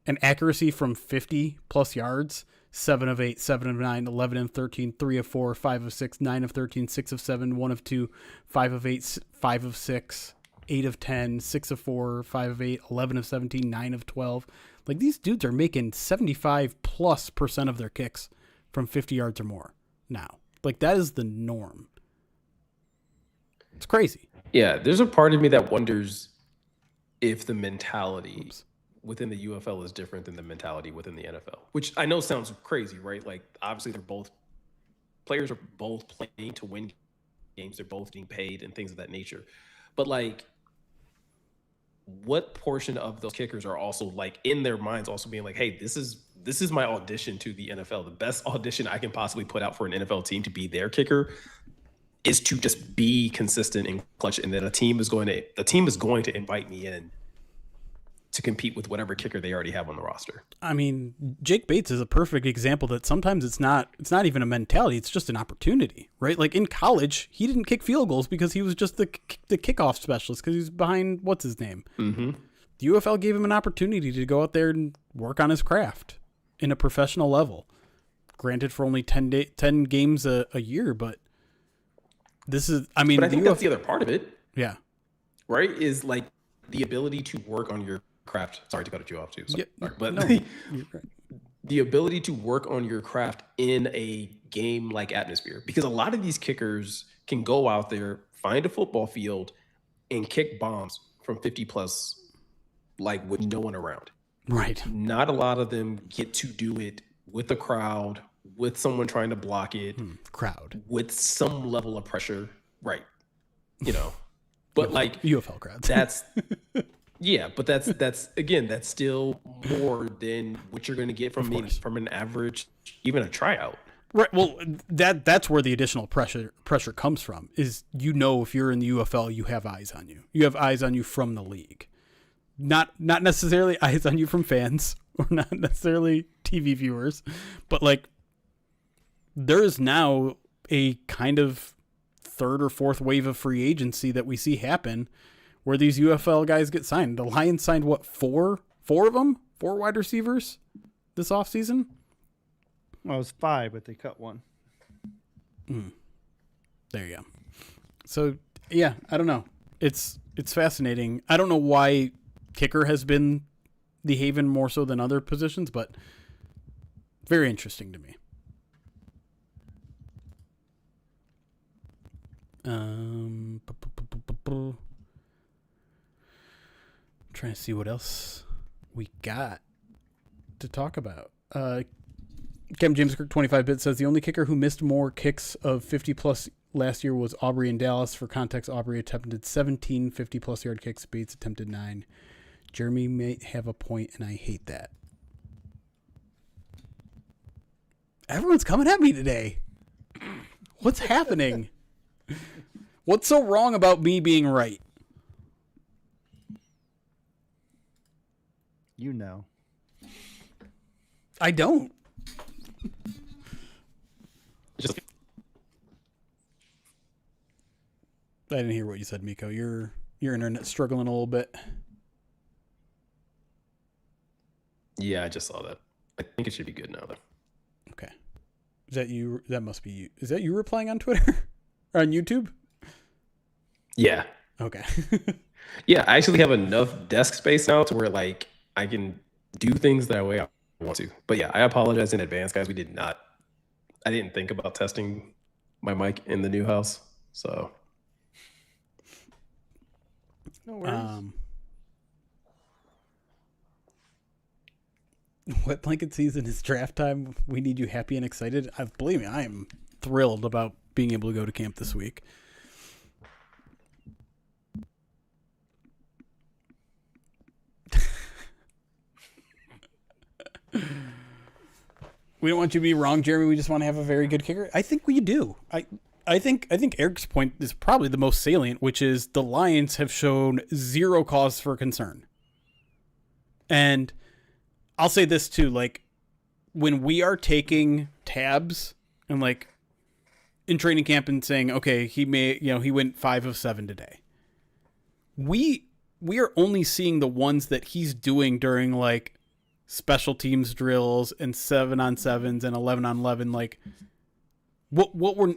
an accuracy from 50 plus yards. 7 of 8, 7 of 9, 11 of 13, 3 of 4, 5 of 6, 9 of 13, 6 of 7, 1 of 2, 5 of 8, 5 of 6, 8 of 10, 6 of 4, 5 of 8, 11 of 17, 9 of 12. Like these dudes are making 75+% of their kicks from 50 yards or more now. Like that is the norm. It's crazy. Yeah, there's a part of me that wonders if the mentality within the UFL is different than the mentality within the NFL, which I know sounds crazy, right? Like obviously players are both playing to win games. They're both getting paid and things of that nature. But like, what portion of those kickers are also like in their minds also being like, hey, this is my audition to the NFL. The best audition I can possibly put out for an NFL team to be their kicker is to just be consistent and clutch. And then the team is going to invite me in to compete with whatever kicker they already have on the roster. I mean, Jake Bates is a perfect example that sometimes it's not even a mentality, it's just an opportunity, right? Like in college, he didn't kick field goals because he was just the kickoff specialist because he was behind what's his name. Mm-hmm. The UFL gave him an opportunity to go out there and work on his craft in a professional level. Granted, for only 10 games a year, but this is, I mean, but I think that's the other part of it. Yeah. Right? Is like the ability to work on your craft. Sorry to cut you off too. Sorry. But no, you're right. The ability to work on your craft in a game-like atmosphere, because a lot of these kickers can go out there, find a football field, and kick bombs from 50 plus, like with no one around. Right. Not a lot of them get to do it with a crowd, with someone trying to block it, Crowd with some level of pressure. Right. You know, but like UFL crowds. That's yeah, but that's again, that's still more than what you're going to get from an average, even a tryout. Right. Well, that's where the additional pressure comes from. Is if you're in the UFL, you have eyes on you. You have eyes on you from the league, not necessarily eyes on you from fans or not necessarily TV viewers, but like there is now a kind of third or fourth wave of free agency that we see happen, where these UFL guys get signed. The Lions signed what, four of them, 4 wide receivers this offseason? Well, it was 5, but they cut one. There you go. So yeah, I don't know. It's fascinating. I don't know why kicker has been the haven more so than other positions, but very interesting to me. Trying to see what else we got to talk about. Kevin James Kirk 25-bit says the only kicker who missed more kicks of 50 plus last year was Aubrey in Dallas. For context, Aubrey attempted 17 50 plus yard kicks. Bates attempted 9. Jeremy may have a point, and I hate that. Everyone's coming at me today. What's happening? What's so wrong about me being right? You know. I don't. I didn't hear what you said, Miko. Your internet's struggling a little bit. Yeah, I just saw that. I think it should be good now, though. Okay. Is that you? That must be you. Is that you replying on Twitter? Or on YouTube? Yeah. Okay. Yeah, I actually have enough desk space now to where like I can do things that way I want to. But yeah, I apologize in advance, guys. I didn't think about testing my mic in the new house. So No worries. Wet blanket season is draft time. We need you happy and excited. Believe me, I am thrilled about being able to go to camp this week. We don't want you to be wrong, Jeremy. We just want to have a very good kicker. I think we do. I think Eric's point is probably the most salient, which is the Lions have shown zero cause for concern. And I'll say this too, like when we are taking tabs and like in training camp and saying, okay, he went 5 of 7 today. We are only seeing the ones that he's doing during like special teams drills and 7-on-7s and 11-on-11. Like what we're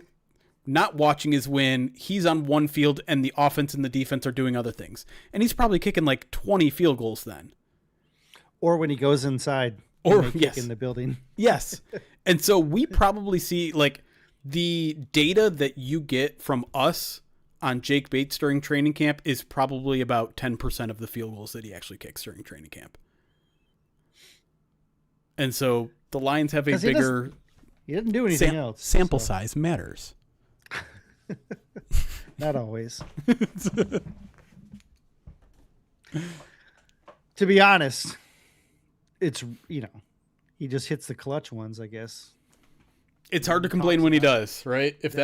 not watching is when he's on one field and the offense and the defense are doing other things. And he's probably kicking like 20 field goals then. Or when he goes inside Or kick in the building. Yes. And so we probably see like the data that you get from us on Jake Bates during training camp is probably about 10% of the field goals that he actually kicks during training camp. And so the Lions have a bigger... He didn't do anything else. Sample size matters. Not always. To be honest, it's, he just hits the clutch ones, I guess. It's hard to complain when he does, right? If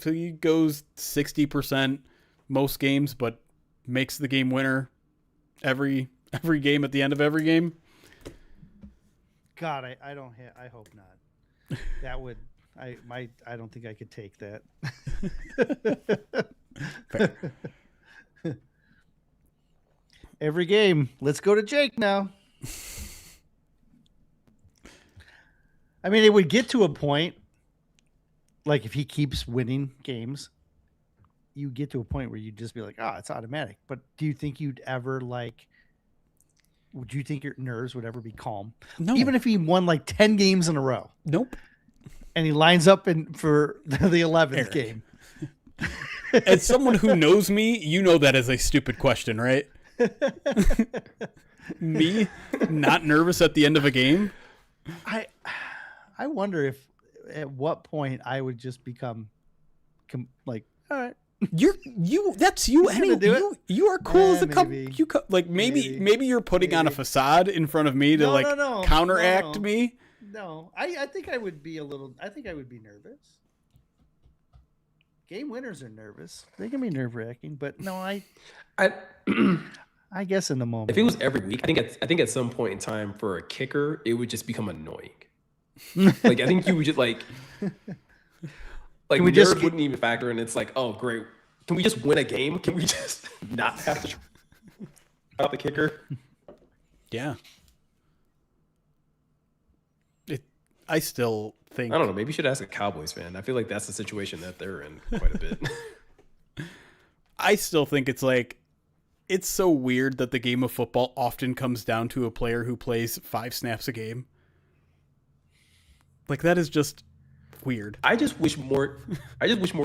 he goes 60% most games, but makes the game winner every game at the end of every game. God, I hope not. That would I don't think I could take that. Fair. Every game. Let's go to Jake now. I mean, it would get to a point, like if he keeps winning games, you get to a point where you'd just be like, oh, it's automatic. But do you think you'd ever would you think your nerves would ever be calm? No. Even if he won like 10 games in a row. Nope. And he lines up for the 11th game. As someone who knows me, you know that is a stupid question, right? Me not nervous at the end of a game? I wonder if at what point I would just become like, all right. That's you anyway. You are cool as a couple. Maybe you're putting on a facade in front of me to counteract me. No, I think I would be nervous. Game winners are nervous. They can be nerve-wracking, but no, I guess in the moment. If it was every week, I think at some point in time for a kicker, it would just become annoying. Like I think you would just like nerves wouldn't even factor in. It's like, oh great, can we just win a game? Can we just not have to about the kicker? Yeah. I still think... I don't know. Maybe you should ask a Cowboys fan. I feel like that's the situation that they're in quite a bit. I still think it's like... It's so weird that the game of football often comes down to a player who plays 5 snaps a game. Like, that is just weird. I just wish more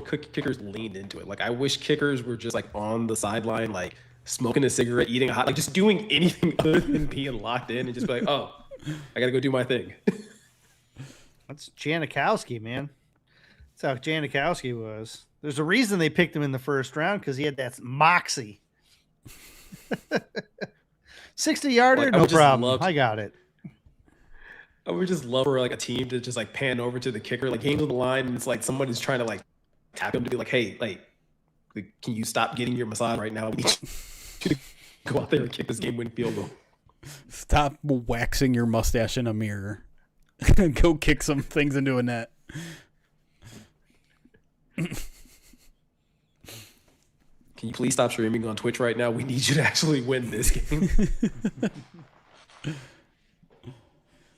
kickers leaned into it. Like, I wish kickers were just, like, on the sideline, like, smoking a cigarette, eating a hot... Like, just doing anything other than being locked in and just be like, oh, I got to go do my thing. That's Janikowski, man. That's how Janikowski was. There's a reason they picked him in the first round because he had that moxie. 60-yarder, no problem. I got it. I would just love for like a team to just like pan over to the kicker, like game's on the line, and it's like somebody's trying to like tap him to be like, hey, like can you stop getting your massage right now? We need you to go out there and kick this game-winning field goal. Stop waxing your mustache in a mirror. Go kick some things into a net. Can you please stop streaming on Twitch right now? We need you to actually win this game.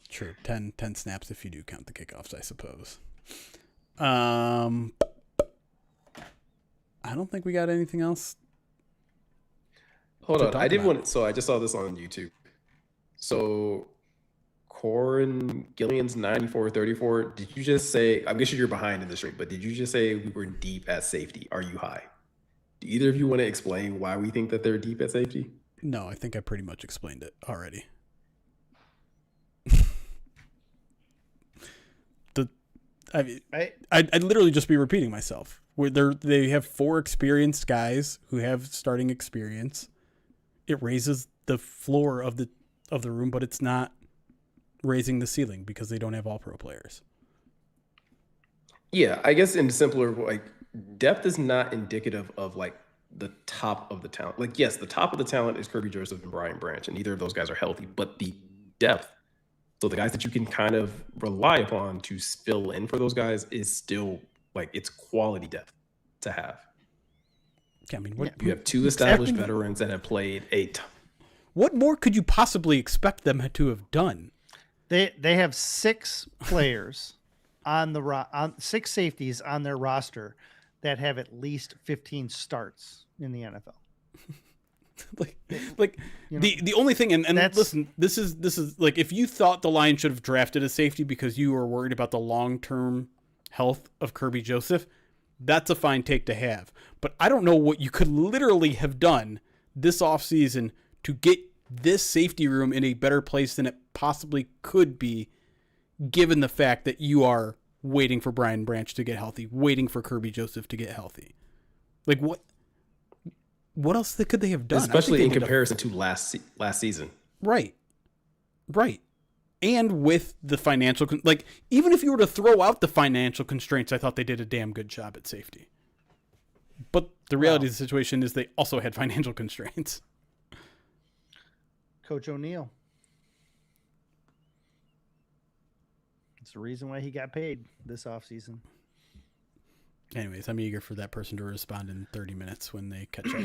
True. 10 snaps if you do count the kickoffs, I suppose. I don't think we got anything else. Hold on. I just saw this on YouTube. So Corin Gillian's 94-34. Did you just say, I'm guessing you're behind in the stream, but did you just say we were deep at safety? Are you high? Do either of you want to explain why we think that they're deep at safety? No, I think I pretty much explained it already. I'd literally just be repeating myself. They have 4 experienced guys who have starting experience. It raises the floor of the room, but it's not raising the ceiling because they don't have all pro players. Yeah, I guess in simpler, like depth is not indicative of like the top of the talent. Like, yes, the top of the talent is Kerby Joseph and Brian Branch, and neither of those guys are healthy, but the depth. So the guys that you can kind of rely upon to fill in for those guys is still like it's quality depth to have. I mean, You have two established veterans that have played what more could you possibly expect them to have done? They have 6 players on the six safeties on their roster that have at least 15 starts in the NFL. The only thing, and listen, this is like, if you thought the Lions should have drafted a safety because you were worried about the long-term health of Kerby Joseph, that's a fine take to have. But I don't know what you could literally have done this offseason to get this safety room in a better place than it possibly could be, given the fact that you are waiting for Brian Branch to get healthy, waiting for Kerby Joseph to get healthy. Like, what else could they have done? Especially in comparison to last season. Right. And with the financial, like, even if you were to throw out the financial constraints, I thought they did a damn good job at safety. But the reality of the situation is they also had financial constraints. Coach O'Neill. It's the reason why he got paid this offseason. Anyways, I'm eager for that person to respond in 30 minutes when they catch up.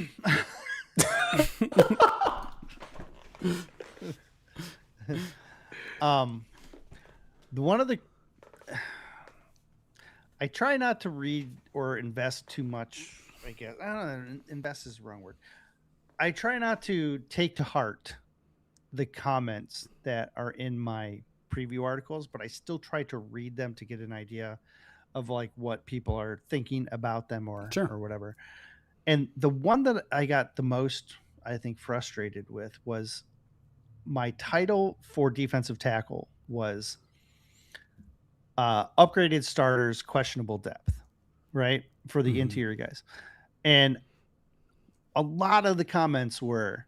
I try not to read or invest too much, I guess. I don't know, invest is the wrong word. I try not to take to heart the comments that are in my preview articles, but I still try to read them to get an idea of like what people are thinking about them or whatever. And the one that I got the most, I think, frustrated with was my title for defensive tackle was upgraded starters, questionable depth, right? For the interior guys. And a lot of the comments were,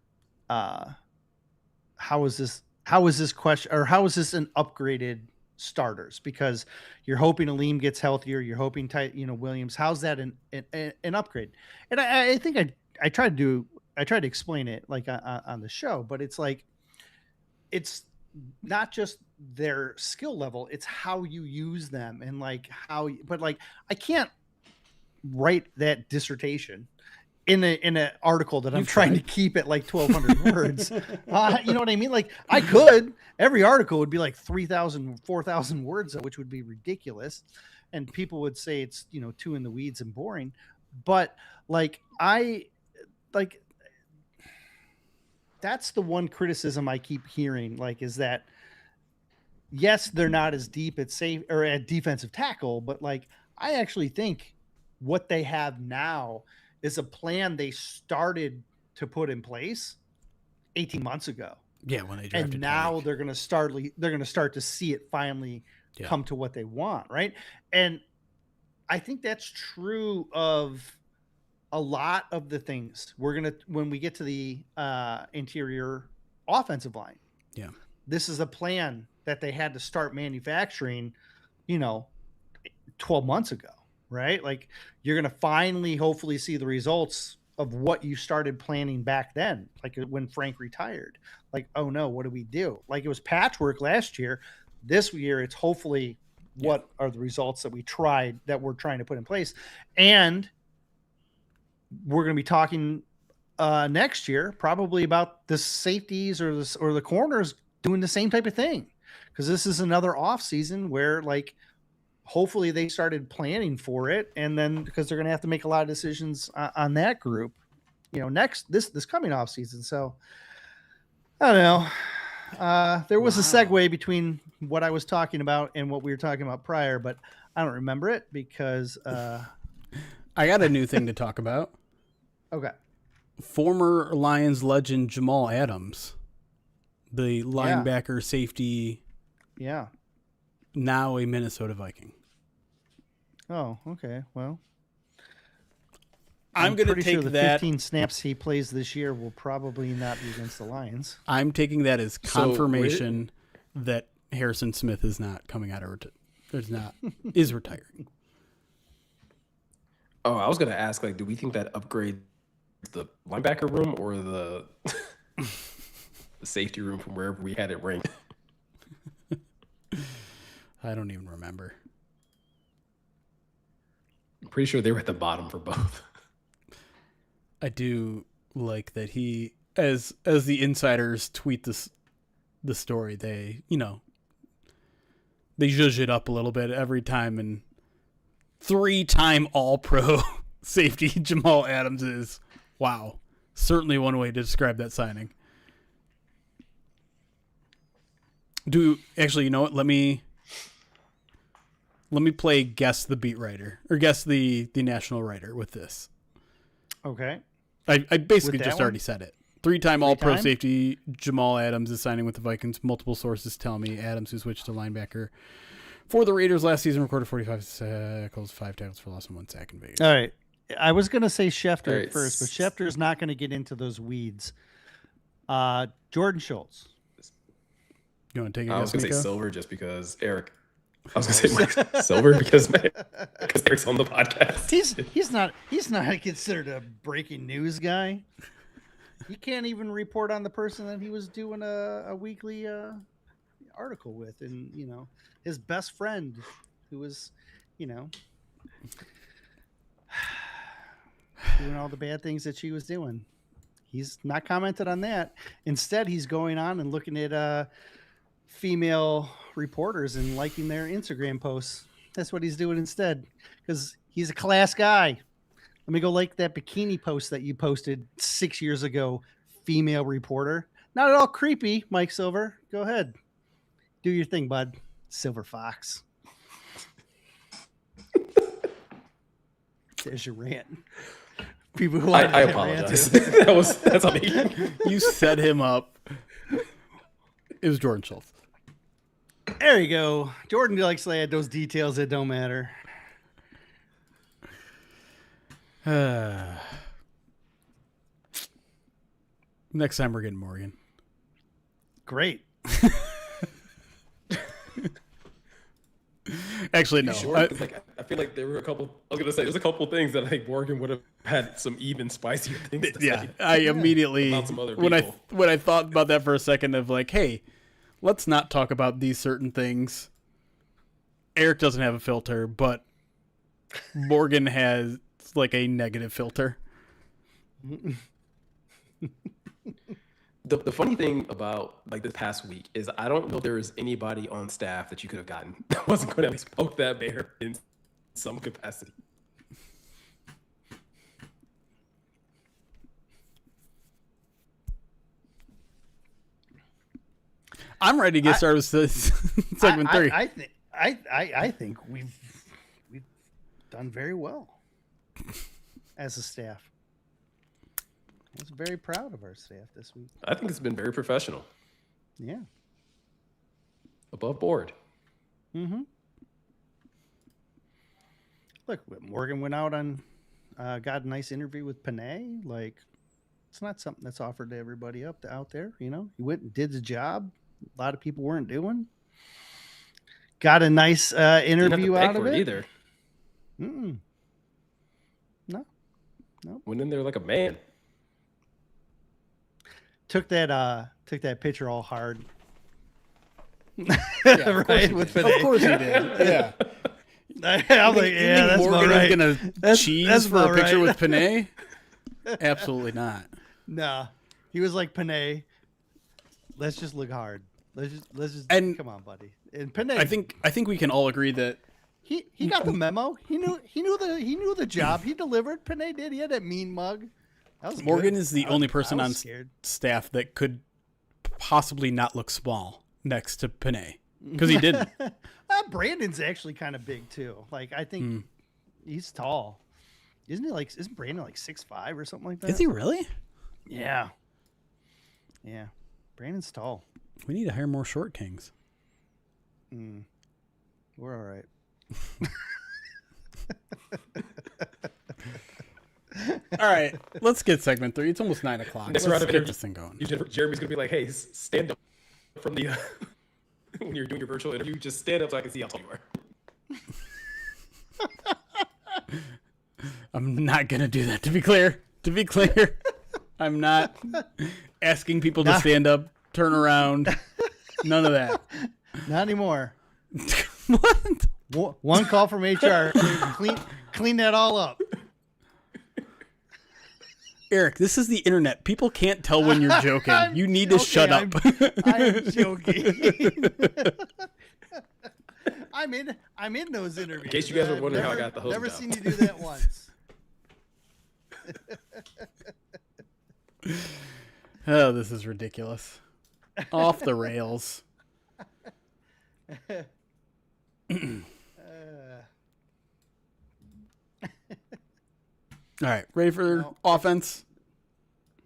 how is this question, or how is this an upgraded starters? Because you're hoping Aleem gets healthier, you're hoping Williams. How's that an upgrade? And I think I tried to explain it like on the show, but it's like it's not just their skill level, it's how you use them and like but like I can't write that dissertation in an article that I'm trying to keep at like 1,200 words. You know what I mean? Like I could, every article would be like 3,000, 4,000 words, which would be ridiculous. And people would say it's, too in the weeds and boring. But that's the one criticism I keep hearing, like, is that yes, they're not as deep at at defensive tackle, but like, I actually think what they have now is a plan they started to put in place 18 months ago. Yeah, when they drafted. And now they're going to start to see it finally come to what they want, right? And I think that's true of a lot of the things when we get to the interior offensive line. Yeah. This is a plan that they had to start manufacturing, 12 months ago. Right? Like you're going to finally, hopefully see the results of what you started planning back then. Like when Frank retired, like, oh no, what do we do? Like it was patchwork last year. This year, it's hopefully what are the results that we're trying to put in place. And we're going to be talking next year, probably about the safeties or the corners doing the same type of thing. Cause this is another off season where like, hopefully they started planning for it, and then because they're going to have to make a lot of decisions on that group, next this coming off season. So I don't know. There was a segue between what I was talking about and what we were talking about prior, but I don't remember it because I got a new thing to talk about. Okay. Former Lions legend Jamal Adams, the linebacker safety. Yeah. Now a Minnesota Viking. Oh, okay. Well, I'm going to take the that. 15 snaps he plays this year will probably not be against the Lions. I'm taking that as confirmation that Harrison Smith is not coming out of is retiring. Oh, I was going to ask, like, do we think that upgrade the linebacker room or the the safety room from wherever we had it ranked? I don't even remember. I'm pretty sure they were at the bottom for both. I do like that he, as the insiders tweet the story, they they zhuzh it up a little bit every time, and 3-time All-Pro safety Jamal Adams is, wow, certainly one way to describe that signing. Actually, you know what? Let me play guess the beat writer, or guess the national writer with this. Okay. I basically With that just one? already said it. 3-time All-Pro Three-time? safety Jamal Adams is signing with the Vikings. Multiple sources tell me Adams, who switched to linebacker for the Raiders last season, recorded 45 tackles, 5 tackles for loss, and 1 sack in Vegas. All right. I was going to say Schefter All right. at first, but Schefter's not going to get into those weeds. Jordan Schultz. You want to take a I was guess, going to say Miko? Silver just because Eric. I was going to say Mike Silver because Eric's on the podcast. He's not considered a breaking news guy. He can't even report on the person that he was doing a weekly article with, and his best friend, who was doing all the bad things that she was doing. He's not commented on that. Instead, he's going on and looking at female reporters and liking their Instagram posts. That's what he's doing instead, because he's a class guy. Let me go like that bikini post that you posted 6 years ago, female reporter. Not at all creepy, Mike Silver. Go ahead. Do your thing, bud. Silver Fox. There's your rant. People who I apologize. That's on me. You set him up. It was Jordan Schultz. There you go. Jordan likes to add those details that don't matter. Next time we're getting Morgan. Great. Actually, no. Sure? I feel like there were a couple. I was gonna say there's a couple things that I think Morgan would have had some even spicier things to Yeah, say. I immediately About some other when people. I thought about that for a second of like, hey, let's not talk about these certain things. Eric doesn't have a filter, but Morgan has like a negative filter. The funny thing about like this past week is I don't know if there is anybody on staff that you could have gotten that wasn't going to at least poke that bear in some capacity. I'm ready to get started with this segment 3. I think we've done very well as a staff. I was very proud of our staff this week. I think it's been very professional, Yeah. above board. Mm-hmm. Look, Morgan went out on, got a nice interview with Panay. Like, it's not something that's offered to everybody out there. He went and did the job a lot of people weren't doing. Got a nice Didn't have to interview beg out of for it. either. Mm-mm. No. Went in there like a man. Took that picture all hard. Yeah, of course Right, he with did. Panay. Of course he did. Yeah. I'm like, yeah, that's Morgan about right. is gonna That's cheese for a about picture right. with Panay? Absolutely not. Nah, he was like, Panay, let's just look hard. Let's just And come on, buddy. And Panay, I think we can all agree that he got the memo. He knew the job. He delivered. Panay did. He had that mean mug. That was Morgan good. is the I only was- person I on was scared. staff that could possibly not look small next to Panay, because he didn't. Brandon's actually kind of big too. Like, I think he's tall. Isn't he like? Isn't Brandon like 6'5" or something like that? Is he really? Yeah. Yeah. Brandon's tall. We need to hire more short kings. We're all right. All right, let's get segment 3. It's almost 9 o'clock. Next Let's round of get interview- this thing going. Jeremy's gonna be like, "Hey, stand up from the when you're doing your virtual interview. Just stand up so I can see how tall you are." I'm not gonna do that, to be clear. To be clear, I'm not asking people to stand up, turn around. None of that. Not anymore. What? One call from HR. Clean that all up. Eric, this is the internet. People can't tell when you're joking. You need to shut up. I am joking. I'm in those interviews. In case you guys were wondering how I got the host Never job. seen you do that once. Oh, this is ridiculous. Off the rails. All right, ready for offense?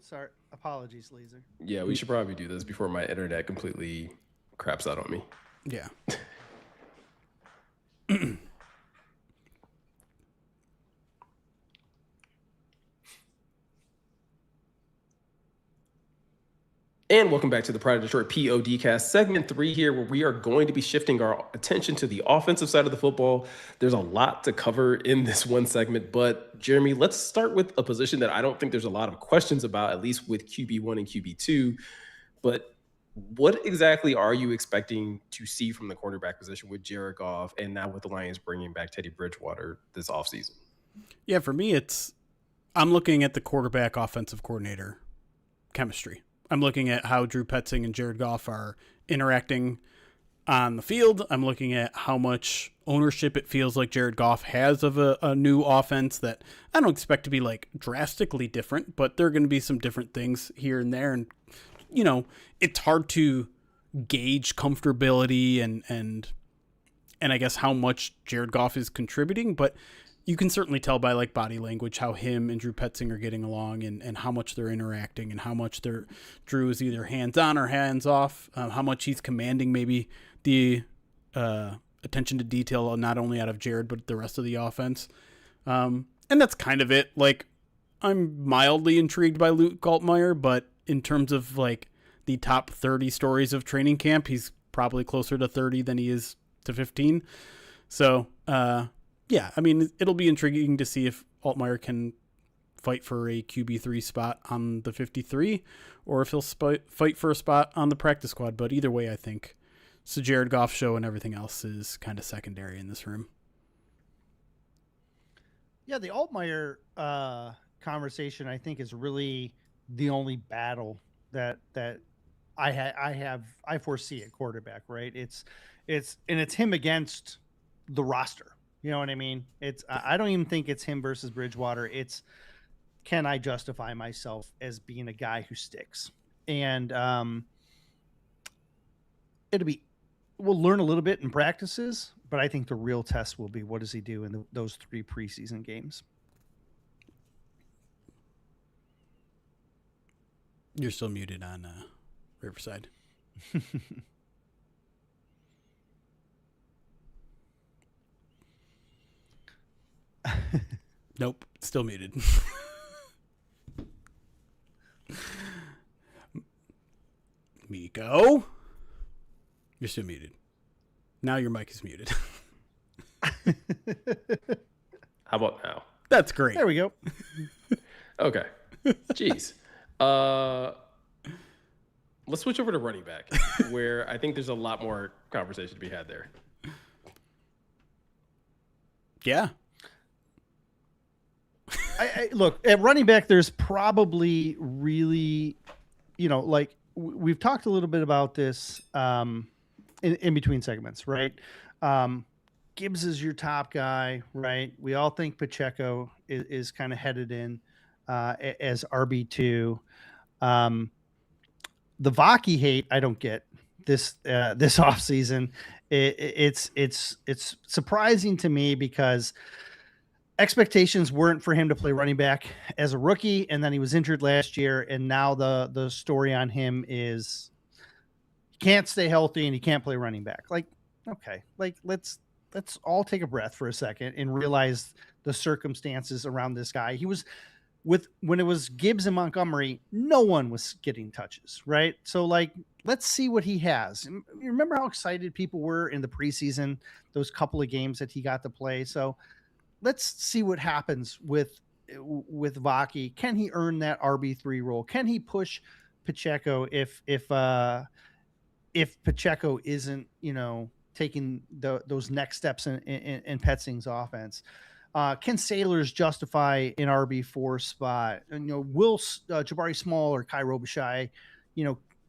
Sorry, apologies, Laser. Yeah, we should probably do this before my internet completely craps out on me. Yeah. And welcome back to the Pride of Detroit PODcast, segment 3 here, where we are going to be shifting our attention to the offensive side of the football. There's a lot to cover in this one segment, but Jeremy, let's start with a position that I don't think there's a lot of questions about, at least with QB1 and QB2. But what exactly are you expecting to see from the quarterback position with Jared Goff and now with the Lions bringing back Teddy Bridgewater this offseason? Yeah, for me, I'm looking at the quarterback offensive coordinator chemistry. I'm looking at how Drew Petzing and Jared Goff are interacting on the field. I'm looking at how much ownership it feels like Jared Goff has of a new offense that I don't expect to be like drastically different, but there are going to be some different things here and there. And, you know, it's hard to gauge comfortability and I guess how much Jared Goff is contributing, but you can certainly tell by like body language how him and Drew Petzing are getting along and how much they're interacting and how much Drew is either hands on or hands off, how much he's commanding maybe the attention to detail, not only out of Jared, but the rest of the offense. And that's kind of it. Like, I'm mildly intrigued by Luke Galtmeyer, but in terms of like the top 30 stories of training camp, he's probably closer to 30 than he is to 15. So, yeah, I mean, it'll be intriguing to see if Altmaier can fight for a QB3 spot on the 53 or if he'll fight for a spot on the practice squad. But either way, I think it's the Jared Goff show and everything else is kind of secondary in this room. Yeah, the Altmaier conversation, I think, is really the only battle that I foresee at quarterback, right? It's him against the roster. You know what I mean? I don't even think it's him versus Bridgewater. It's, can I justify myself as being a guy who sticks? And we'll learn a little bit in practices, but I think the real test will be, what does he do in those 3 preseason games? You're still muted on Riverside. Nope, still muted. Miko, you're still muted. Now your mic is muted. How about now? That's great. There we go. Okay. Jeez. Let's switch over to running back, where I think there's a lot more conversation to be had there. Yeah. I look at running back. There's probably really, like we've talked a little bit about this in between segments, right? Gibbs is your top guy, right? We all think Pacheco is kind of headed in as RB2. The Vaki hate I don't get this offseason. It's surprising to me because expectations weren't for him to play running back as a rookie, and then he was injured last year, and now the story on him is he can't stay healthy and he can't play running back. Like, okay, like let's all take a breath for a second and realize the circumstances around this guy. He was when it was Gibbs and Montgomery, no one was getting touches, right? So like, let's see what he has. You remember how excited people were in the preseason, those couple of games that he got to play. So let's see what happens with with Vaki, can he earn that RB3 role? Can he push Pacheco if Pacheco isn't, taking those next steps in Petzing's offense? Can Sailors justify an RB4 spot? And, will Jabari Small or Kai Robichai,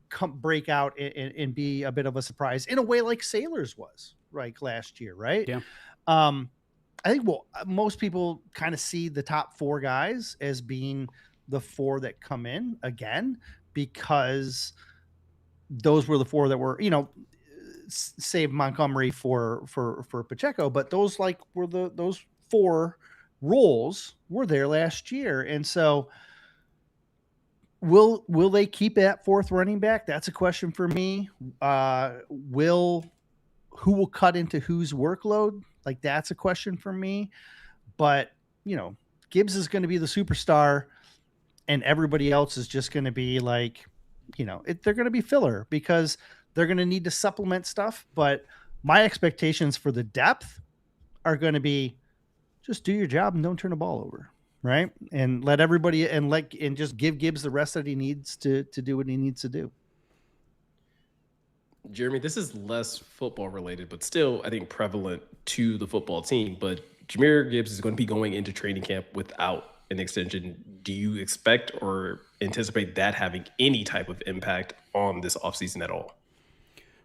come break out and be a bit of a surprise in a way like Sailors was last year, right? Yeah. I think most people kind of see the top 4 guys as being the 4 that come in again, because those were the 4 that were, save Montgomery for Pacheco, but those were those 4 roles were there last year. And so will they keep that 4th running back? That's a question for me. Who will cut into whose workload? That's a question for me. But, Gibbs is going to be the superstar, and everybody else is just going to be they're going to be filler because they're going to need to supplement stuff. But my expectations for the depth are going to be just do your job and don't turn the ball over, right? And let everybody and just give Gibbs the rest that he needs to do what he needs to do. Jeremy, this is less football related, but still, I think, prevalent to the football team. But Jahmyr Gibbs is going to be going into training camp without an extension. Do you expect or anticipate that having any type of impact on this offseason at all?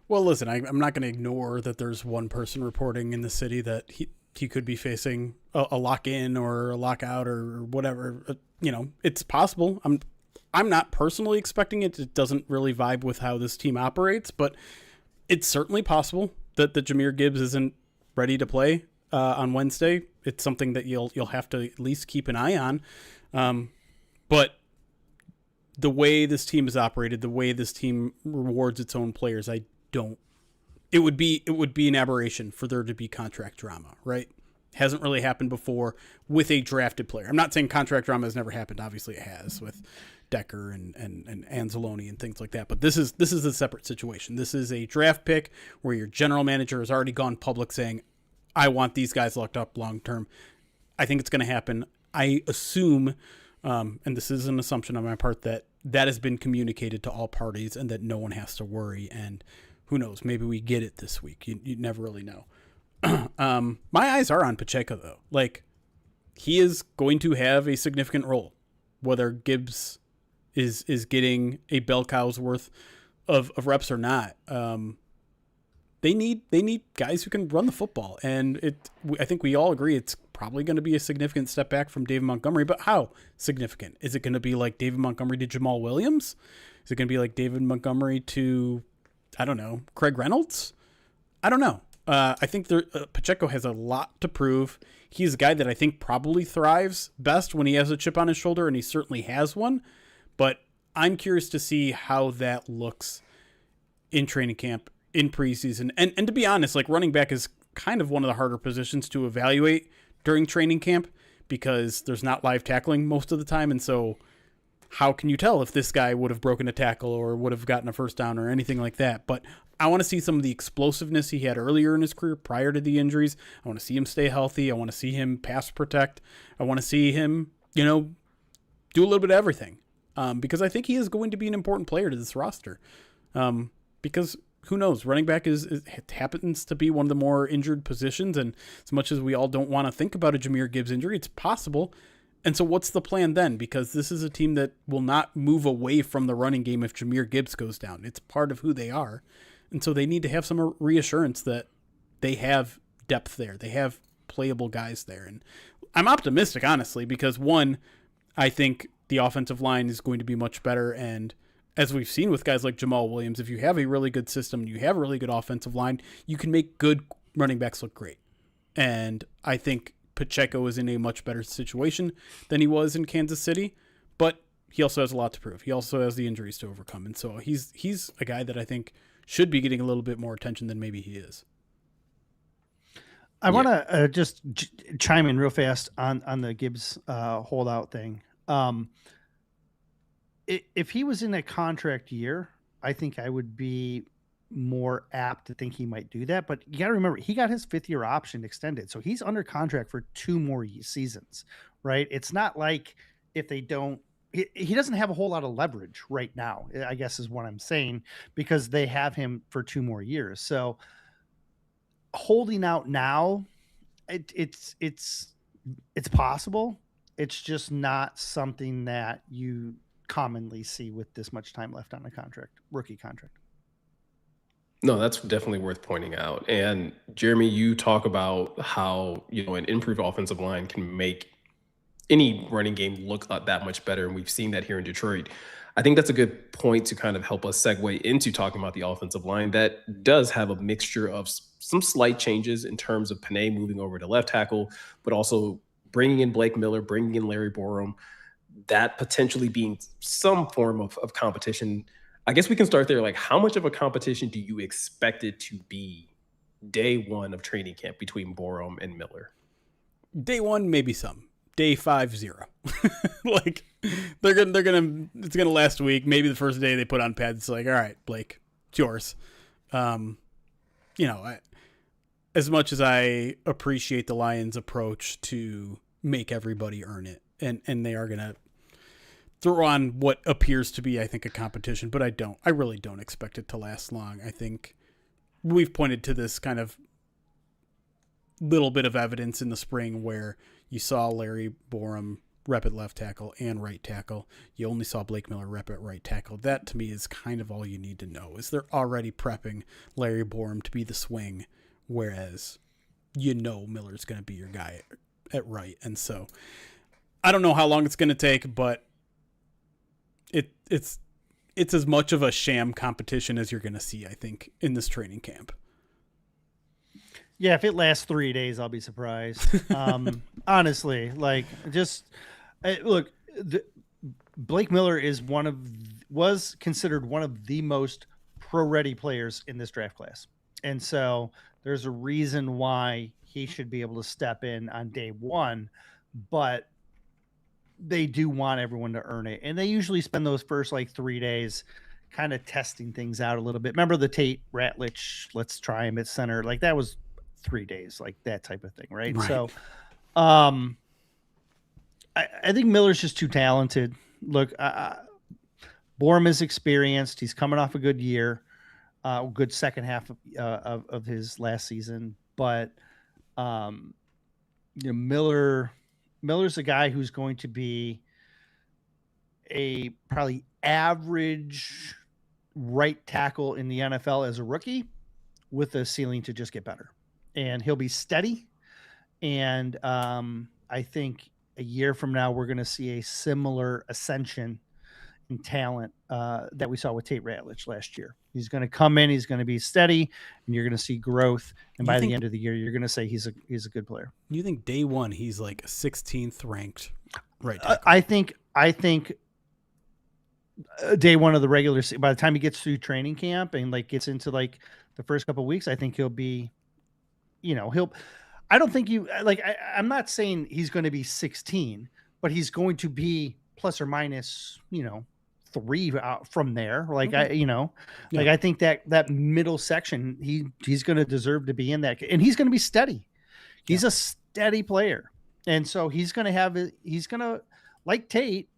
Well, listen, I'm not going to ignore that there's one person reporting in the city that he could be facing a lock-in or a lockout or whatever. It's possible. I'm not personally expecting it. It doesn't really vibe with how this team operates, but it's certainly possible that the Jahmyr Gibbs isn't ready to play on Wednesday. It's something that you'll have to at least keep an eye on. But the way this team is operated, the way this team rewards its own players, it would be an aberration for there to be contract drama, right? Hasn't really happened before with a drafted player. I'm not saying contract drama has never happened. Obviously it has with Decker and Anzalone and things like that. But this is a separate situation. This is a draft pick where your general manager has already gone public saying, I want these guys locked up long term. I think it's going to happen. I assume, and this is an assumption on my part, that has been communicated to all parties and that no one has to worry. And who knows, maybe we get it this week. You never really know. My eyes are on Pacheco, though. He is going to have a significant role, whether Gibbs is getting a bell cow's worth of reps or not. They need guys who can run the football, and I think we all agree it's probably going to be a significant step back from David Montgomery. But how significant? Is it going to be like David Montgomery to Jamal Williams? Is it going to be like David Montgomery to, I don't know, Craig Reynolds? I don't know. I think Pacheco has a lot to prove. He's a guy that I think probably thrives best when he has a chip on his shoulder, and he certainly has one. But I'm curious to see how that looks in training camp, in preseason. And to be honest, running back is kind of one of the harder positions to evaluate during training camp because there's not live tackling most of the time. And so how can you tell if this guy would have broken a tackle or would have gotten a first down or anything like that? But I want to see some of the explosiveness he had earlier in his career prior to the injuries. I want to see him stay healthy. I want to see him pass protect. I want to see him, do a little bit of everything. Because I think he is going to be an important player to this roster. Because who knows, running back it happens to be one of the more injured positions. And as much as we all don't want to think about a Jahmyr Gibbs injury, it's possible. And so what's the plan then? Because this is a team that will not move away from the running game if Jahmyr Gibbs goes down. It's part of who they are. And so they need to have some reassurance that they have depth there. They have playable guys there. And I'm optimistic, honestly, because one, I think the offensive line is going to be much better. And as we've seen with guys like Jamal Williams, if you have a really good system, you have a really good offensive line, you can make good running backs look great. And I think Pacheco is in a much better situation than he was in Kansas City, but he also has a lot to prove. He also has the injuries to overcome. And so he's a guy that I think should be getting a little bit more attention than maybe he is. I want to just chime in real fast on the Gibbs holdout thing. If he was in a contract year, I think I would be more apt to think he might do that. But you got to remember, he got his 5th-year option extended, so he's under contract for 2 more seasons, right? It's not like if they don't. He doesn't have a whole lot of leverage right now, I guess is what I'm saying, because they have him for 2 more years. So holding out now, it's possible. It's just not something that you commonly see with this much time left on a rookie contract. No, that's definitely worth pointing out. And Jeremy, you talk about how, an improved offensive line can make any running game look that much better. And we've seen that here in Detroit. I think that's a good point to kind of help us segue into talking about the offensive line that does have a mixture of some slight changes in terms of Panay moving over to left tackle, but also bringing in Blake Miller, bringing in Larry Borum, that potentially being some form of competition. I guess we can start there. Like, how much of a competition do you expect it to be day one of training camp between Borum and Miller? Day 1, maybe some. Day 5, 0. Like it's gonna last a week. Maybe the first day they put on pads, it's like, all right, Blake, it's yours. As much as I appreciate the Lions' approach to make everybody earn it, and they are gonna throw on what appears to be, I think, a competition, but I really don't expect it to last long. I think we've pointed to this kind of little bit of evidence in the spring where you saw Larry Borum rep at left tackle and right tackle. You only saw Blake Miller rep at right tackle. That, to me, is kind of all you need to know, is they're already prepping Larry Borum to be the swing, whereas Miller's going to be your guy at right. And so I don't know how long it's going to take, but it's as much of a sham competition as you're going to see, I think, in this training camp. Yeah, if it lasts 3 days, I'll be surprised. Honestly, Blake Miller was considered one of the most pro-ready players in this draft class, and so there's a reason why he should be able to step in on day 1. But they do want everyone to earn it, and they usually spend those first 3 days kind of testing things out a little bit. Remember the Tate Ratlich, let's try him at center, that was 3 days, that type of thing, right? So I think Miller's just too talented. Look, Borum is experienced. He's coming off a good year, good second half of his last season. But Miller's a guy who's going to be a probably average right tackle in the NFL as a rookie, with a ceiling to just get better. And he'll be steady. And I think a year from now, we're going to see a similar ascension in talent that we saw with Tate Ratlich last year. He's going to come in, he's going to be steady, and you're going to see growth. And by the end of the year, you're going to say he's a good player. You think day 1 he's 16th ranked right tackle? I think day 1 of the regular season, by the time he gets through training camp and gets into the first couple of weeks, I think he'll be, I don't think I'm not saying he's going to be 16, but he's going to be plus or minus, 3 out from there. I think that middle section, he's going to deserve to be in that, and he's going to be steady. He's a steady player. And so he's going to, like Tate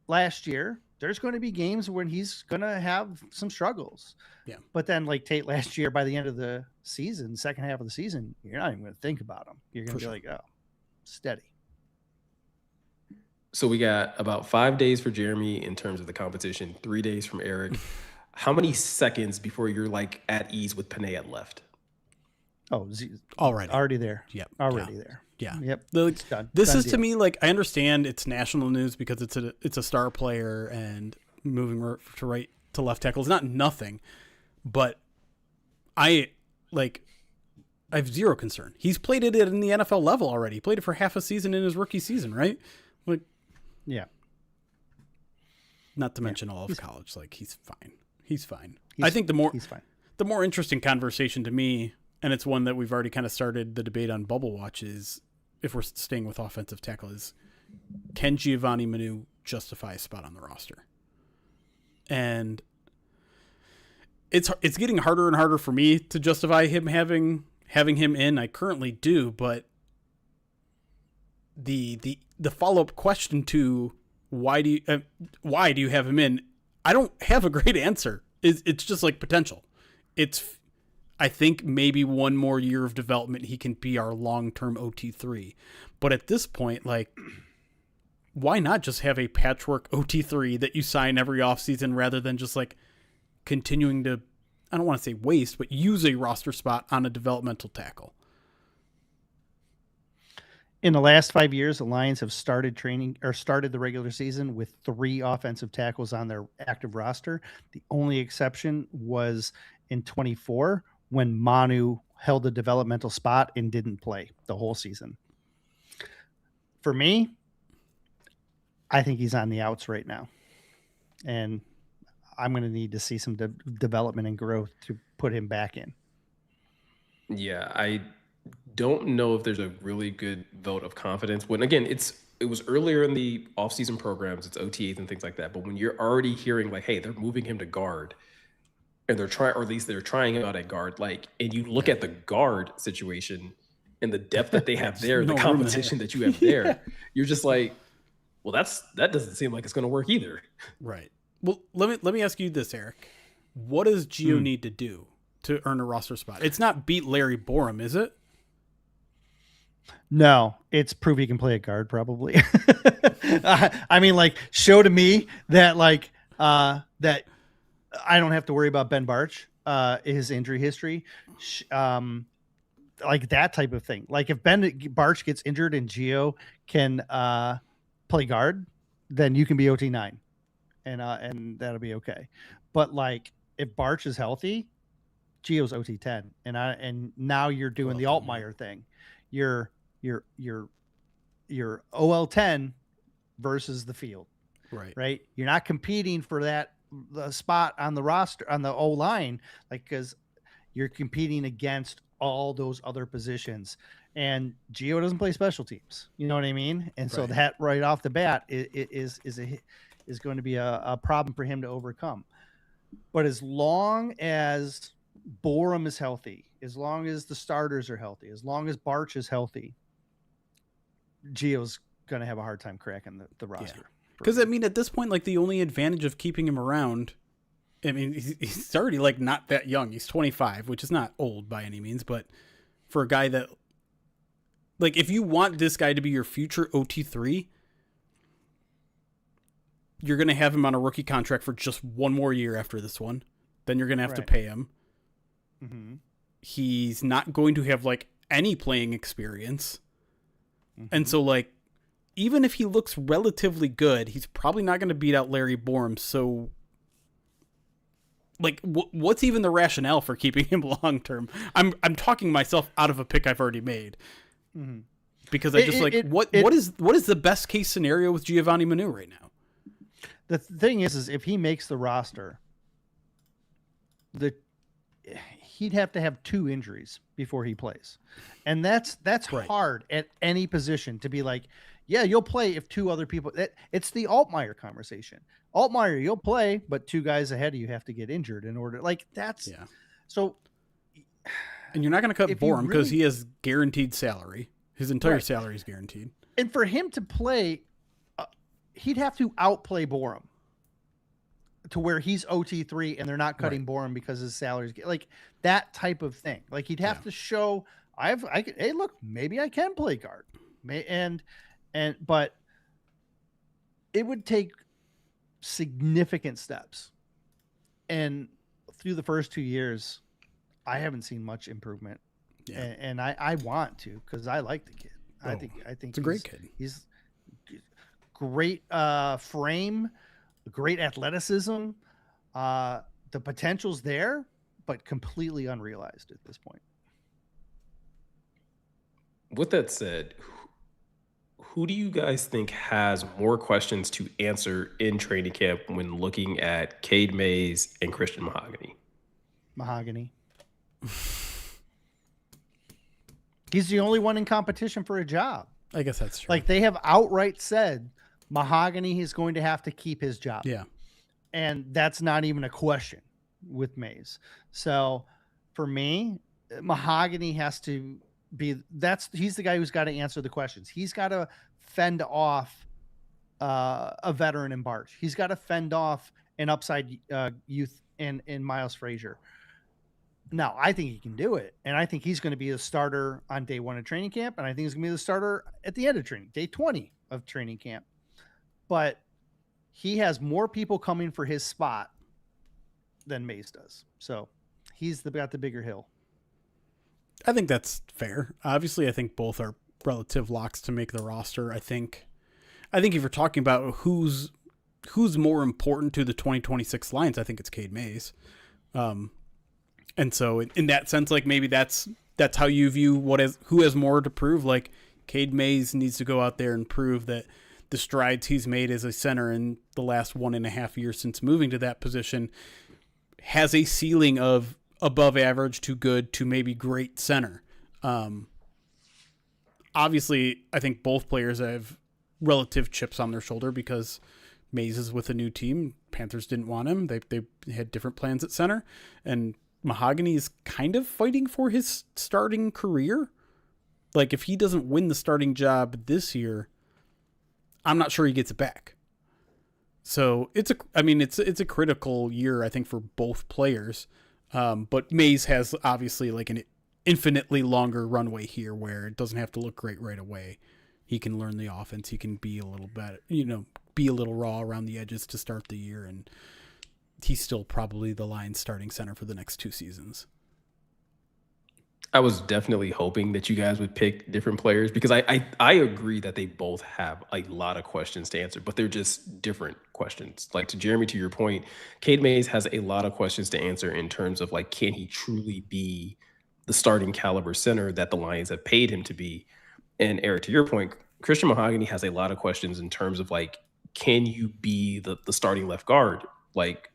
last year, there's going to be games when he's going to have some struggles. Yeah. But then, like Tate last year, by the end of the season, second half of the season, you're not even going to think about him. You're going to be oh, steady. So we got about 5 days for Jeremy in terms of the competition, 3 days from Eric. How many seconds before you're at ease with Panay at left? Oh, already there. Yep. Already there. Yeah. Yep. This done is deal. To me, I understand it's national news because it's a star player, and moving to left tackle is not nothing, but I have zero concern. He's played it in the NFL level already. He played it for half a season in his rookie season, right? Yeah. Not to mention all of college. He's fine. He's fine. He's fine. The more interesting conversation to me, and it's one that we've already kind of started the debate on Bubble Watch, is, if we're staying with offensive tackle, is can Giovanni Manu justify a spot on the roster? And it's getting harder and harder for me to justify him having him in. I currently do, but the follow-up question to why do you have him in? I don't have a great answer. It's just like potential. I think maybe one more year of development, he can be our long-term OT3. But at this point, like, why not just have a patchwork OT3 that you sign every offseason rather than just like continuing to, I don't want to say waste, but use a roster spot on a developmental tackle? In the last 5 years, the Lions have started the regular season with 3 offensive tackles on their active roster. The only exception was in 24 when Manu held a developmental spot and didn't play the whole season. For me, I think he's on the outs right now. And I'm going to need to see some development and growth to put him back in. Yeah, I don't know if there's a really good vote of confidence when, again, it was earlier in the offseason programs, it's OTAs and things like that. But when you're already hearing like, hey, they're moving him to guard, and they're trying him out at guard, like, and you look at the guard situation and the depth that they have there, the competition that you have there, you're just like, well, that doesn't seem like it's going to work either. Right. Well, let me ask you this, Eric. What does Gio need to do to earn a roster spot? It's not beat Larry Borum, is it? No, it's prove he can play at guard, probably. I mean, like, show to me that, like, that I don't have to worry about Ben Barch, his injury history, like that type of thing. Like, if Ben Barch gets injured and Gio can play guard, then you can be OT9, and that'll be okay. But like, if Barch is healthy, Gio's OT10, and now you're doing the Altmaier thing. You're OL10 versus the field, right? You're not competing for the spot on the roster on the O line, like, because you're competing against all those other positions. And Gio doesn't play special teams, you know what I mean? And so that right off the bat is going to be a problem for him to overcome. But as long as Borum is healthy, as long as the starters are healthy, as long as Barch is healthy, Gio's going to have a hard time cracking the roster. Because, I mean, at this point, like, the only advantage of keeping him around, I mean, he's already, like, not that young. He's 25, which is not old by any means. But for a guy that, like, if you want this guy to be your future OT3, you're going to have him on a rookie contract for just one more year after this one. Then you're going to have to pay him. Mm-hmm. He's not going to have, like, any playing experience. Mm-hmm. And so, like, even if he looks relatively good, he's probably not going to beat out Larry Borum. So, like, what's even the rationale for keeping him long term? I'm talking myself out of a pick I've already made, because I just what is the best case scenario with Giovanni Manu right now? The thing is if he makes the roster, he'd have to have 2 injuries before he plays, and that's hard at any position to be like, yeah, you'll play if 2 other people. It's the Altmaier conversation. Altmaier, you'll play, but 2 guys ahead of you have to get injured in order. Like, that's so. And you're not going to cut Borum because he has guaranteed salary. His entire salary is guaranteed. And for him to play, he'd have to outplay Borum to where he's OT3 and they're not cutting Borum because his salary's like that type of thing. Like, he'd have to show hey, look, maybe I can play guard, but it would take significant steps. And through the first 2 years, I haven't seen much improvement. Yeah. And I want to, because I like the kid. I think it's a great kid. He's great frame, great athleticism. The potential's there, but completely unrealized at this point. With that said, who do you guys think has more questions to answer in training camp when looking at Cade Mays and Christian Mahogany? He's the only one in competition for a job. I guess that's true. Like, they have outright said Mahogany is going to have to keep his job. Yeah. And that's not even a question. with Mays. So for me, Mahogany has to be he's the guy who's got to answer the questions. He's got to fend off a veteran in Barch. He's got to fend off an upside youth in Miles Frazier. Now, I think he can do it, and I think he's going to be the starter on day 1 of training camp, and I think he's going to be the starter at the end of training, day 20 of training camp. But he has more people coming for his spot than Mays does. So he's got the bigger hill. I think that's fair. Obviously, I think both are relative locks to make the roster. I think if you're talking about who's more important to the 2026 Lions, I think it's Cade Mays. And so in that sense, like maybe that's how you view who has more to prove. Like Cade Mays needs to go out there and prove that the strides he's made as a center in the last 1.5 years since moving to that position has a ceiling of above average to good to maybe great center. Obviously, I think both players have relative chips on their shoulder because Mays is with a new team. Panthers didn't want him. They had different plans at center, and Mahogany is kind of fighting for his starting career. Like if he doesn't win the starting job this year, I'm not sure he gets it back. So it's a critical year, I think, for both players. But Mays has obviously like an infinitely longer runway here where it doesn't have to look great right away. He can learn the offense. He can be a little better, be a little raw around the edges to start the year. And he's still probably the Lions starting center for the next 2 seasons. I was definitely hoping that you guys would pick different players because I agree that they both have a lot of questions to answer, but they're just different questions. Like to Jeremy, to your point, Cade Mays has a lot of questions to answer in terms of like, can he truly be the starting caliber center that the Lions have paid him to be? And Eric, to your point, Christian Mahogany has a lot of questions in terms of like, can you be the starting left guard? Like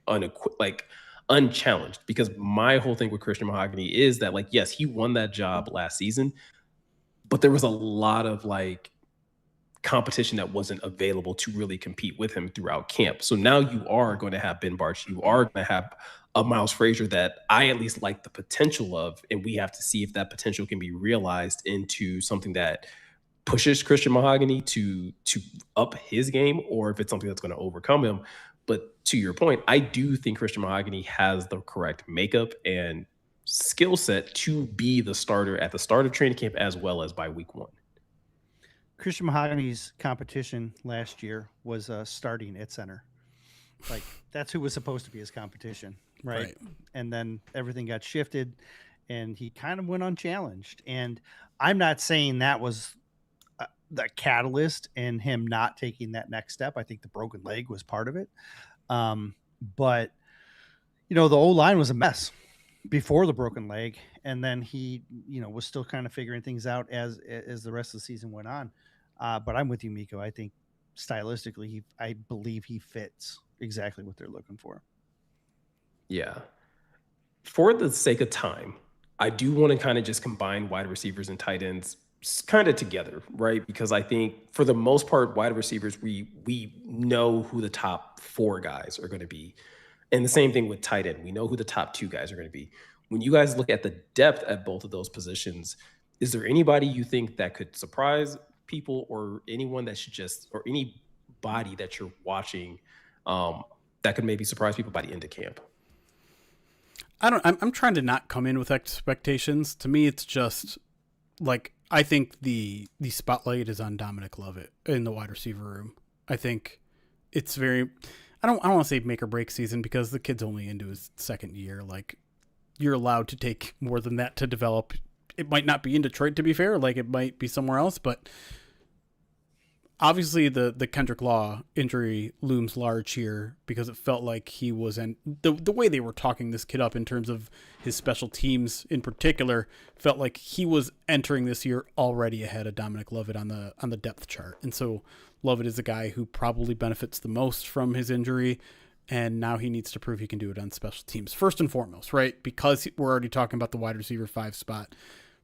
unchallenged, because my whole thing with Christian Mahogany is that like, yes, he won that job last season, but there was a lot of like competition that wasn't available to really compete with him throughout camp. So now you are going to have Ben Barch, you are going to have a Miles Frazier that I at least like the potential of, and we have to see if that potential can be realized into something that pushes Christian Mahogany to up his game, or if it's something that's going to overcome him. But to your point, I do think Christian Mahogany has the correct makeup and skill set to be the starter at the start of training camp as well as by week 1. Christian Mahogany's competition last year was starting at center. Like that's who was supposed to be his competition, right? And then everything got shifted and he kind of went unchallenged. And I'm not saying that was the catalyst in him not taking that next step. I think the broken leg was part of it. But the O-line was a mess before the broken leg. And then he, was still kind of figuring things out as the rest of the season went on. But I'm with you, Miko. I think stylistically, I believe he fits exactly what they're looking for. Yeah. For the sake of time, I do want to kind of just combine wide receivers and tight ends kind of together, right? Because I think for the most part, wide receivers, we know who the top 4 guys are going to be. And the same thing with tight end. We know who the top 2 guys are going to be. When you guys look at the depth at both of those positions, is there anybody you think that could surprise people, or anyone that should or anybody that you're watching that could maybe surprise people by the end of camp? I'm trying to not come in with expectations. To me, it's just like, I think the spotlight is on Dominic Lovett in the wide receiver room. I think it's very, I don't want to say make or break season because the kid's only into his 2nd year. Like you're allowed to take more than that to develop. It might not be in Detroit, to be fair. Like it might be somewhere else, but obviously the Kendrick Law injury looms large here because it felt like he was, and the way they were talking this kid up in terms of his special teams in particular, felt like he was entering this year already ahead of Dominic Lovett on the depth chart. And so Lovett is a guy who probably benefits the most from his injury. And now he needs to prove he can do it on special teams first and foremost, right? Because we're already talking about the wide receiver 5 spot.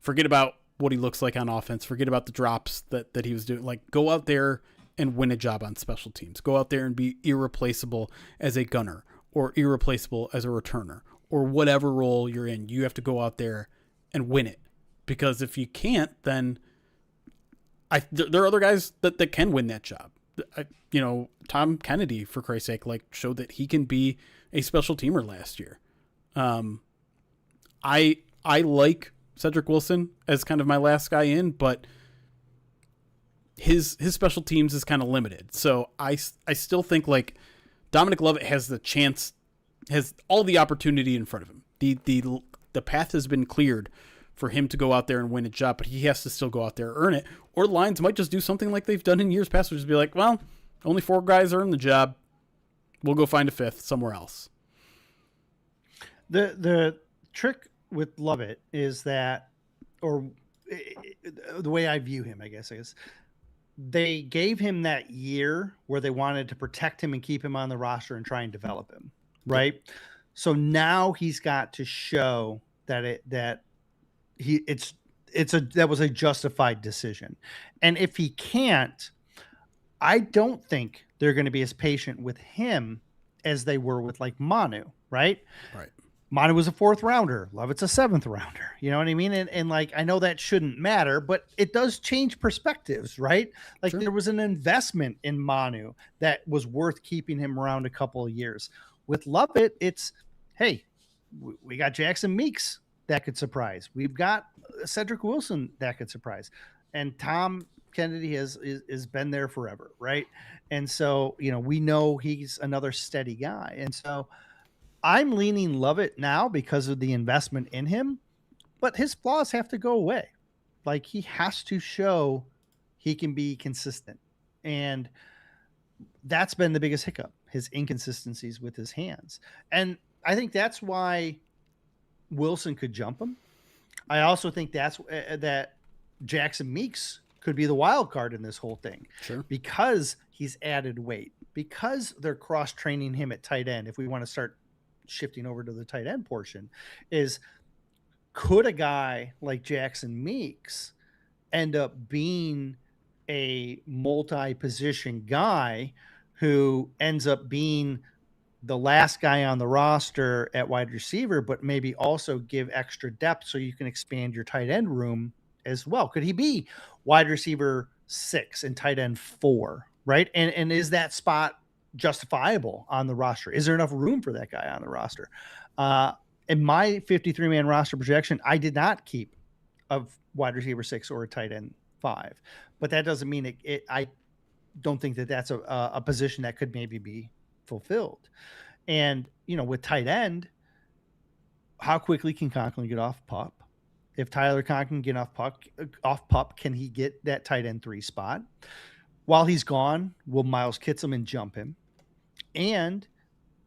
Forget about what he looks like on offense. Forget about the drops that he was doing. Like, go out there and win a job on special teams. Go out there and be irreplaceable as a gunner, or irreplaceable as a returner, or whatever role you're in, you have to go out there and win it. Because if you can't, then there are other guys that can win that job. Tom Kennedy, for Christ's sake, showed that he can be a special teamer last year. I like Cedric Wilson as kind of my last guy in, but his special teams is kind of limited. So I still think Dominic Lovett has the chance, has all the opportunity in front of him. The path has been cleared for him to go out there and win a job, but he has to still go out there and earn it. Or the Lions might just do something like they've done in years past, which is be like, well, only 4 guys earn the job. We'll go find a 5th somewhere else. The trick with Lovett is that, or the way I view him, I guess, is they gave him that year where they wanted to protect him and keep him on the roster and try and develop him, right? Yep. So now he's got to show that that was a justified decision. And if he can't, I don't think they're going to be as patient with him as they were with Manu, right? Right. Manu was a 4th rounder. Lovett's a 7th rounder. You know what I mean? And I know that shouldn't matter, but it does change perspectives, right? Sure. There was an investment in Manu that was worth keeping him around a couple of years. With Lovett, it's, hey, we got Jackson Meeks that could surprise. We've got Cedric Wilson that could surprise. And Tom Kennedy has been there forever, right? And so, we know he's another steady guy. And so I'm leaning Lovett now because of the investment in him, but his flaws have to go away. He has to show he can be consistent. And that's been the biggest hiccup, his inconsistencies with his hands. And I think that's why Wilson could jump him. I also think that's that Jackson Meeks could be the wild card in this whole thing. Sure. Because he's added weight, because they're cross-training him at tight end. If we want to start shifting over to the tight end portion, is could a guy like Jackson Meeks end up being a multi-position guy who ends up being the last guy on the roster at wide receiver, but maybe also give extra depth so you can expand your tight end room as well? Could he be wide receiver 6 and tight end 4, right? And is that spot justifiable on the roster? Is there enough room for that guy on the roster? In my 53-man roster projection, I did not keep a wide receiver 6 or a tight end 5, but that doesn't mean I don't think that that's a position that could maybe be fulfilled. And, with tight end, how quickly can Conklin get off PUP? If Tyler Conklin get off PUP, can he get that tight end 3 spot? While he's gone, will Miles Kitselman jump him? And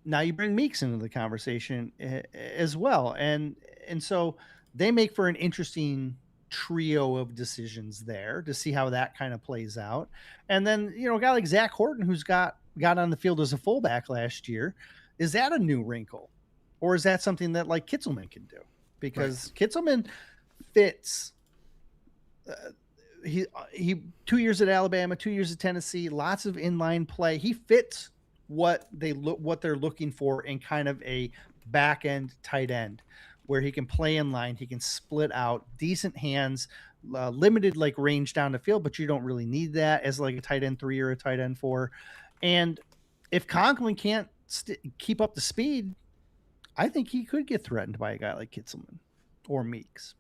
now you bring Meeks into the conversation as well. And so they make for an interesting trio of decisions there to see how that kind of plays out. And then, a guy like Zach Horton, who's got on the field as a fullback last year, is that a new wrinkle? Or is that something that Kitselman can do? Because right. Kitselman fits. He 2 years at Alabama, 2 years at Tennessee, lots of inline play. He fits what they're looking for in kind of a back end tight end, where he can play in line, he can split out, decent hands, limited range down the field, but you don't really need that as a tight end 3 or a tight end 4. And if Conklin can't keep up the speed, I think he could get threatened by a guy like Kitselman or Meeks.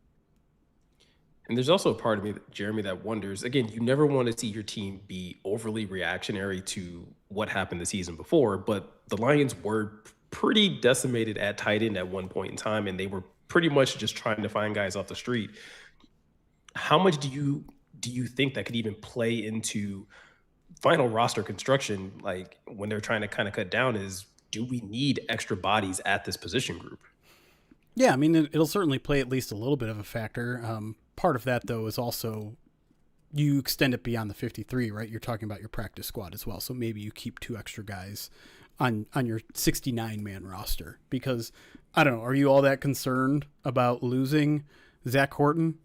And there's also a part of me, Jeremy, that wonders, again, you never want to see your team be overly reactionary to what happened the season before, but the Lions were pretty decimated at tight end at one point in time, and they were pretty much just trying to find guys off the street. How much do you think that could even play into final roster construction, when they're trying to kind of cut down, is do we need extra bodies at this position group? Yeah, I mean, it'll certainly play at least a little bit of a factor. Part of that, though, is also you extend it beyond the 53, right? You're talking about your practice squad as well. So maybe you keep 2 extra guys on your 69-man roster, because, I don't know, are you all that concerned about losing Zach Horton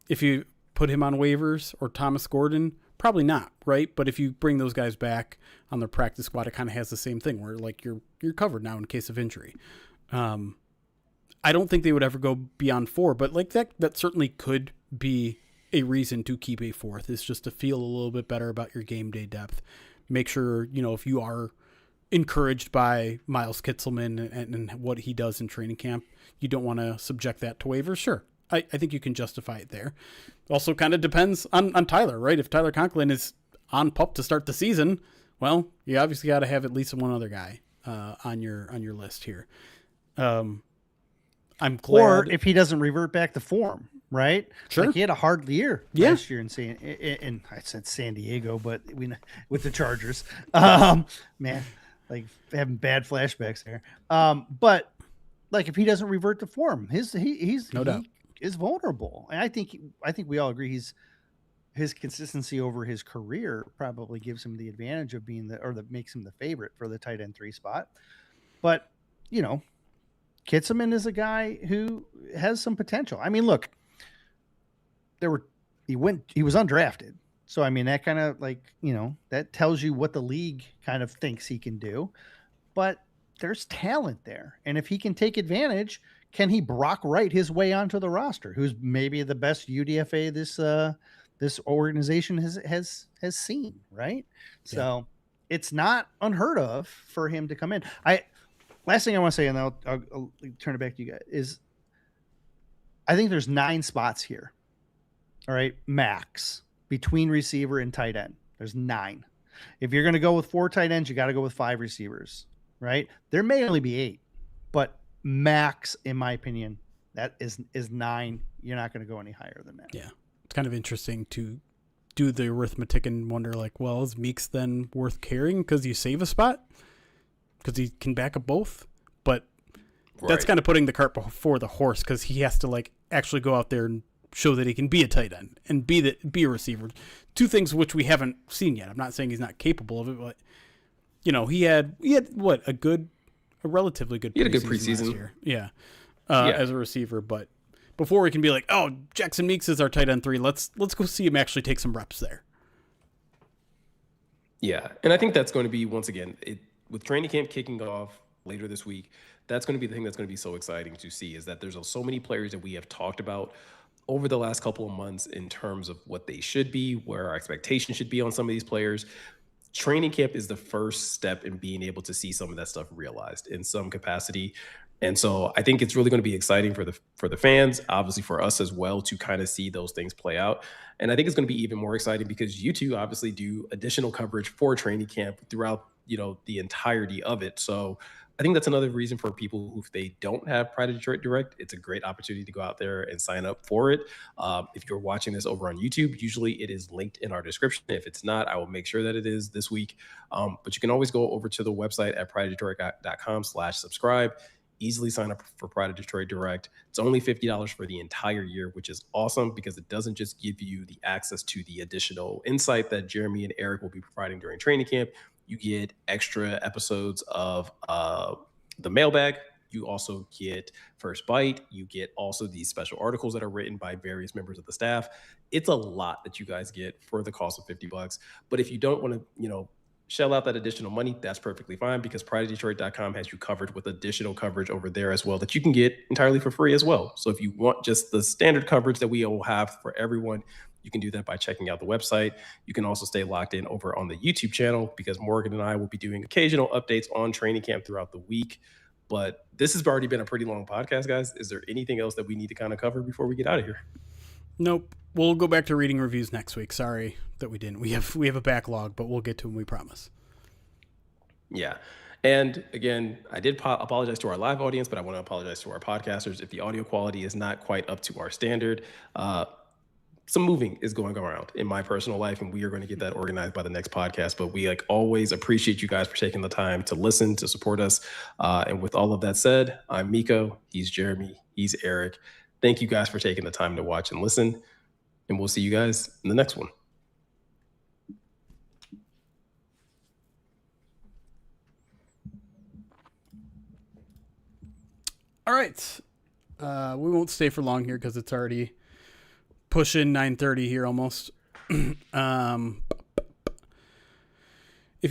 if you put him on waivers, or Thomas Gordon? Probably not, right? But if you bring those guys back on their practice squad, it kind of has the same thing where you're covered now in case of injury. I don't think they would ever go beyond 4, but like that certainly could be a reason to keep a 4th, is just to feel a little bit better about your game day depth. Make sure, if you are encouraged by Miles Kitselman and what he does in training camp, you don't want to subject that to waivers. Sure. I think you can justify it there. Also kind of depends on Tyler, right? If Tyler Conklin is on PUP to start the season, well, you obviously got to have at least one other guy on your list here. I'm glad. Or if he doesn't revert back to form, right? Sure. Like he had a hard year last year in I said San Diego, but with the Chargers. Man, like having bad flashbacks there. But like if he doesn't revert to form, he's No doubt is vulnerable. And I think we all agree his consistency over his career probably gives him the advantage of being that makes him the favorite for the tight end 3 spot. But Kitselman is a guy who has some potential. I mean, look, he was undrafted. So, I mean, that kind of that tells you what the league kind of thinks he can do, but there's talent there. And if he can take advantage, can he Brock Wright his way onto the roster, who's maybe the best UDFA this organization has seen, right? Yeah. So it's not unheard of for him to come in. Last thing I want to say, and I'll turn it back to you guys, is I think there's 9 spots here. All right, max between receiver and tight end. There's 9. If you're going to go with 4 tight ends, you got to go with 5 receivers, right? There may only be 8, but max, in my opinion, that is 9. You're not going to go any higher than that. Yeah, it's kind of interesting to do the arithmetic and wonder, like, well, is Meeks then worth carrying because you save a spot? Because he can back up both, but that's kind of putting the cart before the horse, because he has to actually go out there and show that he can be a tight end and be a receiver. 2 things which we haven't seen yet. I'm not saying he's not capable of it, but he had what a relatively good. He had a good preseason preseason. last year. As a receiver, but before we can be like, oh, Jackson Meeks is our tight end 3. Let's go see him actually take some reps there. Yeah, and I think that's going to be, once again, with training camp kicking off later this week, that's going to be the thing that's going to be so exciting to see, is that there's so many players that we have talked about over the last couple of months in terms of what they should be, where our expectations should be on some of these players. Training camp is the first step in being able to see some of that stuff realized in some capacity. And so I think it's really going to be exciting for the fans, obviously for us as well, to kind of see those things play out. And I think it's going to be even more exciting because you two obviously do additional coverage for training camp throughout, the entirety of it. So I think that's another reason for people who, if they don't have Pride of Detroit Direct, it's a great opportunity to go out there and sign up for it. If you're watching this over on YouTube, usually it is linked in our description. If it's not, I will make sure that it is this week. But you can always go over to the website at prideofdetroit.com/subscribe. Easily sign up for Pride of Detroit Direct. It's only $50 for the entire year, which is awesome because it doesn't just give you the access to the additional insight that Jeremy and Eric will be providing during training camp. You get extra episodes of the mailbag. You also get First Bite. You get also these special articles that are written by various members of the staff. It's a lot that you guys get for the cost of $50. But if you don't want to, shell out that additional money, that's perfectly fine, because prideofdetroit.com has you covered with additional coverage over there as well that you can get entirely for free as well. So if you want just the standard coverage that we all have for everyone, you can do that by checking out the website. You can also stay locked in over on the YouTube channel, because Morgan and I will be doing occasional updates on training camp throughout the week. But this has already been a pretty long podcast, guys. Is there anything else that we need to kind of cover before we get out of here? Nope. We'll go back to reading reviews next week. Sorry that we didn't. We have a backlog, but we'll get to them, we promise. Yeah. And again, I did apologize to our live audience, but I want to apologize to our podcasters if the audio quality is not quite up to our standard. Some moving is going around in my personal life, and we are going to get that organized by the next podcast. But we always appreciate you guys for taking the time to listen, to support us. And with all of that said, I'm Miko. He's Jeremy. He's Eric. Thank you guys for taking the time to watch and listen. And we'll see you guys in the next one. All right. We won't stay for long here because it's already pushing 9:30 here almost. If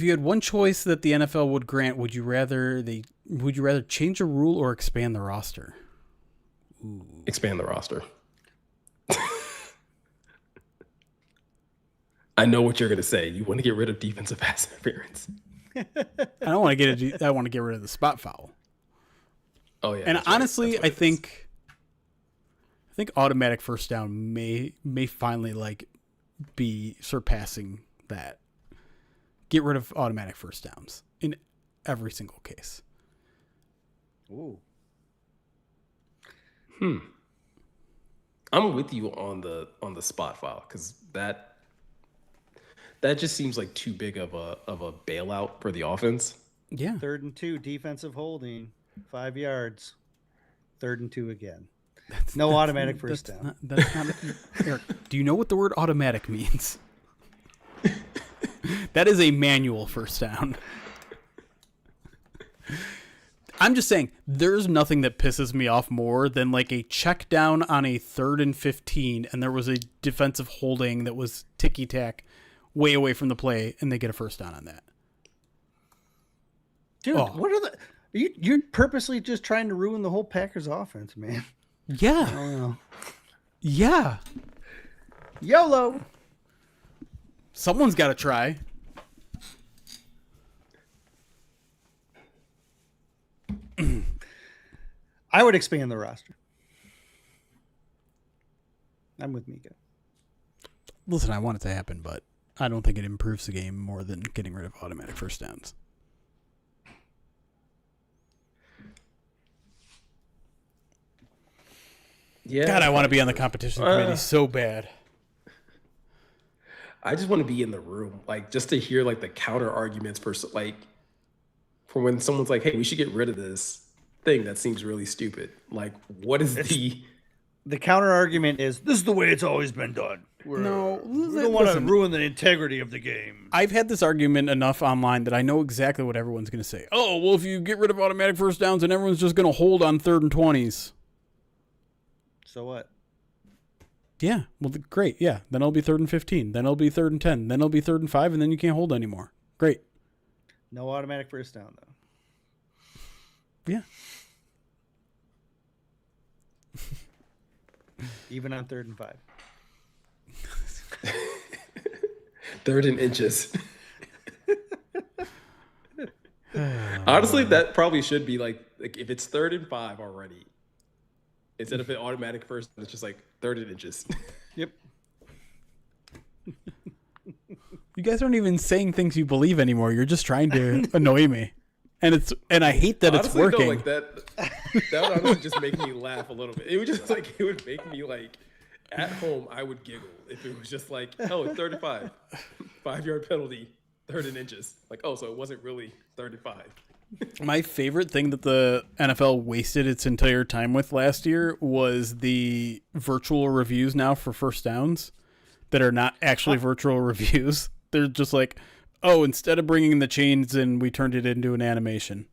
you had one choice that the NFL would grant, would you rather change a rule or expand the roster? Expand the roster. I know what you're going to say. You want to get rid of defensive pass interference. I don't want to get I want to get rid of the spot foul. Oh yeah. And that's right. honestly, That's what I it is. think automatic first down may finally like be surpassing that. Get rid of automatic first downs in every single case. Ooh. I'm with you on the spot foul because that just seems like too big of a bailout for the offense. Yeah. 3rd and 2, defensive holding, 5 yards. 3rd and 2 again. No automatic first down. That's not Eric, do you know what the word automatic means? That is a manual first down. I'm just saying, there's nothing that pisses me off more than like a check down on a 3rd and 15, and there was a defensive holding that was ticky-tack way away from the play, and they get a first down on that. Dude, Oh. what are the... You're purposely just trying to ruin the whole Packers offense, man. Yeah. I don't know. Yeah. YOLO! Someone's got to try. I would expand the roster. I'm with Mika. Listen, I want it to happen, but I don't think it improves the game more than getting rid of automatic first downs. Yeah. God, I want to be on the competition committee so bad. I just want to be in the room, like just to hear like the counter arguments for like for when someone's like, "Hey, we should get rid of this thing that seems really stupid." Like, what is The counter argument is, this is the way it's always been done. We don't want to listen. ruin the integrity of the game. I've had this argument enough online that I know exactly what everyone's going to say. Oh, well, if you get rid of automatic first downs, and everyone's just going to hold on 3rd and 20s. So what? Yeah, well, great. Yeah, then it'll be 3rd and 15. Then it'll be 3rd and 10. Then it'll be 3rd and 5, and then you can't hold anymore. Great. No automatic first down, though. Yeah. Even on 3rd and 5. 3rd and inches? Honestly, that probably should be like if it's 3rd and 5 already, instead of an automatic first, it's just like 3rd and inches. Yep. You guys aren't even saying things you believe anymore. You're just trying to annoy me. And I hate that Honestly, it's working. No, like that would honestly just make me laugh a little bit. It would just like it would make me like at home I would giggle if it was just like, oh, it's 35, 5-yard penalty, 3rd and inches. Like, oh, so it wasn't really 35. My favorite thing that the NFL wasted its entire time with last year was the virtual reviews now for first downs that are not actually virtual reviews. They're just like, oh, instead of bringing the chains in, we turned it into an animation.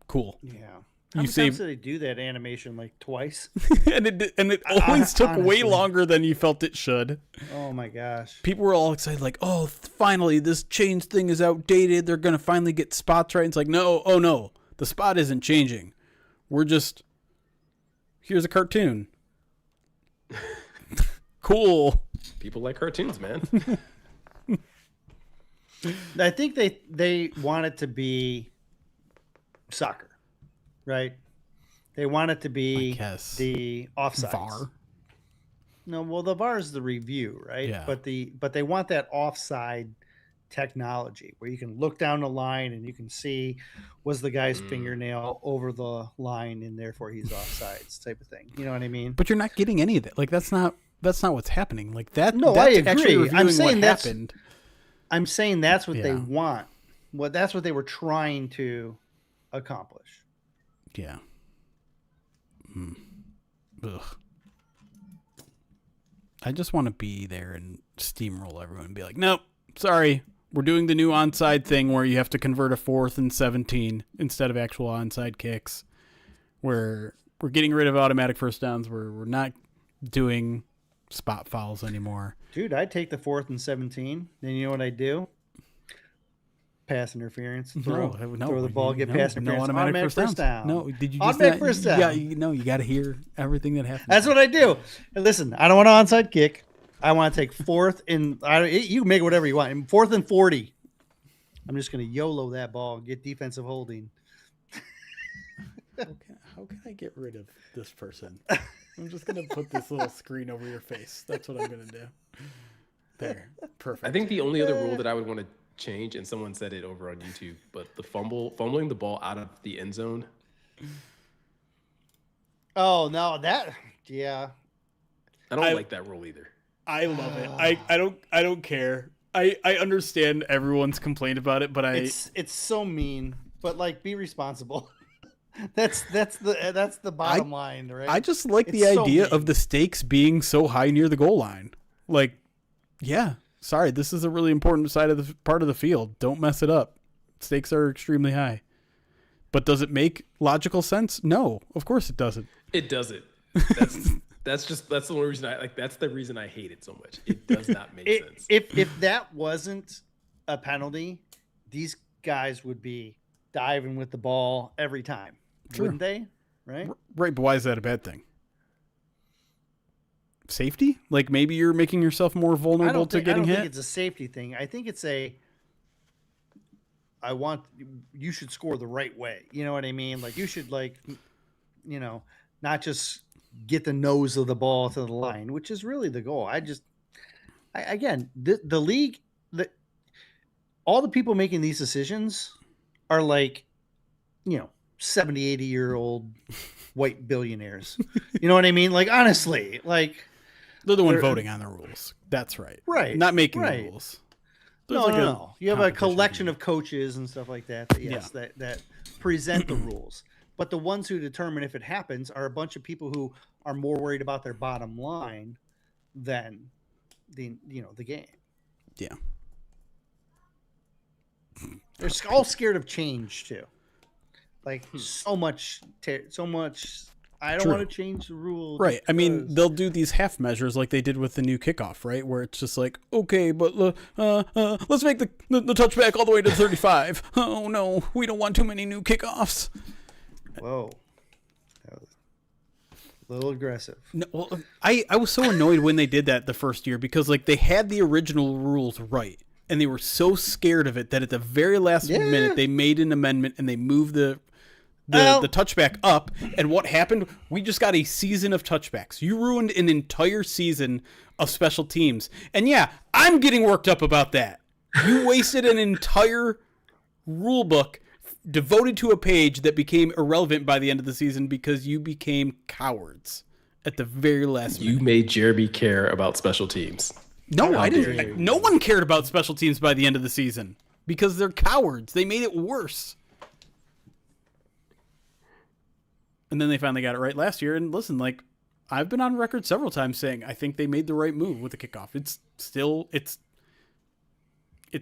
Cool. Yeah. How many times did they do that animation? Like twice? and it always took way honestly. longer than you felt it should. Oh my gosh. People were all excited, like, oh, finally, this chains thing is outdated. They're going to finally get spots right. And it's like, no, oh no, the spot isn't changing. We're just, here's a cartoon. Cool. People like cartoons, man. I think they want it to be soccer, right? They want it to be I guess. the offside. VAR. No, well, the VAR is the review, right? Yeah. But they want that offside technology where you can look down the line and you can see was the guy's fingernail over the line and therefore he's offsides type of thing. You know what I mean? But you're not getting any of that. Like, that's not what's happening. Like that. No, that's I agree. Actually I'm reviewing saying what that's- happened. I'm saying that's what they Yeah. want. Well, that's what they were trying to accomplish. Yeah. Ugh. I just want to be there and steamroll everyone and be like, nope, sorry. We're doing the new onside thing where you have to convert a 4th and 17 instead of actual onside kicks. We're getting rid of automatic first downs. We're not doing spot fouls anymore. Dude, I'd take the 4th and 17. Then you know what I do? pass interference. No, Throw the ball, get pass interference. No automatic first down. No, did you just automatic not, first down? Yeah, you got to hear everything that happens. That's what I do. And listen, I don't want an onside kick. I want to take fourth and you can make it whatever you want. 4th and 40. I'm just going to YOLO that ball and get defensive holding. How can I get rid of this person? I'm just going to put this little screen over your face. That's what I'm going to do. There. Perfect. I think the only other rule that I would want to change, and someone said it over on YouTube, but the fumbling the ball out of the end zone. Oh, no, yeah. I don't like that rule either. I love it. I don't care. I understand everyone's complaint about it, but it's so mean, but like be responsible. That's the bottom line, right? I just like the idea of the stakes being so high near the goal line. Like, yeah, sorry, this is a really important side of the part of the field. Don't mess it up. Stakes are extremely high. But does it make logical sense? No, of course it doesn't. It doesn't. That's the only reason that's the reason I hate it so much. It does not make sense. If that wasn't a penalty, these guys would be diving with the ball every time, wouldn't they? Right? Right, but why is that a bad thing? Safety? Like maybe you're making yourself more vulnerable to getting hit? I don't think it's a safety thing. I think it's you should score the right way. You know what I mean? Like you should not just get the nose of the ball to the line, which is really the goal. The league, all the people making these decisions are like, 70, 80-year-old white billionaires. You know what I mean? Like, honestly, like they're the one voting on the rules. That's right. Right. Not making the rules. No. You have a collection of coaches and stuff like that. That present the rules. But the ones who determine if it happens are a bunch of people who are more worried about their bottom line than the game. Yeah. They're all scared of change too. Like so much. I don't want to change the rule. Right. I mean, they'll do these half measures like they did with the new kickoff, right? Where it's just like, okay, but let's make the touchback all the way to 35. Oh no, we don't want too many new kickoffs. Whoa. That was a little aggressive. No, well, I was so annoyed when they did that the first year because like they had the original rules right and they were so scared of it that at the very last minute they made an amendment and they moved the touchback up. And what happened? We just got a season of touchbacks. You ruined an entire season of special teams. And yeah, I'm getting worked up about that. You wasted an entire rule book devoted to a page that became irrelevant by the end of the season because you became cowards at the very last minute. You made Jeremy care about special teams. No, I didn't. No one cared about special teams by the end of the season because they're cowards. They made it worse. And then they finally got it right last year. And listen, like I've been on record several times saying I think they made the right move with the kickoff. It's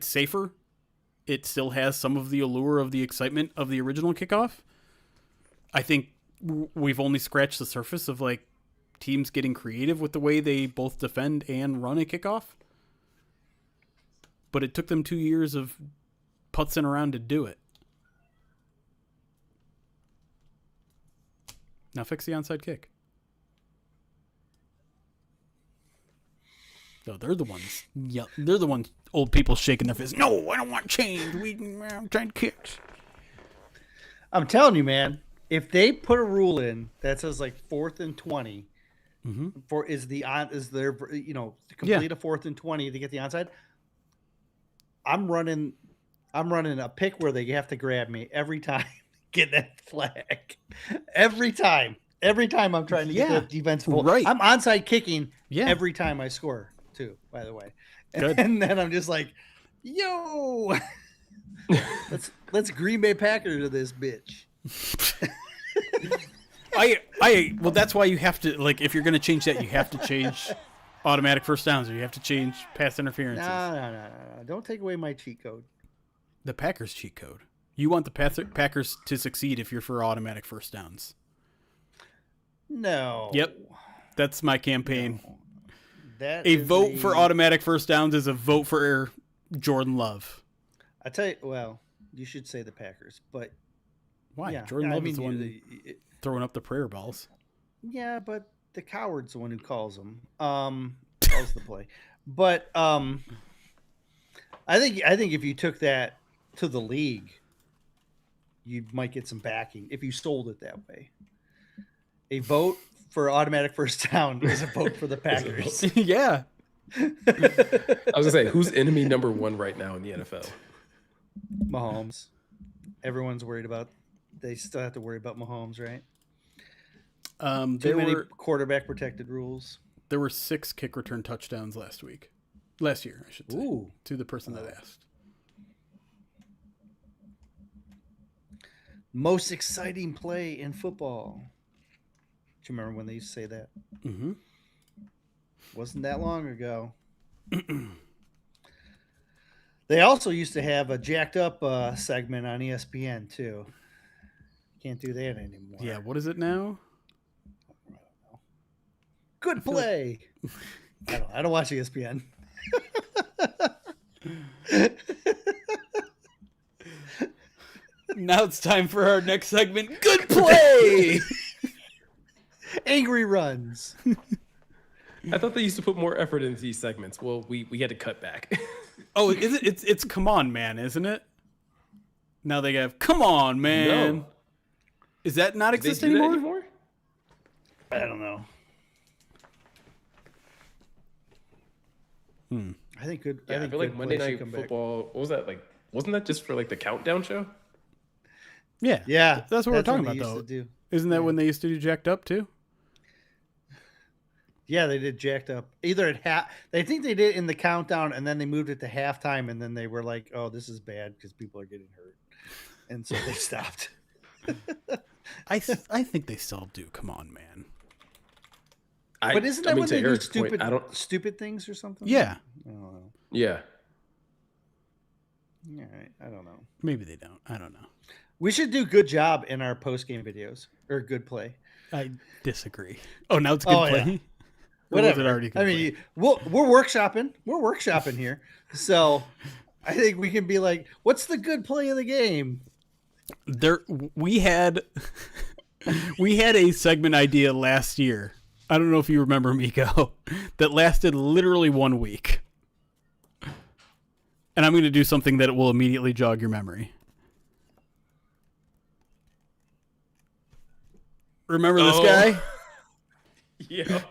safer. It still has some of the allure of the excitement of the original kickoff. I think we've only scratched the surface of like teams getting creative with the way they both defend and run a kickoff. But it took them 2 years of putzing around to do it. Now fix the onside kick. No, they're the ones. Yeah, they're the ones. Old people shaking their fists. No, I don't want change. I'm trying kicks. I'm telling you, man. If they put a rule in that says like 4th and 20, complete a 4th and 20 to get the onside. I'm running a pick where they have to grab me every time. Get that flag every time I'm trying to get the defense full. Right. I'm onside kicking every time I score too, by the way. And then I'm just like, yo, let's Green Bay Packers to this bitch. Well, that's why you have to, like, if you're going to change that, you have to change automatic first downs or you have to change pass interferences. No. Don't take away my cheat code. The Packers cheat code. You want the Packers to succeed if you're for automatic first downs. No. Yep. That's my campaign. No. A vote for automatic first downs is a vote for Jordan Love. I tell you, well, you should say the Packers, but Why? yeah, Jordan I Love mean, is the one throwing up the prayer balls. yeah, but the coward's the one who calls them. Calls the play. But I think if you took that to the league, you might get some backing if you sold it that way. A vote for automatic first down is a vote for the Packers. Yeah. I was gonna say, who's enemy number one right now in the NFL? Mahomes. Everyone's worried about. They still have to worry about Mahomes, right? Too many quarterback protected rules. There were 6 kick return touchdowns last year, I should say. Ooh. To the person that asked. Most exciting play in football. Do you remember when they used to say that? Mm-hmm. Wasn't that long ago. They also used to have a jacked up segment on ESPN too. Can't do that anymore. Yeah, what is it now? Good play. I don't watch ESPN. Now it's time for our next segment. Good play. Angry runs. I thought they used to put more effort into these segments. Well, we had to cut back. Oh, is it? It's come on, man, isn't it? Now they have come on, man. No. Is that not They exist do that anymore? anymore? I don't know. I think good. Yeah, I think feel like Good Monday Play should Night come back. Football. What was that like? Wasn't that just for like the countdown show? Yeah, Yeah, That's what we're talking what they about, used though. to do. Isn't that when they used to do Jacked Up too? Yeah, they did jacked up. Either at they think they did it in the countdown, and then they moved it to halftime, and then they were like, "Oh, this is bad because people are getting hurt," and so they stopped. I think they still do. Come on, man. But isn't that when they do stupid things or something? Yeah, I don't know. Yeah. All right, I don't know. maybe they don't. I don't know. We should do good job in our post game videos or good play. I disagree. Oh, now it's good Oh, play. yeah. Or was Whatever. it already good I mean, we're workshopping. We're workshopping here, so I think we can be like, "What's the good play of the game?" We had a segment idea last year. I don't know if you remember, Miko, that lasted literally 1 week. And I'm going to do something that will immediately jog your memory. Remember this guy? Yeah.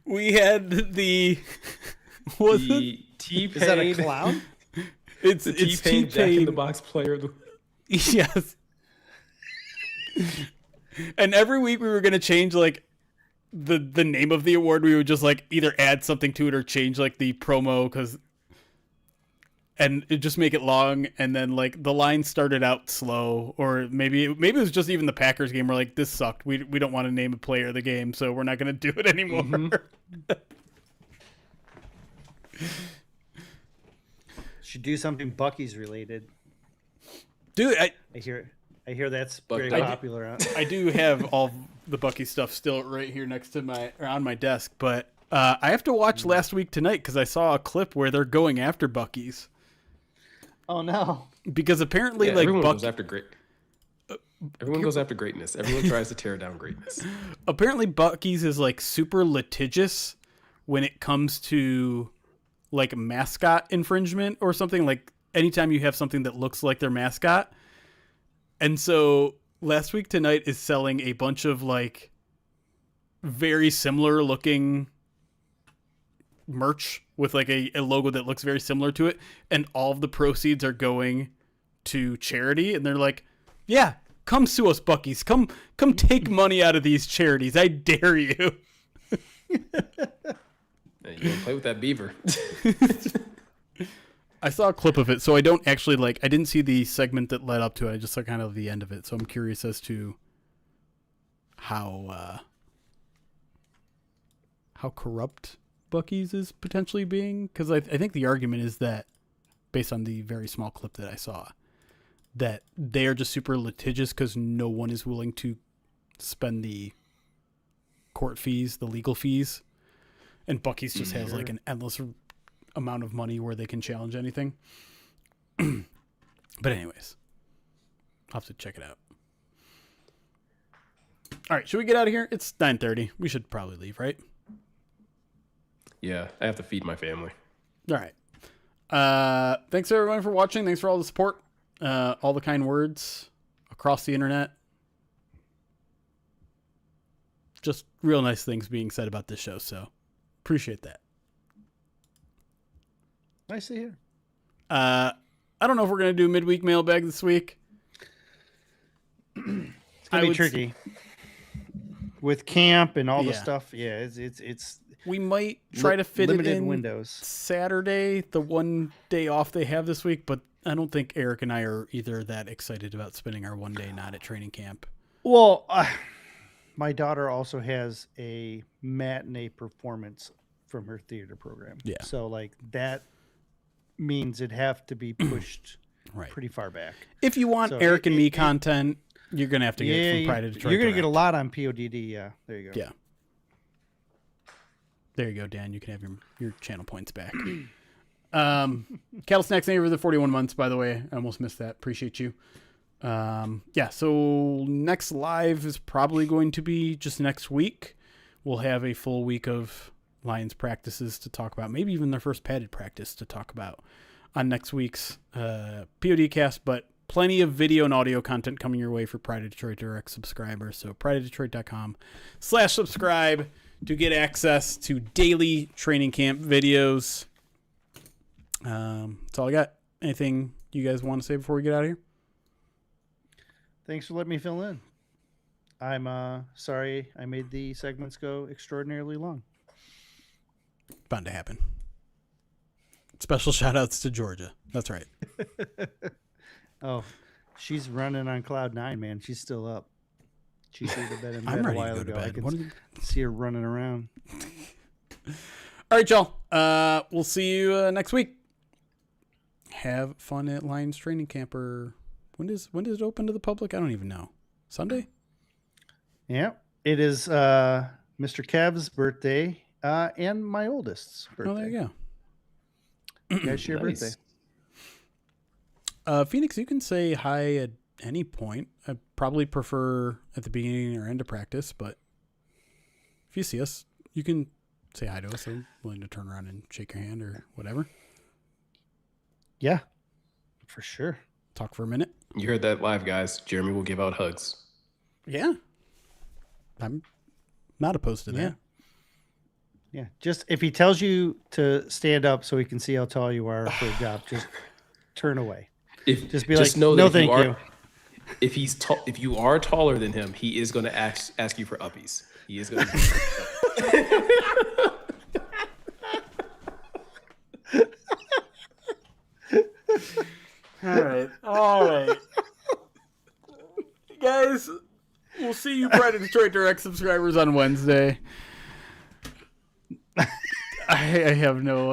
We had the T-Pain. Is that a clown? it's T-Pain Jack in the Box player of the Yes. And every week we were going to change like the name of the award. We would just like either add something to it or change like the promo and it just make it long. And then like the line started out slow, or maybe it was just even the Packers game. We're like, this sucked. We don't want to name a player of the game, so we're not going to do it anymore. Mm-hmm. Should do something Bucky's related. Dude, I hear that's very popular. I do have all the Bucky stuff still right here next to on my desk, but I have to watch Last Week Tonight because I saw a clip where they're going after Bucky's. Oh no! Because apparently, like everyone goes after Everyone goes after greatness. Everyone tries to tear down greatness. Apparently, Bucky's is like super litigious when it comes to like mascot infringement or something. Like anytime you have something that looks like their mascot. And so Last Week Tonight is selling a bunch of like very similar looking merch with like a logo that looks very similar to it. And all of the proceeds are going to charity. And they're like, yeah, come sue us, Bucky's. Come take money out of these charities. I dare you. You want to play with that beaver. I saw a clip of it, so I don't actually I didn't see the segment that led up to it. I just saw kind of the end of it. So I'm curious as to how corrupt Bucky's is potentially being. Because I think the argument is that, based on the very small clip that I saw, that they are just super litigious because no one is willing to spend the court fees, the legal fees. And Bucky's just has like an endless amount of money where they can challenge anything. But anyways, I'll have to check it out. All right, should we get out of here? It's 9:30. We should probably leave, right? Yeah, I have to feed my family. All right. Thanks everyone for watching. Thanks for all the support, all the kind words across the internet. Just real nice things being said about this show, so appreciate that. Nice to hear. I don't know if we're gonna do midweek mailbag this week. It's gonna be tricky with camp and all the Yeah. stuff. Yeah, it's We might try to fit it limited in windows. Saturday, the one day off they have this week, but I don't think Eric and I are either that excited about spending our one day not at training camp. Well, my daughter also has a matinee performance from her theater program. Yeah. So like that means it'd have to be pushed Right. pretty far back. If you want So Eric and me content, you're gonna have to get it from Pride of Detroit. You're gonna get a Direct. lot on PODD. Yeah, there you go. Yeah. There you go, Dan. You can have your channel points back. Cattle Snacks Neighbor the 41 months, by the way. I almost missed that. Appreciate you. Yeah, so next live is probably going to be just next week. We'll have a full week of Lions practices to talk about, maybe even their first padded practice to talk about on next week's PODcast, but plenty of video and audio content coming your way for Pride of Detroit Direct subscribers. So prideofdetroit.com/subscribe to get access to daily training camp videos. That's all I got. Anything you guys want to say before we get out of here? Thanks for letting me fill in. I'm sorry I made the segments go extraordinarily long. Bound to happen. Special shout outs to Georgia. That's right. Oh, she's running on cloud 9, man. She's still up. She should have been in I'm bed a ready to while go to ago. I bed. can What are you- see her running around. All right, y'all. We'll see you next week. Have fun at Lions Training Camp. Or when does it open to the public? I don't even know. Sunday? Yeah, it is Mr. Kev's birthday and my oldest's birthday. Oh, there you You guys share Nice. birthday. go. Phoenix, you can say hi at any point. I probably prefer at the beginning or end of practice, but if you see us, you can say hi to us. I'm willing to turn around and shake your hand or whatever. Yeah, for sure. Talk for a minute. You heard that live, guys. Jeremy will give out hugs. Yeah. I'm not opposed to that. Yeah. Yeah, just if he tells you to stand up so he can see how tall you are for a job, just turn away. Just be like, know no, that if thank you. you. Are, if you are taller than him, he is going to ask you for uppies. He is going to. All right. Guys, we'll see you Pride of Detroit Direct subscribers on Wednesday. I have no other